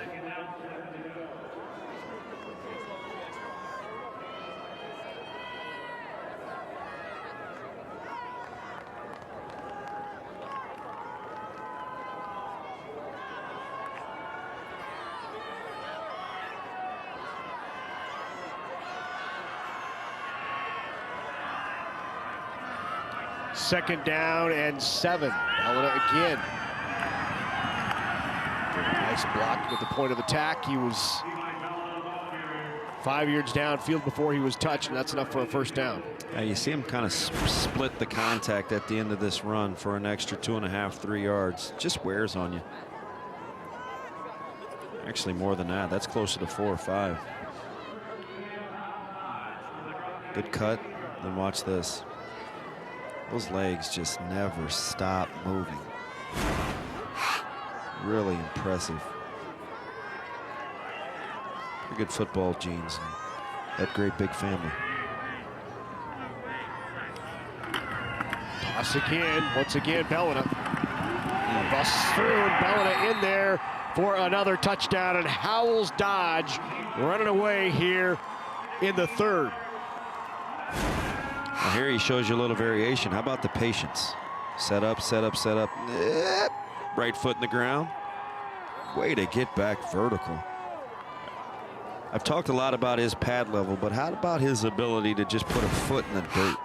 2nd down and 7. Bellina again. Nice block at the point of attack. He was 5 yards downfield before he was touched, and that's enough for a 1st down. Yeah, you see him kind of split the contact at the end of this run for an extra 2.5, 3 yards. Just wears on you. Actually, more than that. That's closer to 4 or 5. Good cut. Then watch this. Those legs just never stop moving. Really impressive. Pretty good football genes. That great big family. Toss again. Once again, Bellina. Busts through, and Bellina in there for another touchdown. And Howells-Dodge running away here in the 3rd. Well, here he shows you a little variation. How about the patience? Set up, set up, set up. Right foot in the ground. Way to get back vertical. I've talked a lot about his pad level, but how about his ability to just put a foot in the dirt?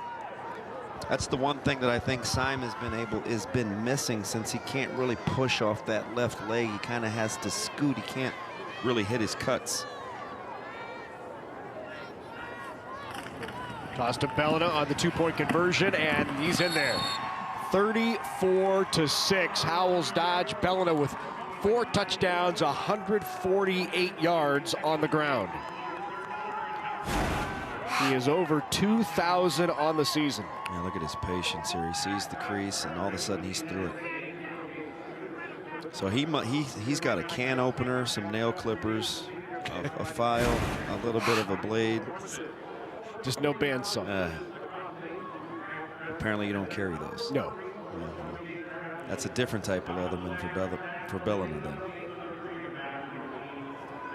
That's the one thing that I think Simon has been missing, since he can't really push off that left leg. He kind of has to scoot. He can't really hit his cuts. Toss to Bellina on the 2-point conversion, and he's in there. 34-6. Howells-Dodge. Bellina with 4 touchdowns, 148 yards on the ground. He is over 2,000 on the season. Yeah, look at his patience here. He sees the crease, and all of a sudden he's through it. So he's got a can opener, some nail clippers, a file, a little bit of a blade. Just no bandsaw. Apparently you don't carry those. No. That's a different type of Leatherman for Bellina then.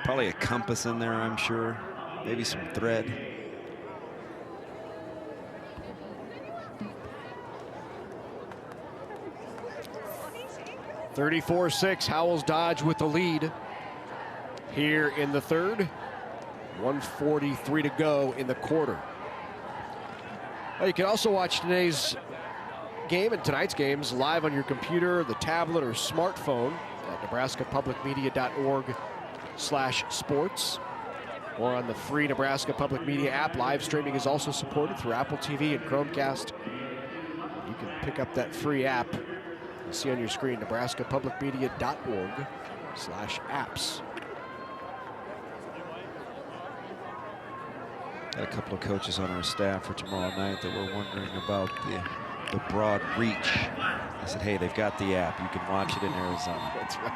Probably a compass in there, I'm sure. Maybe some thread. (34-6). Howells-Dodge with the lead here in the 3rd. 1:43 to go in the quarter. Well, you can also watch today's game and tonight's games live on your computer, the tablet, or smartphone at nebraskapublicmedia.org/sports, or on the free Nebraska Public Media app. Live streaming is also supported through Apple TV and Chromecast. You can pick up that free app. You see on your screen, nebraskapublicmedia.org/apps. Got a couple of coaches on our staff for tomorrow night that were wondering about the broad reach. I said, hey, they've got the app. You can watch it in Arizona. That's right.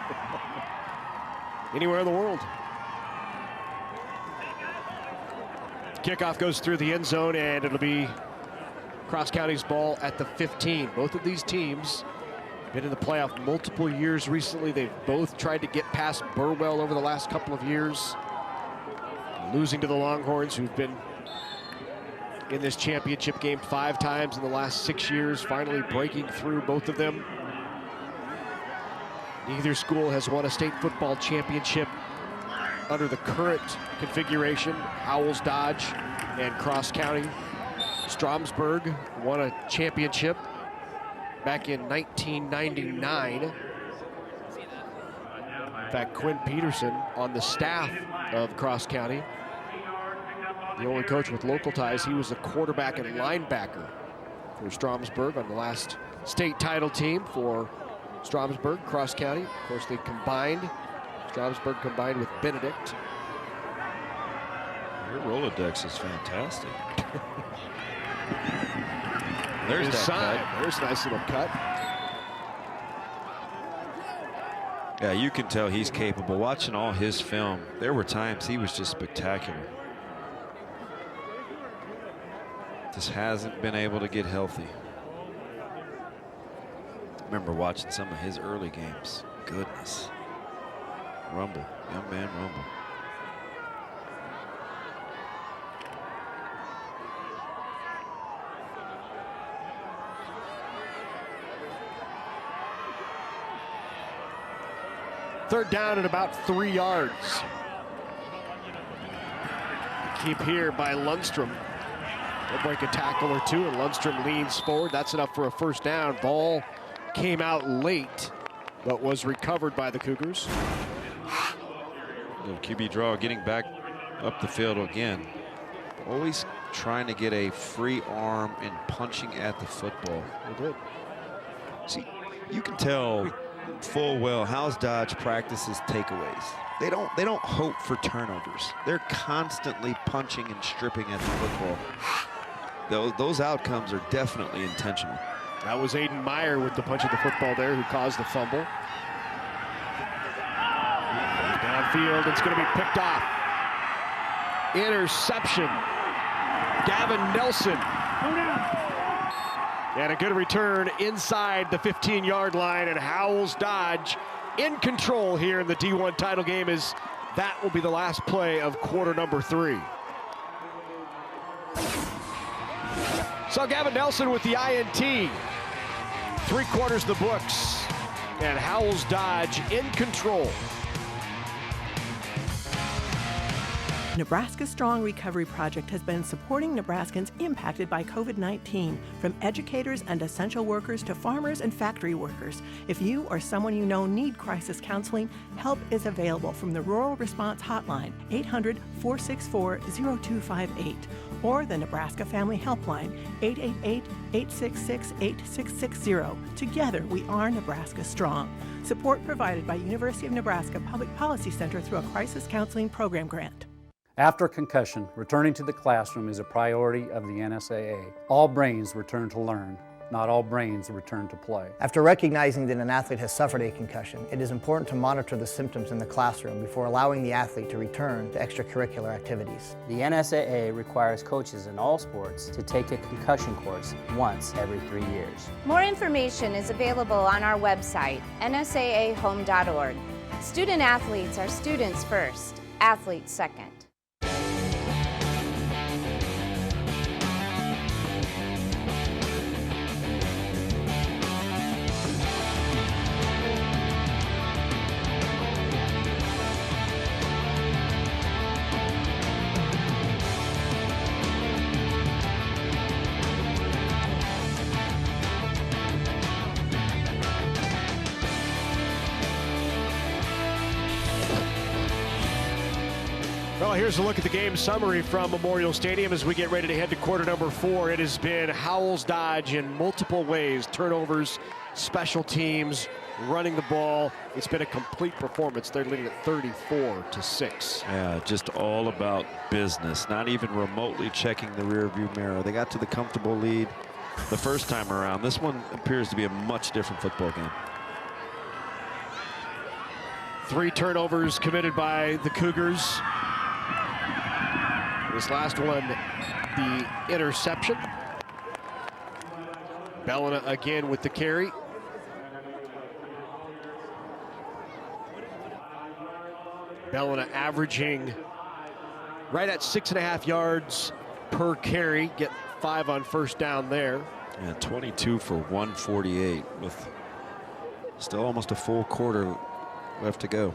Anywhere in the world. Kickoff goes through the end zone, and it'll be Cross County's ball at the 15. Both of these teams have been in the playoff multiple years recently. They've both tried to get past Burwell over the last couple of years, losing to the Longhorns, who've been in this championship game 5 times in the last 6 years, finally breaking through, both of them. Neither school has won a state football championship under the current configuration. Howells-Dodge and Cross County. Stromsburg won a championship back in 1999. In fact, Quinn Peterson on the staff of Cross County, the only coach with local ties. He was a quarterback and linebacker for Stromsburg on the last state title team for Stromsburg. Cross County, of course, they combined. Stromsburg combined with Benedict. Your Rolodex is fantastic. There's that side. cut. There's a nice little cut. Yeah, you can tell he's capable. Watching all his film, there were times he was just spectacular. Just hasn't been able to get healthy. I remember watching some of his early games. Goodness. Rumble, young man rumble. Third down at about 3 yards. Keep here by Lundstrom. They'll break a tackle or two, and Lundstrom leans forward. That's enough for a first down. Ball came out late, but was recovered by the Cougars. Little QB draw, getting back up the field again. Always trying to get a free arm and punching at the football. They did. See, you can tell full well Howells-Dodge practices takeaways. They don't hope for turnovers. They're constantly punching and stripping at the football. Those outcomes are definitely intentional. That was Aiden Meyer with the punch of the football there, who caused the fumble. Downfield, it's going to be picked off. Interception. Gavin Nelson. And a good return inside the 15-yard line, and Howells-Dodge in control here in the D1 title game, as that will be the last play of quarter number 3. So Gavin Nelson with the INT. 3 quarters the books, and Howells-Dodge in control. Nebraska Strong Recovery Project has been supporting Nebraskans impacted by COVID-19, from educators and essential workers to farmers and factory workers. If you or someone you know need crisis counseling, help is available from the Rural Response Hotline, 800-464-0258, or the Nebraska Family Helpline, 888-866-8660. Together, we are Nebraska Strong. Support provided by University of Nebraska Public Policy Center through a crisis counseling program grant. After concussion, returning to the classroom is a priority of the NSAA. All brains return to learn, not all brains return to play. After recognizing that an athlete has suffered a concussion, it is important to monitor the symptoms in the classroom before allowing the athlete to return to extracurricular activities. The NSAA requires coaches in all sports to take a concussion course once every 3 years. More information is available on our website, nsaahome.org. Student athletes are students first, athletes second. Well, here's a look at the game summary from Memorial Stadium as we get ready to head to quarter number 4. It has been Howells-Dodge in multiple ways. Turnovers, special teams, running the ball. It's been a complete performance. They're leading at 34-6. Yeah, just all about business. Not even remotely checking the rearview mirror. They got to the comfortable lead the first time around. This one appears to be a much different football game. 3 turnovers committed by the Cougars. This last one, the interception. Bellina again with the carry. Bellina averaging right at 6.5 yards per carry. Get 5 on first down there. Yeah, 22 for 148 with still almost a full quarter left to go.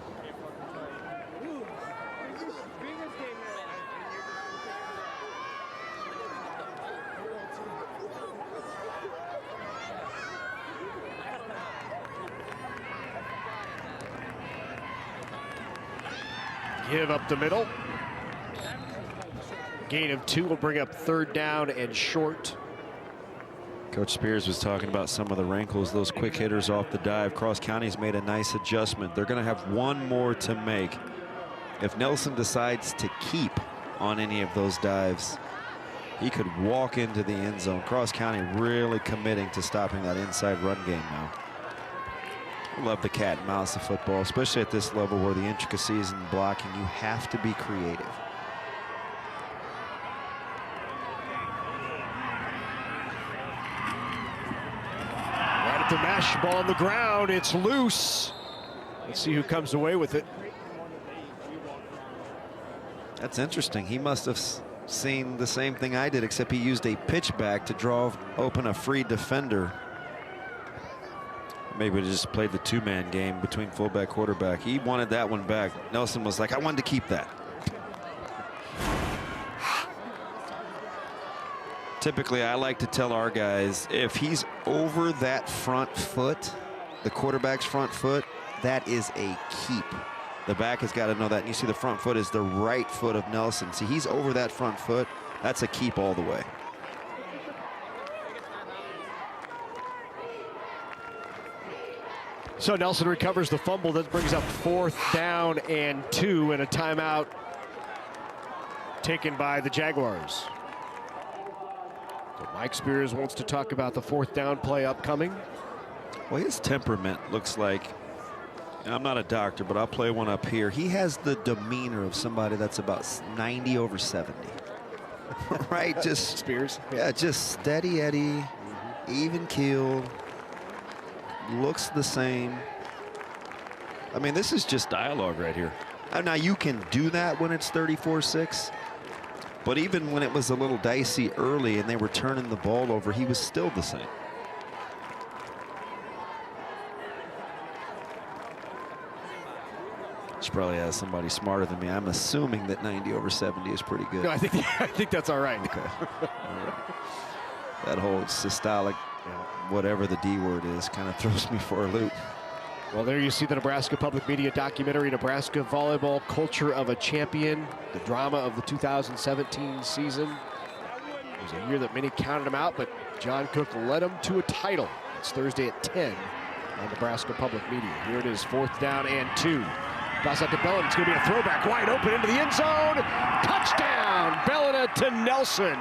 Give up the middle. Gain of 2 will bring up 3rd down and short. Coach Spears was talking about some of the wrinkles, those quick hitters off the dive. Cross County's made a nice adjustment. They're going to have one more to make. If Nelson decides to keep on any of those dives, he could walk into the end zone. Cross County really committing to stopping that inside run game now. Love the cat and mouse of football, especially at this level where the intricacies in blocking, you have to be creative. Right at the mesh, ball on the ground, it's loose. Let's see who comes away with it. That's interesting. He must have seen the same thing I did, except he used a pitch back to draw open a free defender. Maybe we just played the 2-man game between fullback, quarterback. He wanted that one back. Nelson was like, I wanted to keep that. Typically, I like to tell our guys, if he's over that front foot, the quarterback's front foot, that is a keep. The back has got to know that. And you see the front foot is the right foot of Nelson. See, he's over that front foot. That's a keep all the way. So Nelson recovers the fumble. That brings up 4th down and 2, and a timeout taken by the Jaguars. So Mike Spears wants to talk about the 4th down play upcoming. Well, his temperament looks like, I'm not a doctor, but I'll play one up here. He has the demeanor of somebody that's about 90 over 70. Right? Just Spears. Yeah, just steady Eddie, even keeled, looks the same. I mean, this is just dialogue right here. Now, you can do that when it's 34-6, but even when it was a little dicey early and they were turning the ball over, he was still the same. She probably has somebody smarter than me. I'm assuming that 90 over 70 is pretty good. No, I think that's all right. Okay. All right. That whole systolic, whatever the D word is, kind of throws me for a loop. Well, there you see the Nebraska Public Media documentary, Nebraska Volleyball Culture of a Champion, the drama of the 2017 season. It was a year that many counted him out, but John Cook led them to a title. It's Thursday at 10 on Nebraska Public Media. Here it is, 4th down and 2. Pass out to Bellina. It's going to be a throwback wide open into the end zone. Touchdown, Bellina to Nelson.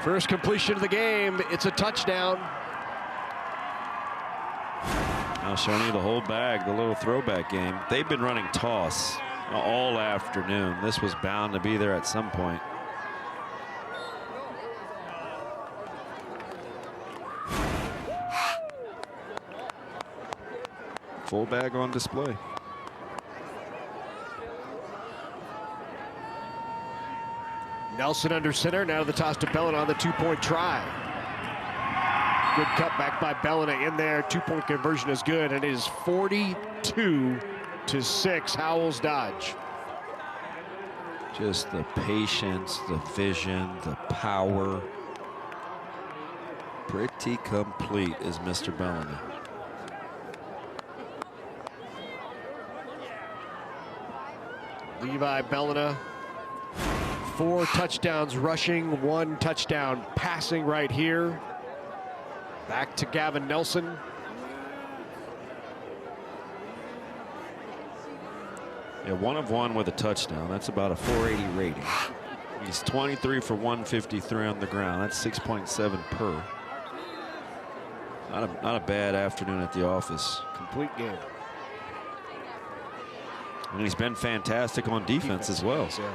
First completion of the game. It's a touchdown. Now showing you the whole bag, the little throwback game. They've been running toss all afternoon. This was bound to be there at some point. Full bag on display. Nelson under center. Now the toss to Bellina on the 2-point try. Good cutback by Bellina in there. 2-point conversion is good, and it is 42-6. Howells-Dodge. Just the patience, the vision, the power. Pretty complete is Mr. Bellina. Levi Bellina, 4 touchdowns rushing, 1 touchdown passing right here. Back to Gavin Nelson. Yeah, 1 of 1 with a touchdown. That's about a 480 rating. He's 23 for 153 on the ground. That's 6.7 per. Not a bad afternoon at the office. Complete game. And he's been fantastic on defense as well. Yeah.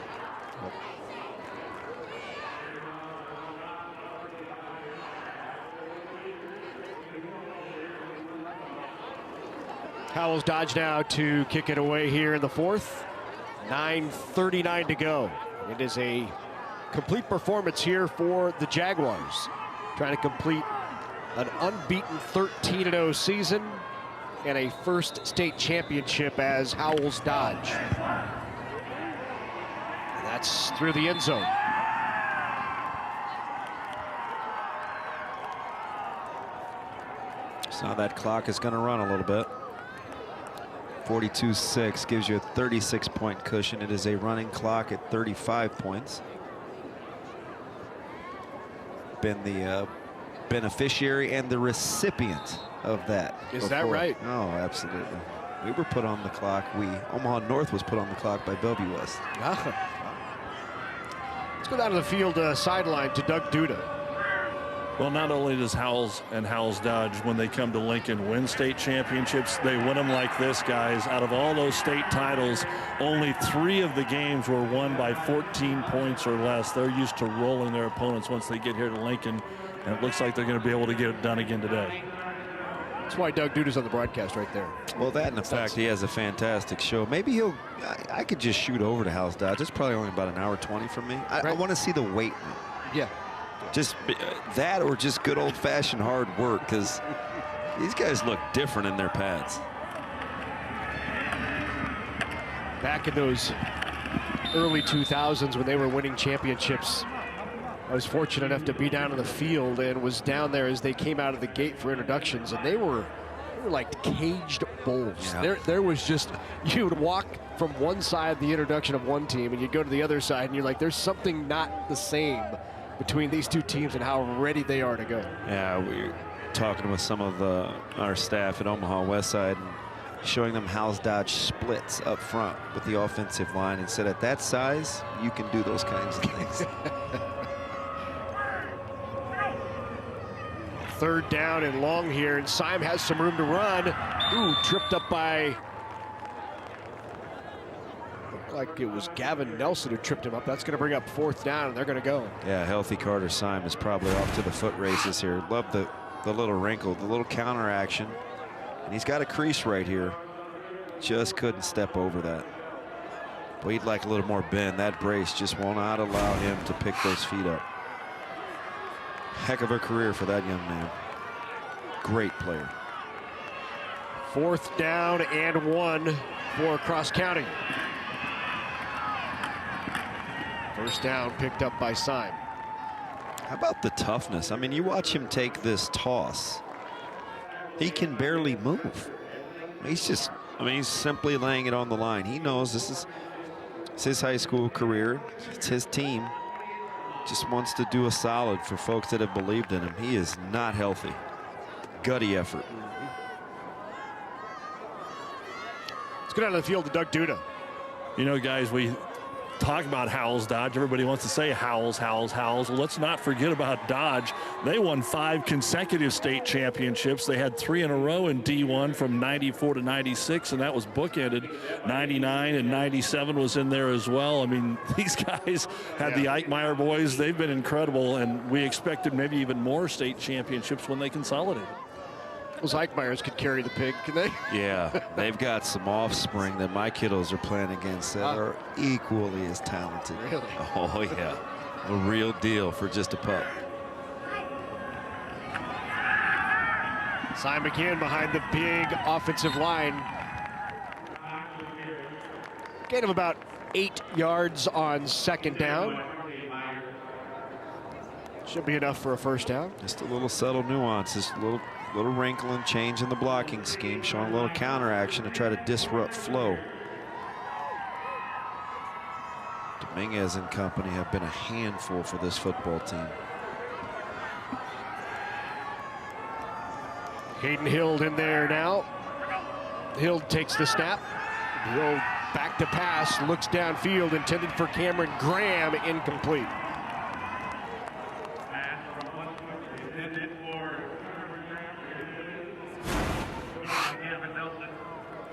Howells-Dodge now to kick it away here in the 4th. 9:39 to go. It is a complete performance here for the Jaguars. Trying to complete an unbeaten 13-0 season and a first state championship as Howells-Dodge. That's through the end zone. So that clock is going to run a little bit. 42-6 gives you a 36-point cushion. It is a running clock at 35 points. Been the beneficiary and the recipient of that. Is before. that right? Oh, absolutely. We were put on the clock. Omaha North was put on the clock by Bellevue West. Let's go down to the field sideline to Doug Duda. Well, not only does Howells and Howells-Dodge, when they come to Lincoln, win state championships, they win them like this, guys. Out of all those state titles, only 3 of the games were won by 14 points or less. They're used to rolling their opponents once they get here to Lincoln, and it looks like they're going to be able to get it done again today. That's why Doug Duda's on the broadcast right there. Well, that and the fact he has a fantastic show. Maybe I could just shoot over to Howells-Dodge. It's probably only about an hour 20 from me. I want to see the weight room. Yeah. Just that or just good old-fashioned hard work, because these guys look different in their pads. Back in those early 2000s when they were winning championships, I was fortunate enough to be down in the field and was down there as they came out of the gate for introductions, and they were like caged bulls. Yeah. There was just, you would walk from one side of the introduction of one team and you'd go to the other side and you're like, there's something not the same between these two teams and how ready they are to go. Yeah, we were talking with some of our staff at Omaha West Side and showing them Howells-Dodge splits up front with the offensive line and said at that size, you can do those kinds of things. Third down and long here, and Syme has some room to run. Ooh, tripped up by, looked like it was Gavin Nelson who tripped him up. That's going to bring up fourth down, and they're going to go. Yeah, healthy Carter Syme is probably off to the foot races here. Love the little wrinkle, the little counter action. And he's got a crease right here. Just couldn't step over that. But he'd like a little more bend. That brace just will not allow him to pick those feet up. Heck of a career for that young man. Great player. Fourth down and 1 for Cross County. First down picked up by Syme. How about the toughness? I mean, you watch him take this toss. He can barely move. He's just, I mean, he's simply laying it on the line. He knows this is his high school career. It's his team. Just wants to do a solid for folks that have believed in him. He is not healthy. Gutty effort. Let's go down to the field to Doug Duda. You know, guys, we talk about Howells-Dodge. Everybody wants to say Howells, Howells, Howells. Well, let's not forget about Dodge. They won 5 consecutive state championships. They had 3 in a row in D1 from 94 to 96, and that was bookended. 99 and 97 was in there as well. I mean, these guys had the Eichmeyer boys. They've been incredible, and we expected maybe even more state championships when they consolidated. Those Eichmeyers could carry the pig, can they? Yeah, they've got some offspring that my kiddos are playing against that are equally as talented. Really? Oh, yeah. A real deal for just a pup. Syme again behind the big offensive line. Gain of about 8 yards on second down. Should be enough for a first down. Just a little subtle nuance, just a little wrinkle and change in the blocking scheme, showing a little counter action to try to disrupt flow. Dominguez and company have been a handful for this football team. Hayden Hild in there now. Hild takes the snap. Hild back to pass, looks downfield, intended for Cameron Graham, incomplete.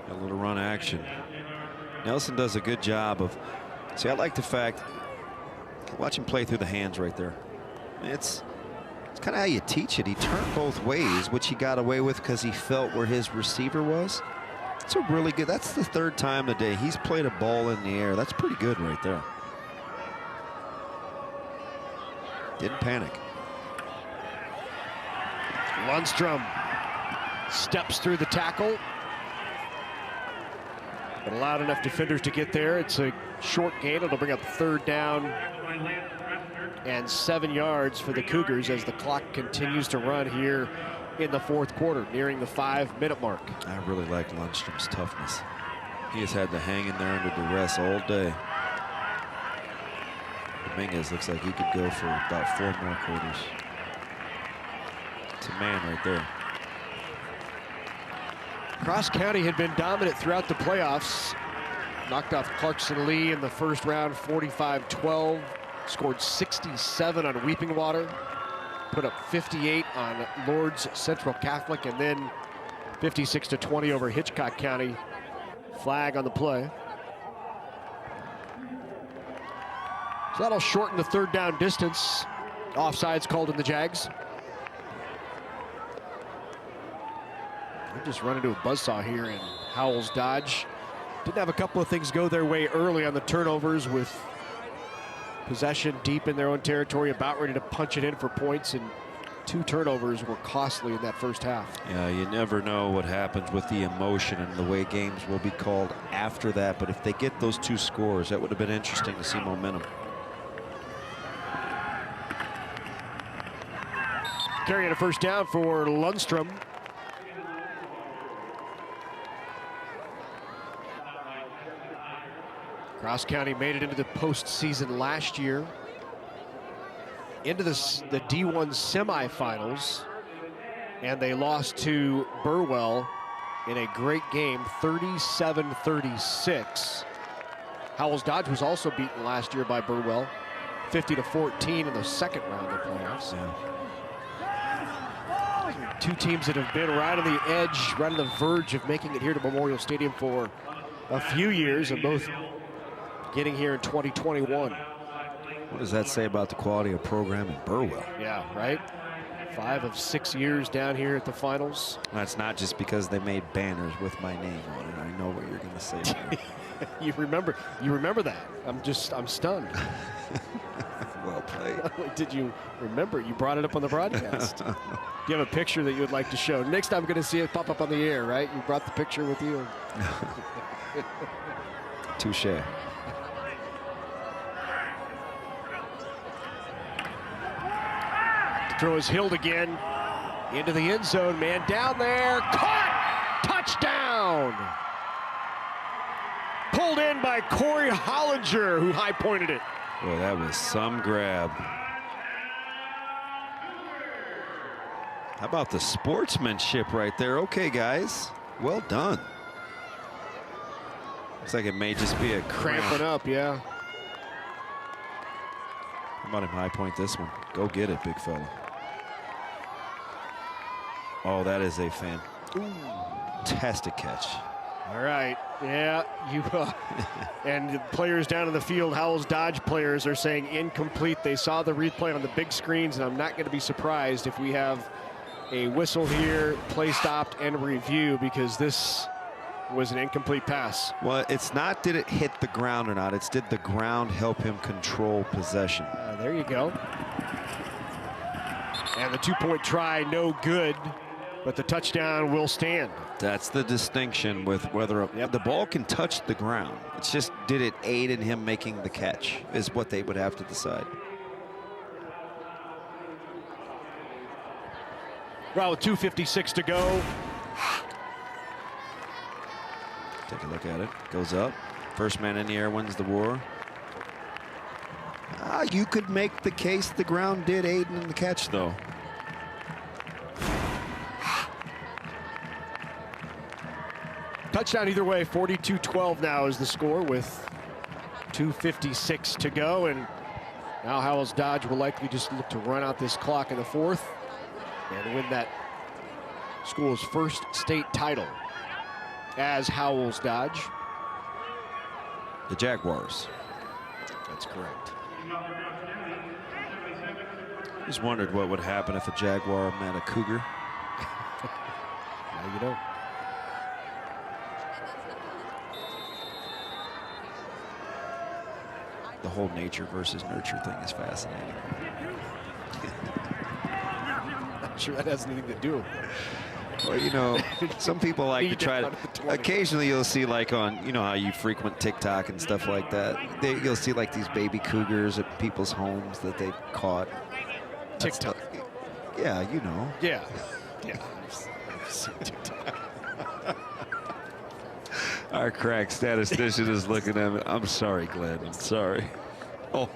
A little run action. Nelson does a good job of, see, I like the fact, watch him play through the hands right there. It's kind of how you teach it. He turned both ways, which he got away with because he felt where his receiver was. It's a really good, that's the 3rd time today he's played a ball in the air. That's pretty good right there. Didn't panic. Lundstrom steps through the tackle, but allowed enough defenders to get there. It's a short gain. It'll bring up 3rd down and 7 yards for the Cougars as the clock continues to run here in the 4th quarter, nearing the 5-minute mark. I really like Lundstrom's toughness. He has had to hang in there under duress all day. Dominguez looks like he could go for about 4 more quarters. It's a man right there. Cross County had been dominant throughout the playoffs. Knocked off Clarkson Lee in the first round, 45-12. Scored 67 on Weeping Water. Put up 58 on Lourdes Central Catholic, and then 56-20 over Hitchcock County. Flag on the play. So that'll shorten the 3rd down distance. Offsides called in the Jags. They just run into a buzzsaw here in Howells-Dodge. Didn't have a couple of things go their way early on the turnovers, with possession deep in their own territory, about ready to punch it in for points, and 2 turnovers were costly in that first half. Yeah, you never know what happens with the emotion and the way games will be called after that. But if they get those 2 scores, that would have been interesting to see momentum. Carrying a first down for Lundstrom. Cross County made it into the postseason last year. Into the D1 semifinals, and they lost to Burwell in a great game, 37-36. Howells-Dodge was also beaten last year by Burwell, 50-14 in the second round of playoffs. Yeah. 2 teams that have been right on the edge, right on the verge of making it here to Memorial Stadium for a few years, and both getting here in 2021. What does that say about the quality of program in Burwell? Yeah, right? 5 of 6 years down here at the finals. That's not just because they made banners with my name on it. I know what you're going to say. You remember that. I'm stunned. Well played. Did you remember? You brought it up on the broadcast. Do you have a picture that you would like to show? Next time I'm going to see it pop up on the air, right? You brought the picture with you. Touche. Throw is Hild again into the end zone. Man down there, caught, touchdown. Pulled in by Corey Hollinger, who high pointed it. Boy, that was some grab. How about the sportsmanship right there? Okay, guys, well done. Looks like it may just be a cramping up, yeah. How about him high point this one? Go get it, big fella. Oh, that is a fantastic catch. All right, yeah, and the players down in the field, Howells-Dodge players, are saying incomplete. They saw the replay on the big screens, and I'm not going to be surprised if we have a whistle here, play stopped, and review, because this was an incomplete pass. Well, it's not did it hit the ground or not, it's did the ground help him control possession. There you go. And the 2-point try, no good, but the touchdown will stand. That's the distinction with whether the ball can touch the ground. It's just, did it aid in him making the catch, is what they would have to decide. Well, with 2:56 to go. Take a look at it. Goes up. First man in the air wins the war. You could make the case the ground did aid in the catch, though. Touchdown either way. 42-12 now is the score with 2:56 to go. And now Howells-Dodge will likely just look to run out this clock in the fourth and win that school's first state title as Howells-Dodge. The Jaguars. That's correct. Just wondered what would happen if a Jaguar met a Cougar. Now you know. The whole nature versus nurture thing is fascinating. Not sure that has anything to do with it. Well, you know, some people like to try to, occasionally you'll see like on, you know how you frequent TikTok and stuff like that. You'll see like these baby cougars at people's homes that they've caught. TikTok. Yeah, you know. Yeah. Yeah. I've seen TikTok. Our crack statistician is looking at me. I'm sorry, Glenn. I'm sorry. Oh.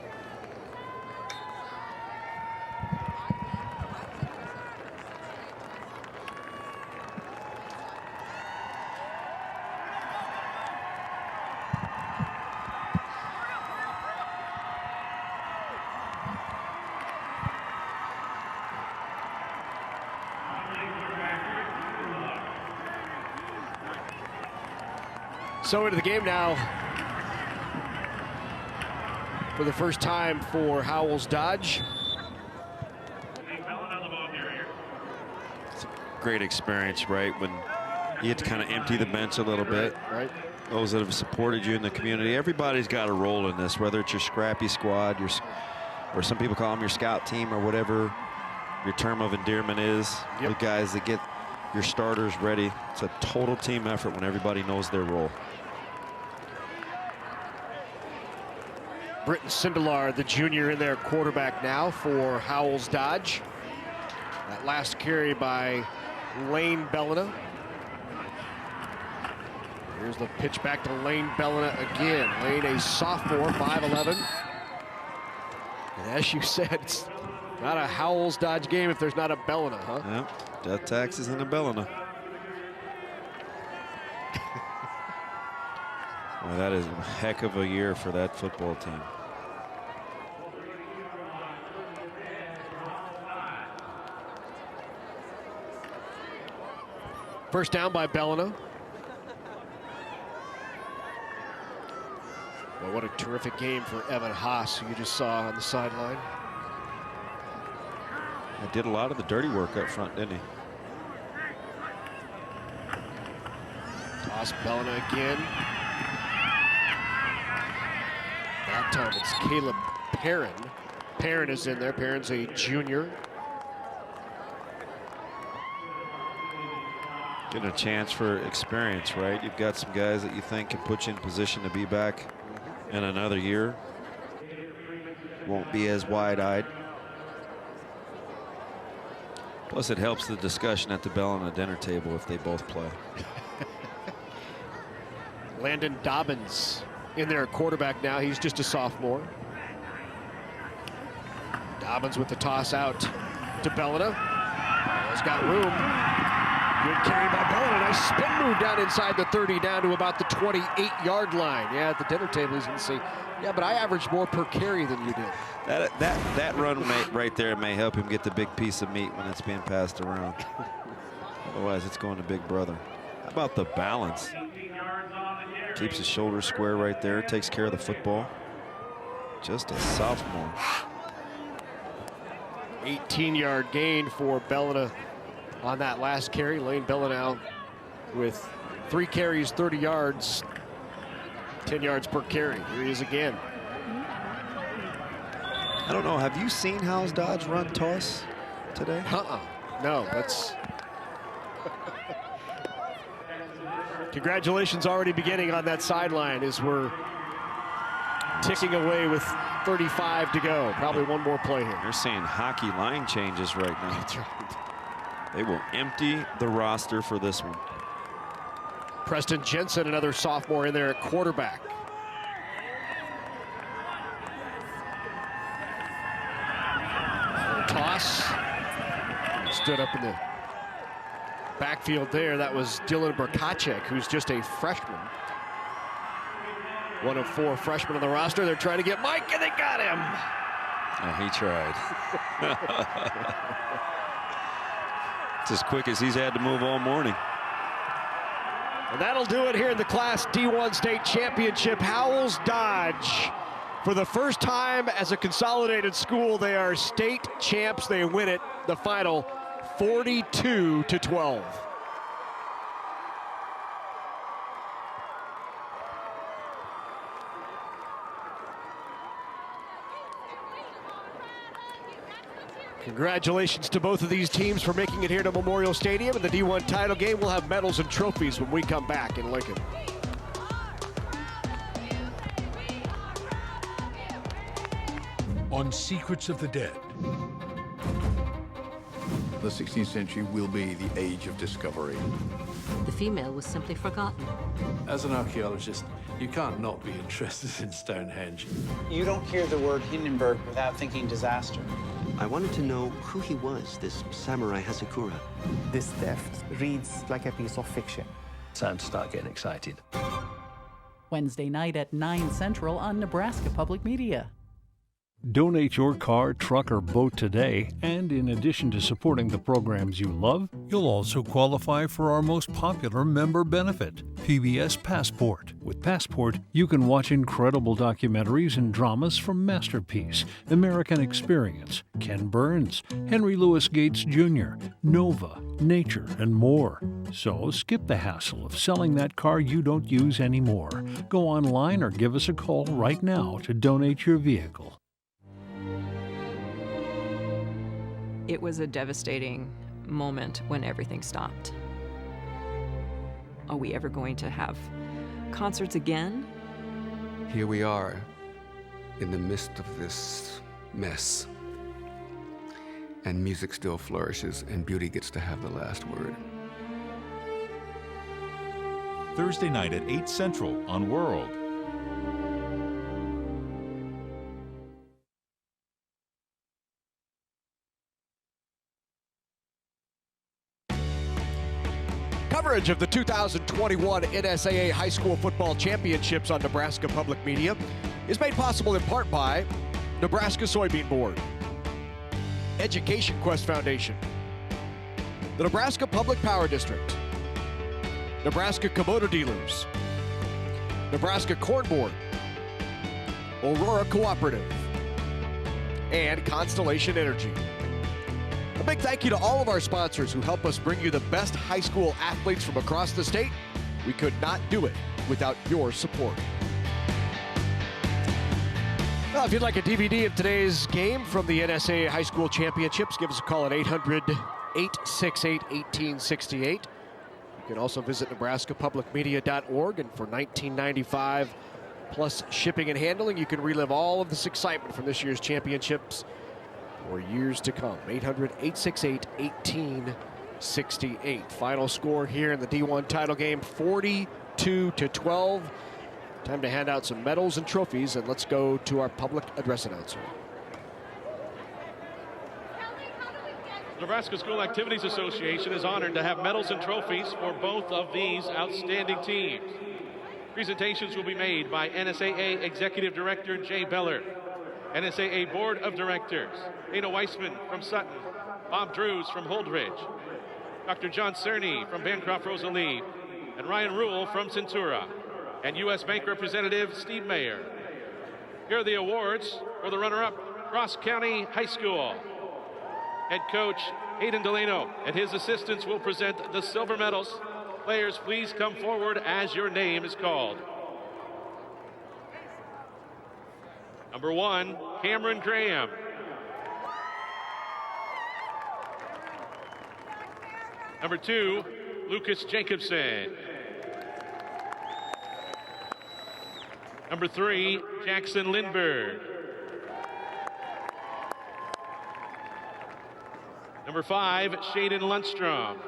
So into the game now for the first time for Howells-Dodge. It's a great experience, right? When you get to kind of empty the bench a little bit. Right. Those that have supported you in the community, everybody's got a role in this, whether it's your scrappy squad, or some people call them your scout team or whatever. your term of endearment is. The guys that get your starters ready. It's a total team effort when everybody knows their role. Britton Sindelar, the junior, in there, quarterback now for Howells-Dodge. That last carry by Lane Bellina. Here's the pitch back to Lane Bellina again. Lane, a sophomore, 5'11". And as you said, it's not a Howells-Dodge game if there's not a Bellina, huh? Yep, death taxes and a Bellina. Well, that is a heck of a year for that football team. First down by Bellina. Well, what a terrific game for Evan Haas, who you just saw on the sideline. He did a lot of the dirty work up front, didn't he? Toss Bellina again. That time it's Caleb Perrin. Perrin is in there. Perrin's a junior. Getting a chance for experience, right? You've got some guys that you think can put you in position to be back in another year. Won't be as wide-eyed. Plus, it helps the discussion at the Bellina dinner table if they both play. Landon Dobbins in there, quarterback now. He's just a sophomore. Dobbins with the toss out to Bellina. He's got room. Good carry by Bellina. Nice spin move down inside the 30, down to about the 28-yard line. Yeah, at the dinner table, he's going to say, yeah, but I averaged more per carry than you did. That run right there may help him get the big piece of meat when it's being passed around. Otherwise, it's going to Big Brother. How about the balance? Keeps his shoulders square right there. Takes care of the football. Just a sophomore. 18-yard gain for Bellina on that last carry. Lane Bellina with 3 carries, 30 yards, 10 yards per carry. Here he is again. I don't know. Have you seen Howells-Dodge run toss today? No, that's... Congratulations already beginning on that sideline as we're ticking away with 35 to go. Probably one more play here. They're saying hockey line changes right now. That's right. They will empty the roster for this one. Preston Jensen, another sophomore, in there at quarterback. Toss. Stood up in the backfield there. That was Dylan Berkacek, who's just a freshman. One of 4 freshmen on the roster. They're trying to get Mike, and they got him. Oh, he tried. It's as quick as he's had to move all morning. And that'll do it here in the Class D1 State Championship. Howells-Dodge, for the first time as a consolidated school, they are state champs. They win it, the final 42-12. Congratulations to both of these teams for making it here to Memorial Stadium. In the D1 title game, we'll have medals and trophies when we come back in Lincoln. On Secrets of the Dead. The 16th century will be the age of discovery. The female was simply forgotten. As an archaeologist, you can't not be interested in Stonehenge. You don't hear the word Hindenburg without thinking disaster. I wanted to know who he was, this samurai Hasekura. This theft reads like a piece of fiction. Time to start getting excited. Wednesday night at 9 Central on Nebraska Public Media. Donate your car, truck, or boat today, and in addition to supporting the programs you love, you'll also qualify for our most popular member benefit, PBS Passport. With Passport, you can watch incredible documentaries and dramas from Masterpiece, American Experience, Ken Burns, Henry Louis Gates Jr., Nova, Nature, and more. So skip the hassle of selling that car you don't use anymore. Go online or give us a call right now to donate your vehicle. It was a devastating moment when everything stopped. Are we ever going to have concerts again? Here we are in the midst of this mess, and music still flourishes, and beauty gets to have the last word. Thursday night at 8 Central on World. Coverage of the 2021 NSAA High School Football Championships on Nebraska Public Media is made possible in part by Nebraska Soybean Board, Education Quest Foundation, the Nebraska Public Power District, Nebraska Kubota Dealers, Nebraska Corn Board, Aurora Cooperative, and Constellation Energy. A big thank you to all of our sponsors who help us bring you the best high school athletes from across the state. We could not do it without your support. Well, if you'd like a DVD of today's game from the NSAA High School Championships, give us a call at 800-868-1868. You can also visit nebraskapublicmedia.org, and for $19.95 plus shipping and handling, you can relive all of this excitement from this year's championships for years to come. 800-868-1868. Final score here in the D1 title game, 42-12. Time to hand out some medals and trophies, and let's go to our public address announcer. Nebraska School Activities Association is honored to have medals and trophies for both of these outstanding teams. Presentations will be made by NSAA Executive Director Jay Beller, NSAA Board of Directors, Dana Weissman from Sutton, Bob Drews from Holdridge, Dr. John Cerny from Bancroft Rosalie, and Ryan Rule from Centura, and U.S. Bank Representative Steve Mayer. Here are the awards for the runner-up, Ross County High School. Head coach Hayden Delano and his assistants will present the silver medals. Players, please come forward as your name is called. Number 1, Cameron Graham. Number 2, Lucas Jacobson. Number 3, Jackson Lindbergh. Number 5, Shaden Lundstrom.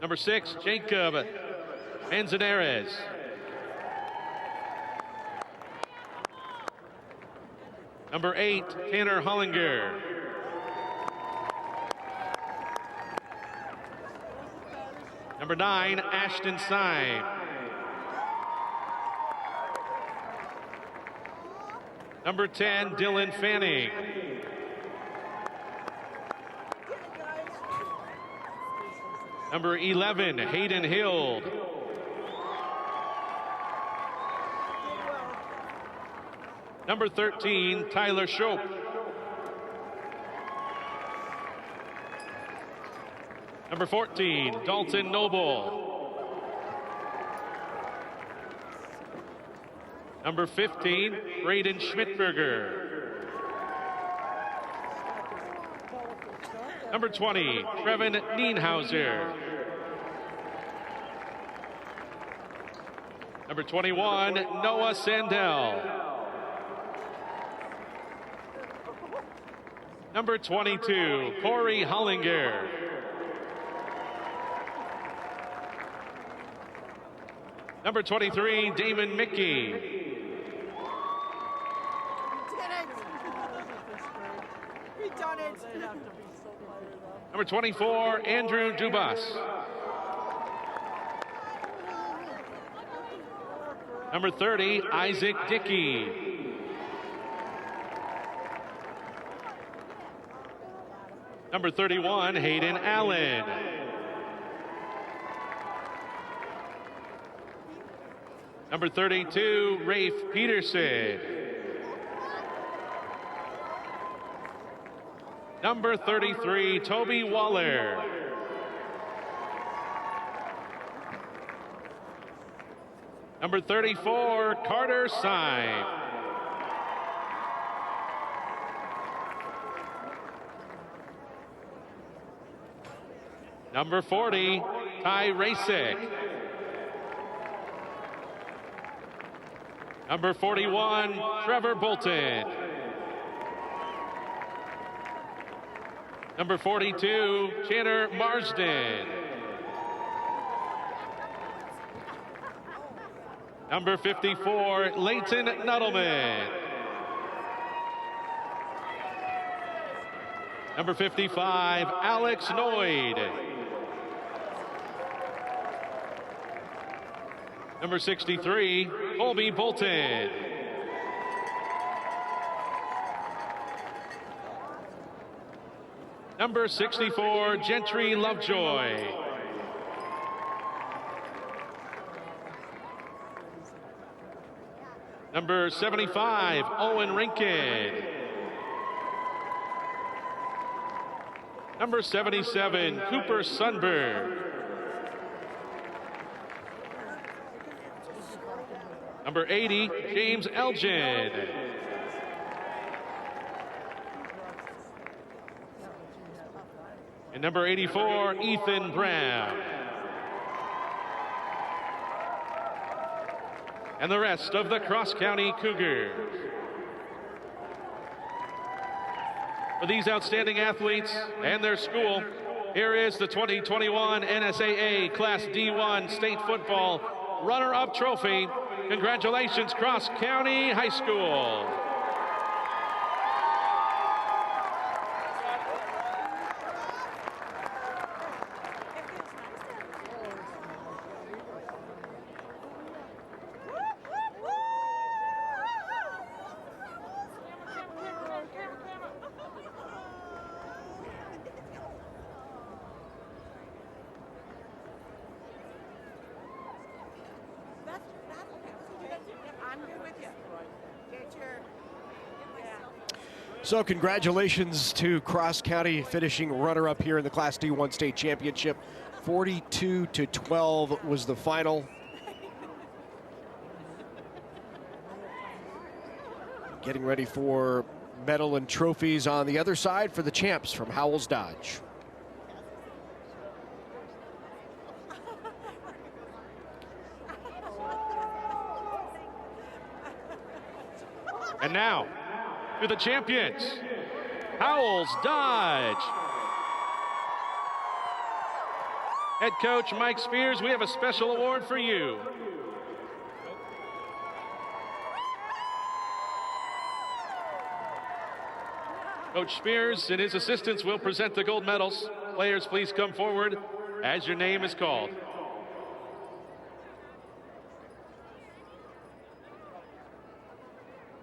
Number 6, Jacob Manzanares. Number 8, Tanner Hollinger. Number 9, Ashton Syme. Number 10, Dylan Fanning. Number 11, Hayden Hild. Number 13, Tyler Shope. Number 14, Dalton Noble. Number 15, Braden Schmidberger. Number 20, Trevin Nienhauser. Number 21, Noah Sandell. Number 22, Corey Hollinger. Number 23, Damon Mickey. Number 24, Andrew Dubas. Number 30, Isaac Dickey. Number 31, Hayden Allen. Number 32, Rafe Peterson. Number 33, Toby Waller. Number 34, Carter Syme. Number 40, Ty Rasick. Number 41, Trevor Bolton. Number 42, Tanner Marsden. Number 54, Leighton Nuttleman. Number 55, Alex Noyd. Number 63, Colby Bolton. Number 64, Gentry Lovejoy. Number 75, Owen Rinkin. Number 77, Cooper Sundberg. Number 80, James Elgin. And number 84, Ethan Brown. And the rest of the Cross County Cougars. For these outstanding athletes and their school, here is the 2021 NSAA Class D1 State Football Runner-Up Trophy. Congratulations, Cross County High School. So congratulations to Cross County finishing runner-up here in the Class D1 State Championship. 42-12 was the final. Getting ready for medal and trophies on the other side for the champs from Howells-Dodge. And now, to the champions, Howells-Dodge. Head coach Mike Spears, we have a special award for you. Coach Spears and his assistants will present the gold medals. Players, please come forward as your name is called.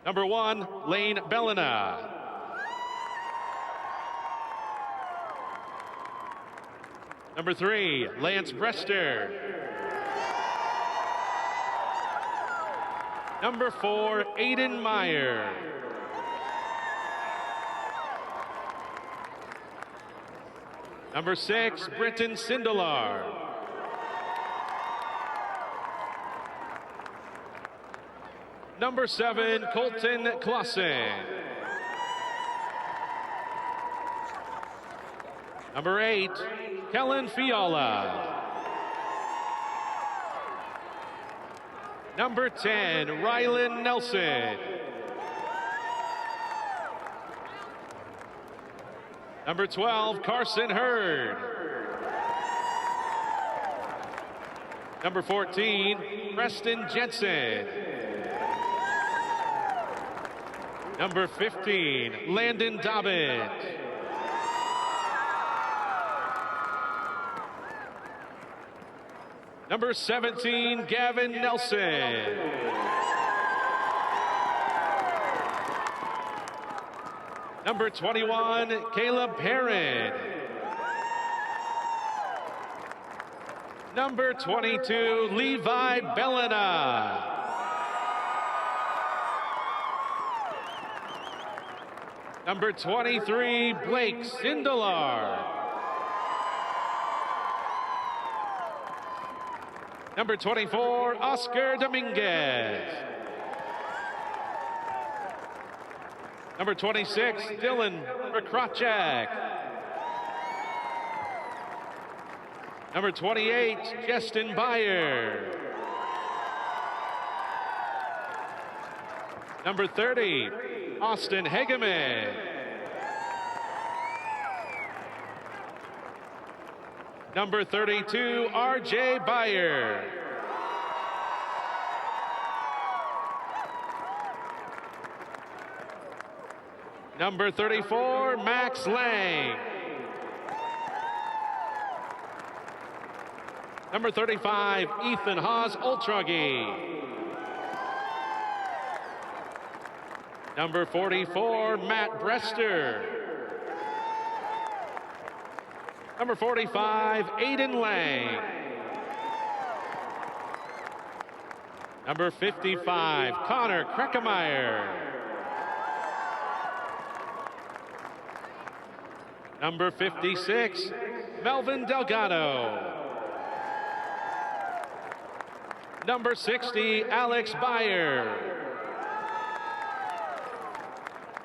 Number 1, Lane Bellina. Number 3, Lance Brester. Number 4, Aiden Meyer. Number 6, Britton Sindelar. Number 7, Colton Clausen. Number 8, Kellen Fiala. Number 10, Rylan Nelson. Number 12, Carson Hurd. Number 14, Preston Jensen. Number 15, Landon Dobbins. Number 17, Gavin Nelson. Number 21, Caleb Perrin. Number 22, Levi Bellina. Number 23, Blake Sindelar. Number 24, Oscar Dominguez. Number 26, Dylan Rekrachak. Number 28, Justin Beyer. Number 30, Austin Hegeman. Number 32, R.J. Beyer. Number 34, Max Lang. Number 35, Ethan Haas-Oltrogge. Number 44, Matt Brester. Number 45, Aiden Lang. Number 55, Connor Kreckemeyer. Number 56, Melvin Delgado. Number 60, Alex Beyer.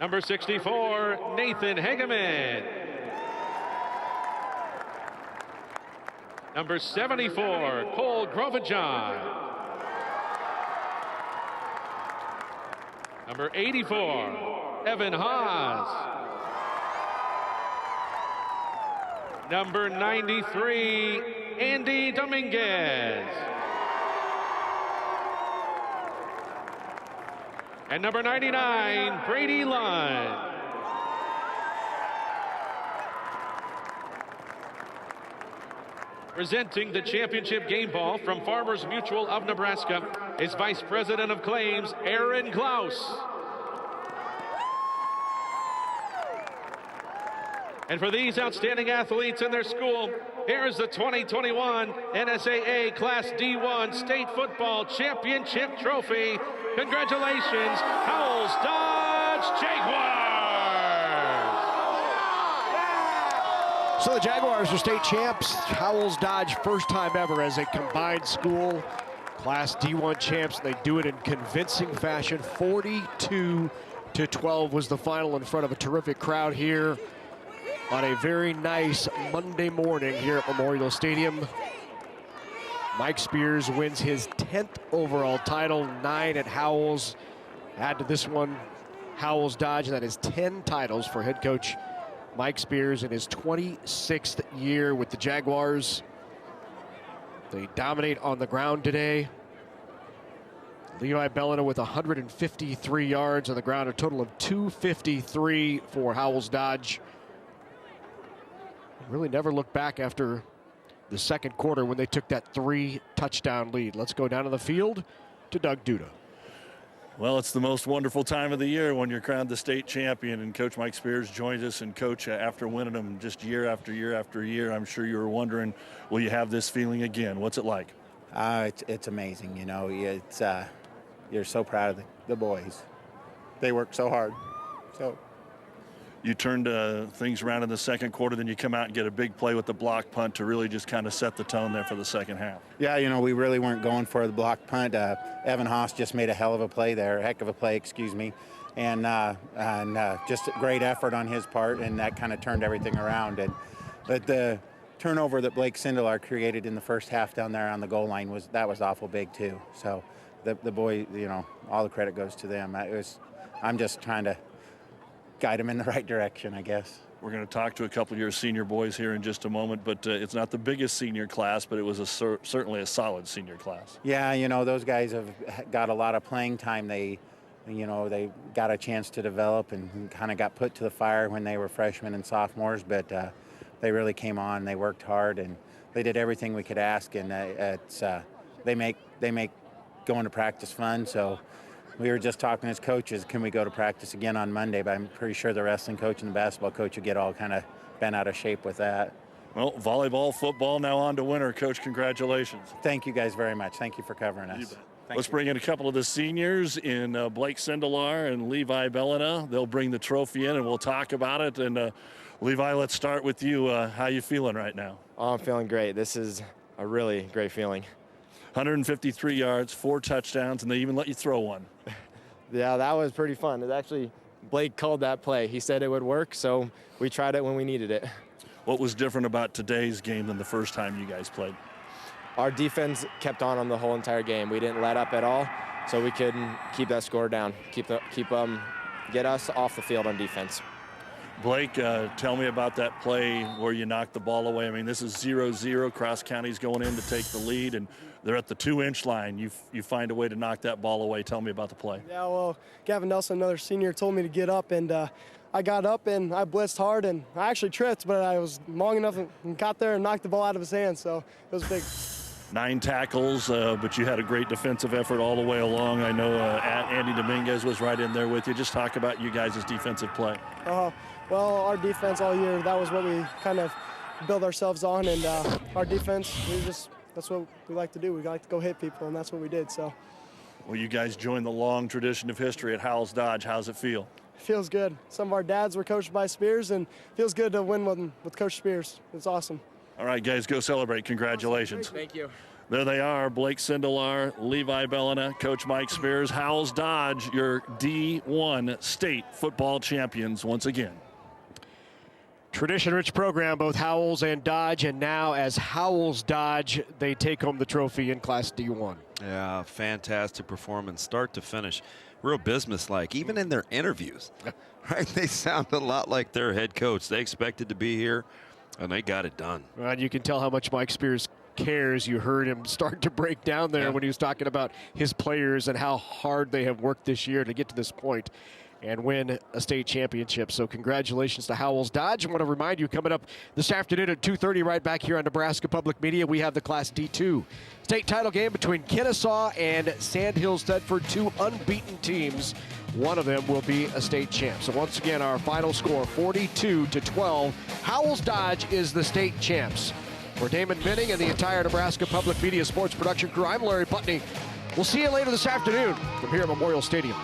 Number 64, Nathan Hegeman. Number 74, Cole Grovajon. Number 84, Evan Haas. Number 93, Andy Dominguez. And number 99, Brady Lund. Presenting the championship game ball from Farmers Mutual of Nebraska is Vice President of Claims, Aaron Klaus. And for these outstanding athletes in their school, here's the 2021 NSAA Class D1 State Football Championship Trophy. Congratulations, Howells-Dodge Jaguars! So the Jaguars are state champs. Howells-Dodge, first time ever as a combined school. Class D1 champs. They do it in convincing fashion. 42-12 was the final in front of a terrific crowd here on a very nice Monday morning here at Memorial Stadium. Mike Spears wins his 10th overall title, 9 at Howells. Add to this one, Howells-Dodge, and that is 10 titles for head coach Mike Spears in his 26th year with the Jaguars. They dominate on the ground today. Levi Bellina with 153 yards on the ground, a total of 253 for Howells-Dodge. Really never looked back after the second quarter when they took that 3-touchdown lead. Let's go down to the field to Doug Duda. Well, it's the most wonderful time of the year when you're crowned the state champion, and Coach Mike Spears joins us. And Coach, after winning them just year after year after year, I'm sure you were wondering, will you have this feeling again? What's it like? It's amazing. You know, it's you're so proud of the boys. They work so hard. So. You turned things around in the second quarter, then you come out and get a big play with the block punt to really just kind of set the tone there for the second half. Yeah, you know, we really weren't going for the block punt. Evan Haas just made a hell of a play there, a heck of a play, excuse me, and just a great effort on his part, and that kind of turned everything around. But the turnover that Blake Sindelar created in the first half down there on the goal line was awful big too. So the boy, you know, all the credit goes to them. I'm just trying to guide them in the right direction, I guess. We're going to talk to a couple of your senior boys here in just a moment, but it's not the biggest senior class, but it was certainly a solid senior class. Yeah, you know, those guys have got a lot of playing time. They got a chance to develop and kind of got put to the fire when they were freshmen and sophomores, but they really came on. They worked hard, and they did everything we could ask, and they make going to practice fun. So we were just talking as coaches, can we go to practice again on Monday? But I'm pretty sure the wrestling coach and the basketball coach would get all kind of bent out of shape with that. Well, volleyball, football, now on to winter. Coach, congratulations. Thank you guys very much. Thank you for covering us. Let's bring in a couple of the seniors in Blake Sindelar and Levi Bellina. They'll bring the trophy in and we'll talk about it. And Levi, let's start with you. How you feeling right now? Oh, I'm feeling great. This is a really great feeling. 153 yards, 4 touchdowns, and they even let you throw one. Yeah, that was pretty fun. It actually, Blake called that play. He said it would work, so we tried it when we needed it. What was different about today's game than the first time you guys played? Our defense kept on the whole entire game. We didn't let up at all, so we could keep that score down, get us off the field on defense. Blake, tell me about that play where you knocked the ball away. I mean, this is 0-0. Cross County's going in to take the lead, and they're at the 2-inch line. You find a way to knock that ball away. Tell me about the play. Yeah, well, Gavin Nelson, another senior, told me to get up, and I got up and I blitzed hard, and I actually tripped, but I was long enough and got there and knocked the ball out of his hand, so it was big. 9 tackles, but you had a great defensive effort all the way along. I know Andy Dominguez was right in there with you. Just talk about you guys' defensive play. Well, our defense all year, that was what we kind of build ourselves on, and our defense, that's what we like to do. We like to go hit people, and that's what we did. So. Well, you guys joined the long tradition of history at Howells-Dodge. How's it feel? It feels good. Some of our dads were coached by Spears, and it feels good to win with Coach Spears. It's awesome. All right, guys, go celebrate. Congratulations. Thank you. There they are, Blake Sindelar, Levi Bellina, Coach Mike Spears. Howells-Dodge, your D1 state football champions once again. Tradition-rich program, both Howells and Dodge, and now as Howells-Dodge, they take home the trophy in Class D1. Yeah, fantastic performance, start to finish. Real business-like, even in their interviews, right? They sound a lot like their head coach. They expected to be here, and they got it done. And you can tell how much Mike Spears cares. You heard him start to break down there when he was talking about his players and how hard they have worked this year to get to this point and win a state championship. So congratulations to Howells-Dodge. I want to remind you, coming up this afternoon at 2:30 right back here on Nebraska Public Media, we have the Class D2 state title game between Kennesaw and Sandhills Thedford, 2 unbeaten teams. One of them will be a state champ. So once again, our final score, 42-12. Howells-Dodge is the state champs. For Damon Benning and the entire Nebraska Public Media Sports Production crew, I'm Larry Putney. We'll see you later this afternoon from here at Memorial Stadium.